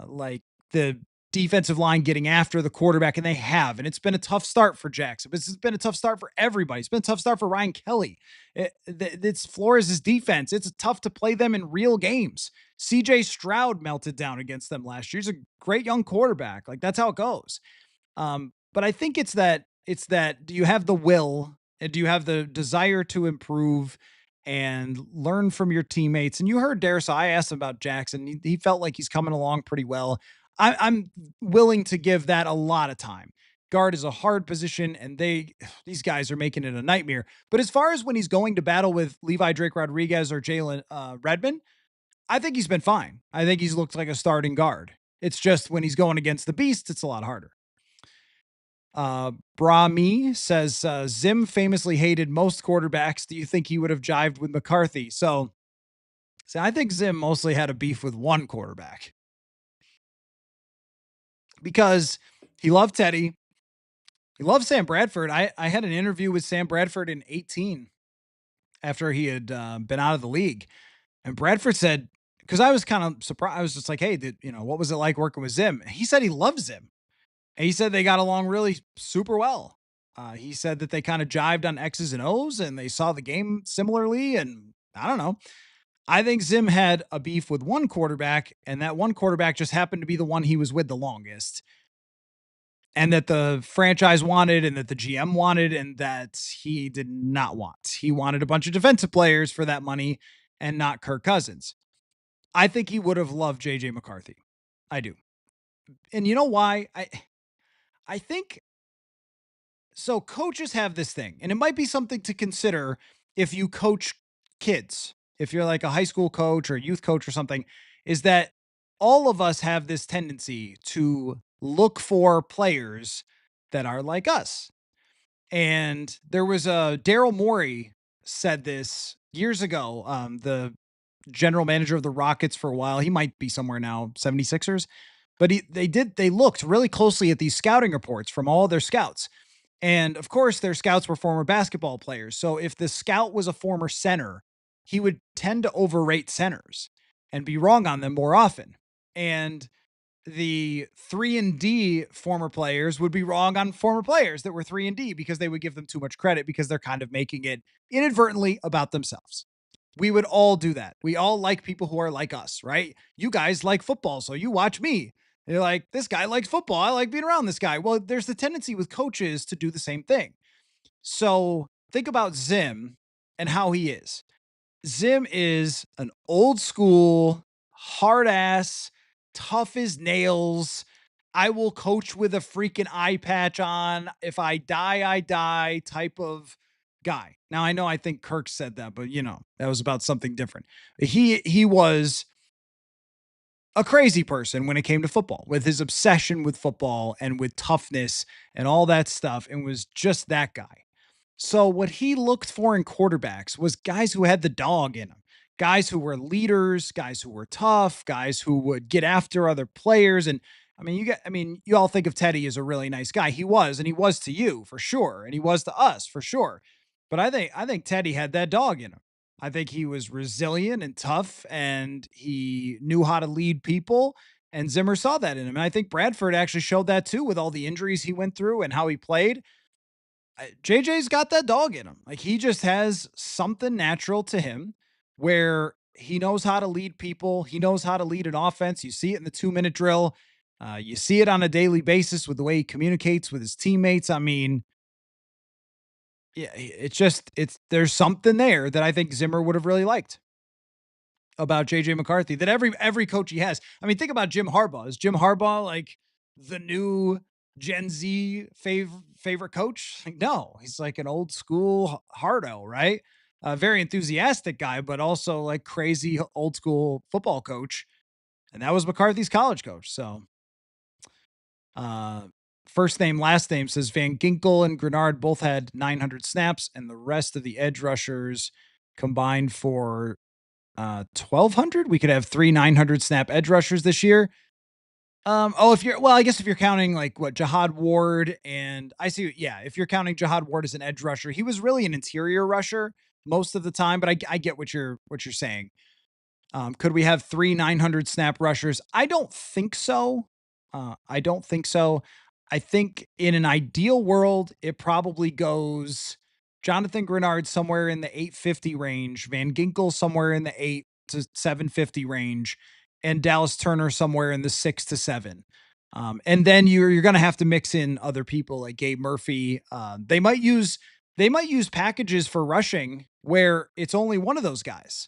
like the defensive line getting after the quarterback, and they have, and it's been a tough start for Jackson. But it's been a tough start for everybody. It's been a tough start for Ryan Kelly. It's Flores' defense. It's tough to play them in real games. CJ Stroud melted down against them last year. He's a great young quarterback. Like, that's how it goes. But I think it's that do you have the will and do you have the desire to improve and learn from your teammates? And you heard Darrisaw. I asked him about Jackson. He felt like he's coming along pretty well. I'm willing to give that a lot of time. Guard is a hard position, and these guys are making it a nightmare. But as far as when he's going to battle with Levi Drake Rodriguez or Jalen Redmond, I think he's been fine. I think he's looked like a starting guard. It's just when he's going against the beast, it's a lot harder. Brahmi says, Zim famously hated most quarterbacks. Do you think he would have jived with McCarthy? So, see, I think Zim mostly had a beef with one quarterback because he loved Teddy. He loved Sam Bradford. I had an interview with Sam Bradford in 2018 after he had been out of the league. And Bradford said, because I was kind of surprised. I was just like, hey, what was it like working with Zim? He said he loves Zim. And he said they got along really super well. He said that they kind of jived on X's and O's and they saw the game similarly. And I don't know. I think Zim had a beef with one quarterback, and that one quarterback just happened to be the one he was with the longest. And that the franchise wanted, and that the GM wanted, and that he did not want. He wanted a bunch of defensive players for that money and not Kirk Cousins. I think he would have loved JJ McCarthy. I do. And you know why? I think so. Coaches have this thing, and it might be something to consider if you coach kids, if you're like a high school coach or a youth coach or something, is that all of us have this tendency to look for players that are like us. And there was a Daryl Morey said this years ago, the general manager of the Rockets for a while. He might be somewhere now, 76ers. But they looked really closely at these scouting reports from all their scouts. And of course, their scouts were former basketball players. So if the scout was a former center, he would tend to overrate centers and be wrong on them more often. And the 3-and-D former players would be wrong on former players that were 3-and-D because they would give them too much credit because they're kind of making it inadvertently about themselves. We would all do that. We all like people who are like us, right? You guys like football, so you watch me. You're like, this guy likes football. I like being around this guy. Well, there's the tendency with coaches to do the same thing. So think about Zim and how he is. Zim is an old school, hard ass, tough as nails. I will coach with a freaking eye patch on. If I die, I die type of guy. Now, I think Kirk said that, but that was about something different. He was a crazy person when it came to football, with his obsession with football and with toughness and all that stuff, and was just that guy. So what he looked for in quarterbacks was guys who had the dog in them, guys who were leaders, guys who were tough, guys who would get after other players. And you all think of Teddy as a really nice guy. He was, and he was to you for sure, and he was to us for sure. But I think Teddy had that dog in him. I think he was resilient and tough, and he knew how to lead people. And Zimmer saw that in him. And I think Bradford actually showed that too, with all the injuries he went through and how he played. JJ's got that dog in him. Like, he just has something natural to him where he knows how to lead people. He knows how to lead an offense. You see it in the 2-minute drill. You see it on a daily basis with the way he communicates with his teammates. I mean, yeah, there's something there that I think Zimmer would have really liked about JJ McCarthy that every coach he has. I mean, think about Jim Harbaugh. Is Jim Harbaugh like the new Gen Z favorite coach? Like, no, he's like an old school hardo, right? A very enthusiastic guy, but also like crazy old school football coach. And that was McCarthy's college coach. So, uh, first name, last name says Van Ginkel and Grenard both had 900 snaps, and the rest of the edge rushers combined for 1,200. We could have 3 900 snap edge rushers this year. I guess if you're counting like what Jihad Ward, and I see, yeah, if you're counting Jihad Ward as an edge rusher, he was really an interior rusher most of the time. But I get what you're saying. Could we have 3 900 snap rushers? I don't think so. I don't think so. I think in an ideal world, it probably goes Jonathan Grenard somewhere in the 850 range, Van Ginkel somewhere in the 8 to 750 range, and Dallas Turner somewhere in the 6 to 7. And then you're going to have to mix in other people like Gabe Murphy. They might use packages for rushing where it's only one of those guys.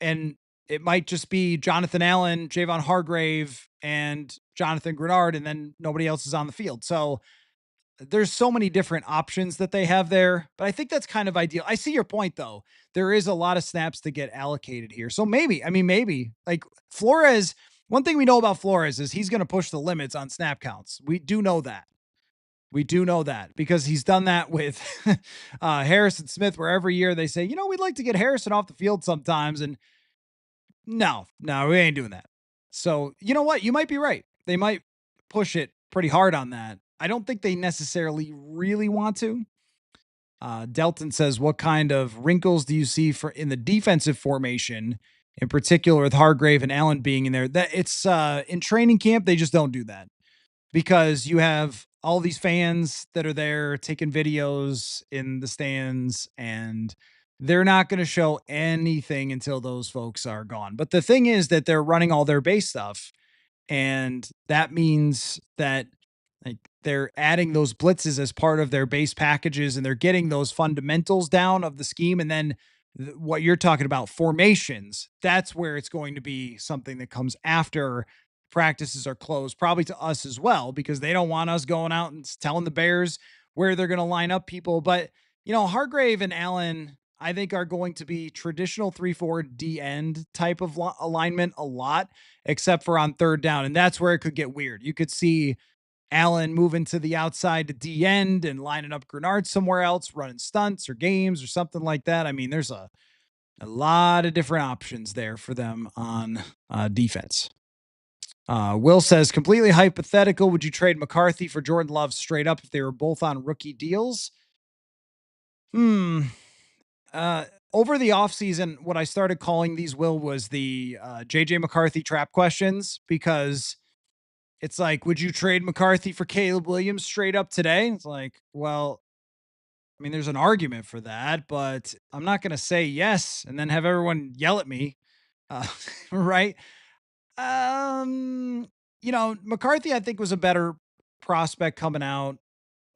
And it might just be Jonathan Allen, Javon Hargrave, and Jonathan Grenard, and then nobody else is on the field. So there's so many different options that they have there, but I think that's kind of ideal. I see your point though. There is a lot of snaps to get allocated here. So maybe like Flores, one thing we know about Flores is he's going to push the limits on snap counts. We do know that. Because he's done that with Harrison Smith, where every year they say, we'd like to get Harrison off the field sometimes. And no, we ain't doing that. So you know what? You might be right. They might push it pretty hard on that. I don't think they necessarily really want to. Delton says, what kind of wrinkles do you see in the defensive formation, in particular with Hargrave and Allen being in there? That it's in training camp, they just don't do that because you have all these fans that are there taking videos in the stands, and they're not going to show anything until those folks are gone. But the thing is that they're running all their base stuff, and that means that like they're adding those blitzes as part of their base packages, and they're getting those fundamentals down of the scheme. And then what you're talking about, formations, that's where it's going to be something that comes after practices are closed, probably to us as well, because they don't want us going out and telling the Bears where they're going to line up people. But, Hargrave and Allen, I think, are going to be traditional 3-4 D end type of alignment a lot, except for on third down. And that's where it could get weird. You could see Allen moving to the outside to D end and lining up Grenard somewhere else, running stunts or games or something like that. I mean, there's a lot of different options there for them on defense. Will says, completely hypothetical, would you trade McCarthy for Jordan Love straight up if they were both on rookie deals? Over the offseason, what I started calling these, Will, was the JJ McCarthy trap questions, because it's like, would you trade McCarthy for Caleb Williams straight up today? It's like, well, I mean, there's an argument for that, but I'm not going to say yes and then have everyone yell at me. Right. McCarthy, I think, was a better prospect coming out.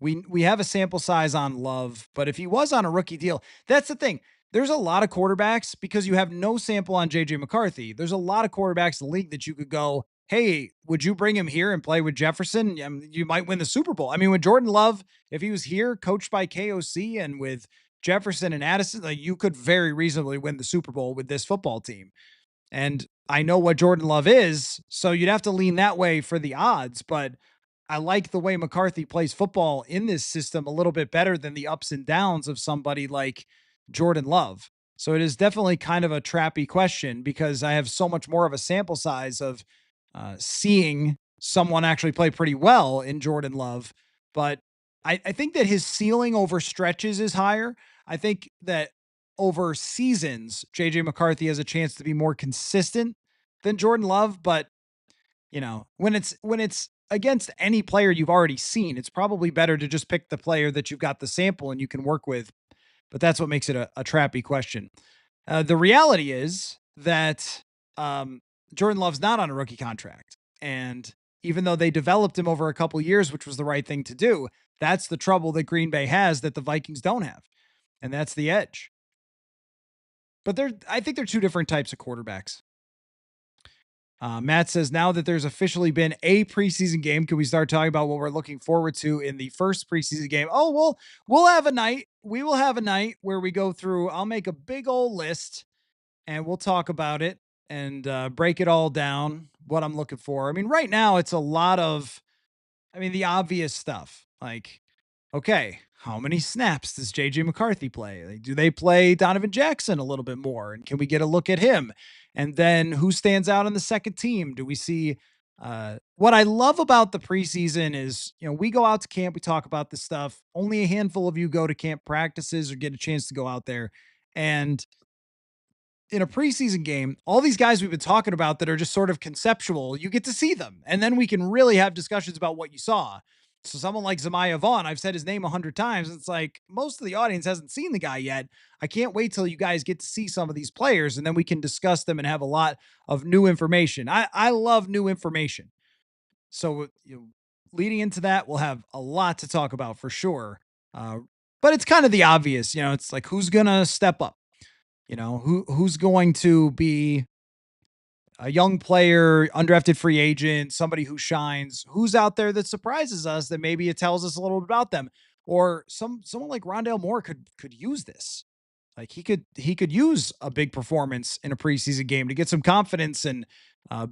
We have a sample size on Love, but if he was on a rookie deal, that's the thing. There's a lot of quarterbacks, because you have no sample on JJ McCarthy. There's a lot of quarterbacks in the league that you could go, hey, would you bring him here and play with Jefferson? You might win the Super Bowl. I mean, with Jordan Love, if he was here, coached by KOC, and with Jefferson and Addison, like, you could very reasonably win the Super Bowl with this football team. And I know what Jordan Love is, so you'd have to lean that way for the odds. But I like the way McCarthy plays football in this system a little bit better than the ups and downs of somebody like Jordan Love. So it is definitely kind of a trappy question, because I have so much more of a sample size of seeing someone actually play pretty well in Jordan Love. But I think that his ceiling over stretches is higher. I think that over seasons, JJ McCarthy has a chance to be more consistent than Jordan Love. But when it's against any player you've already seen, it's probably better to just pick the player that you've got the sample and you can work with. But that's what makes it a trappy question. The reality is that Jordan Love's not on a rookie contract. And even though they developed him over a couple years, which was the right thing to do, that's the trouble that Green Bay has that the Vikings don't have. And that's the edge. But I think they're two different types of quarterbacks. Matt says, now that there's officially been a preseason game, can we start talking about what we're looking forward to in the first preseason game? Oh, we'll have a night. We will have a night where we go through. I'll make a big old list and we'll talk about it and break it all down, what I'm looking for. I mean, right now it's a lot of, the obvious stuff. Like, okay, how many snaps does JJ McCarthy play? Like, do they play Donovan Jackson a little bit more? And can we get a look at him? And then who stands out on the second team? Do we see what I love about the preseason is, we go out to camp, we talk about this stuff. Only a handful of you go to camp practices or get a chance to go out there. And in a preseason game, all these guys we've been talking about that are just sort of conceptual, you get to see them. And then we can really have discussions about what you saw. So someone like Zamaya Vaughn, I've said his name 100 times. It's like most of the audience hasn't seen the guy yet. I can't wait till you guys get to see some of these players and then we can discuss them and have a lot of new information. I love new information. So leading into that, we'll have a lot to talk about for sure. But it's kind of the obvious, it's like who's going to step up? Who's going to be a young player, undrafted free agent, somebody who shines, who's out there that surprises us that maybe it tells us a little bit about them. Or someone like Rondale Moore could use this. Like he could use a big performance in a preseason game to get some confidence and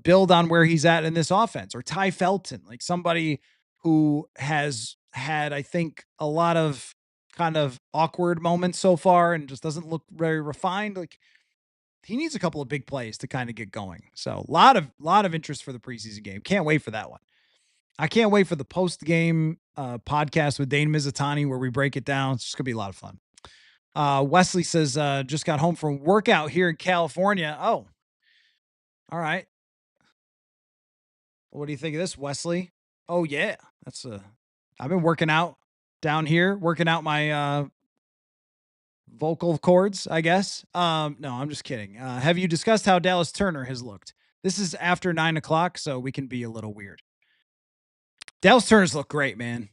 build on where he's at in this offense. Or Ty Felton, like somebody who has had, I think, a lot of kind of awkward moments so far and just doesn't look very refined. Like he needs a couple of big plays to kind of get going. So a lot of interest for the preseason game. Can't wait for that one. I can't wait for the post game podcast with Dane Mizutani where we break it down. It's just gonna be a lot of fun. Wesley says, just got home from workout here in California. Oh, all right. What do you think of this, Wesley? Oh yeah. I've been working out down here, working out my vocal cords, I guess. No, I'm just kidding. Have you discussed how Dallas Turner has looked? This is after 9:00, so we can be a little weird. Dallas Turner's looked great, man.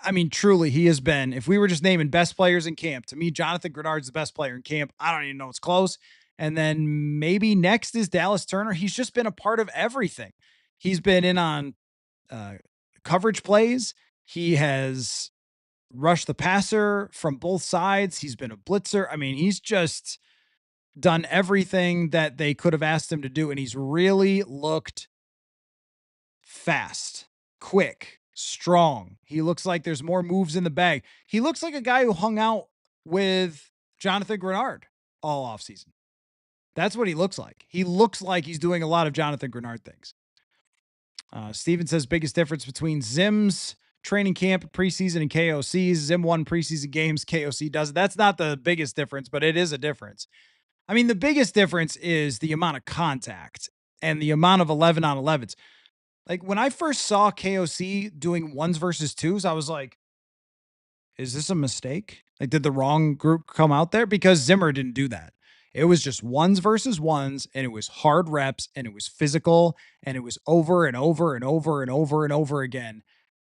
I mean, truly, he has been. If we were just naming best players in camp, to me, Jonathan Grenard's the best player in camp. I don't even know it's close. And then maybe next is Dallas Turner. He's just been a part of everything. He's been in on coverage plays. He has rushed the passer from both sides. He's been a blitzer. I mean, he's just done everything that they could have asked him to do. And he's really looked fast, quick, strong. He looks like there's more moves in the bag. He looks like a guy who hung out with Jonathan Grenard all offseason. That's what he looks like. He looks like he's doing a lot of Jonathan Grenard things. Steven says biggest difference between Zim's training camp preseason and KOC's. Zim won preseason games. KOC doesn't. That's not the biggest difference, but it is a difference. I mean, the biggest difference is the amount of contact and the amount of 11 on 11s. Like when I first saw KOC doing ones versus twos, I was like, is this a mistake? Like, did the wrong group come out there? Because Zimmer didn't do that. It was just ones versus ones, and it was hard reps, and it was physical, and it was over and over and over and over and over again.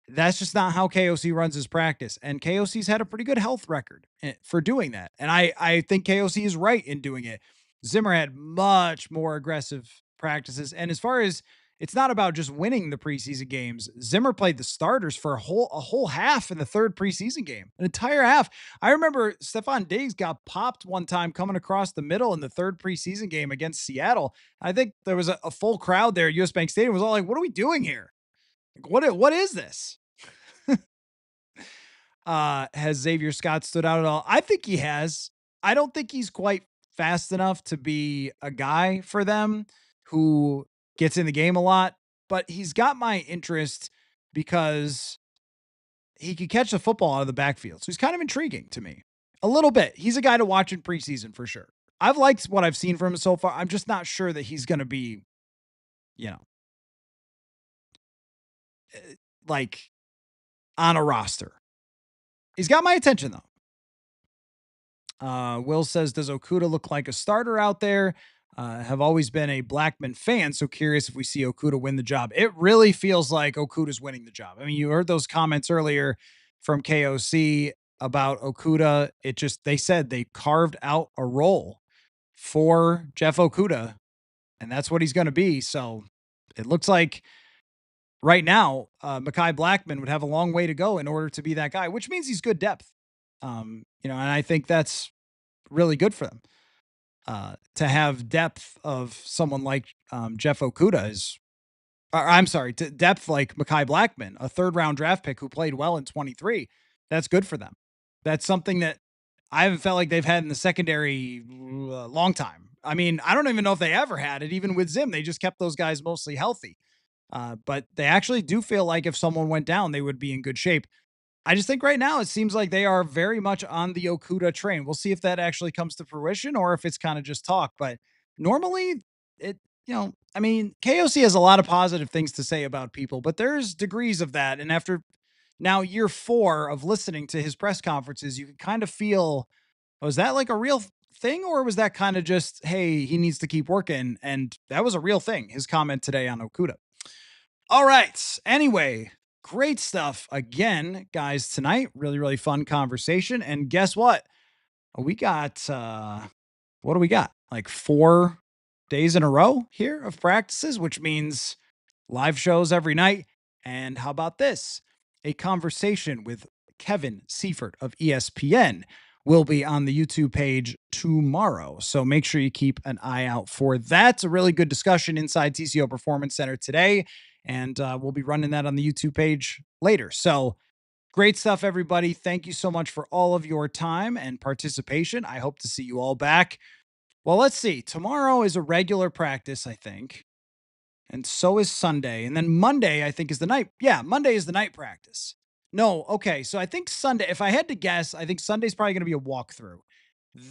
That's just not how KOC runs his practice. And KOC's had a pretty good health record for doing that. And I think KOC is right in doing it. Zimmer had much more aggressive practices. And as far as it's not about just winning the preseason games, Zimmer played the starters for a whole half in the third preseason game, an entire half. I remember Stephon Diggs got popped one time coming across the middle in the third preseason game against Seattle. I think there was a full crowd there at US Bank Stadium. It was all like, what are we doing here? What is this? Has Xavier Scott stood out at all? I think he has. I don't think he's quite fast enough to be a guy for them who gets in the game a lot. but he's got my interest because he could catch the football out of the backfield. So he's kind of intriguing to me a little bit. He's a guy to watch in preseason for sure. I've liked what I've seen from him so far. I'm just not sure that he's going to be, you know, like on a roster. He's got my attention though. Will says, does Okudah look like a starter out there? Have always been a Blackman fan, so curious if we see Okudah win the job. It really feels like Okudah's winning the job. I mean, you heard those comments earlier from KOC about Okudah. They said they carved out a role for Jeff Okudah, and that's what he's going to be. So it looks like right now, Mekhi Blackman would have a long way to go in order to be that guy, which means he's good depth. And I think that's really good for them. To have depth of someone like Jeff Okudah depth like Mekhi Blackman, a 3rd round draft pick who played well in 23. That's good for them. That's something that I haven't felt like they've had in the secondary a long time. I mean, I don't even know if they ever had it. Even with Zim, they just kept those guys mostly healthy. But they actually do feel like if someone went down, they would be in good shape. I just think right now it seems like they are very much on the Okudah train. We'll see if that actually comes to fruition or if it's kind of just talk. But normally KOC has a lot of positive things to say about people, but there's degrees of that. And after now year 4 of listening to his press conferences, you can kind of feel, was that like a real thing? Or was that kind of just, hey, he needs to keep working? And that was a real thing. His comment today on Okudah. All right. Anyway, great stuff again, guys, tonight. Really, really fun conversation. And guess what? We got, what do we got? Like 4 days in a row here of practices, which means live shows every night. And how about this? A conversation with Kevin Seifert of ESPN will be on the YouTube page tomorrow. So make sure you keep an eye out for that. It's a really good discussion inside TCO Performance Center today. And we'll be running that on the YouTube page later. So great stuff, everybody. Thank you so much for all of your time and participation. I hope to see you all back. Well, let's see. Tomorrow is a regular practice, I think. And so is Sunday. And then Monday, I think, is the night. Yeah, Monday is the night practice. No, okay. So I think Sunday, if I had to guess, I think Sunday's probably going to be a walkthrough.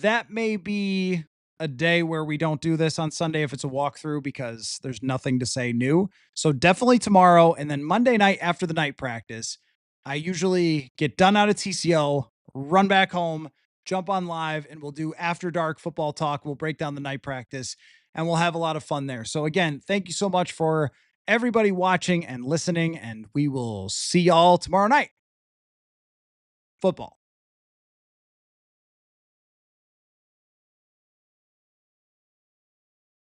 That may be a day where we don't do this on Sunday if it's a walkthrough because there's nothing to say new. So definitely tomorrow. And then Monday night after the night practice, I usually get done out of TCO, run back home, jump on live, and we'll do after dark football talk. We'll break down the night practice and we'll have a lot of fun there. So again, thank you so much for everybody watching and listening, and we will see y'all tomorrow night. Football.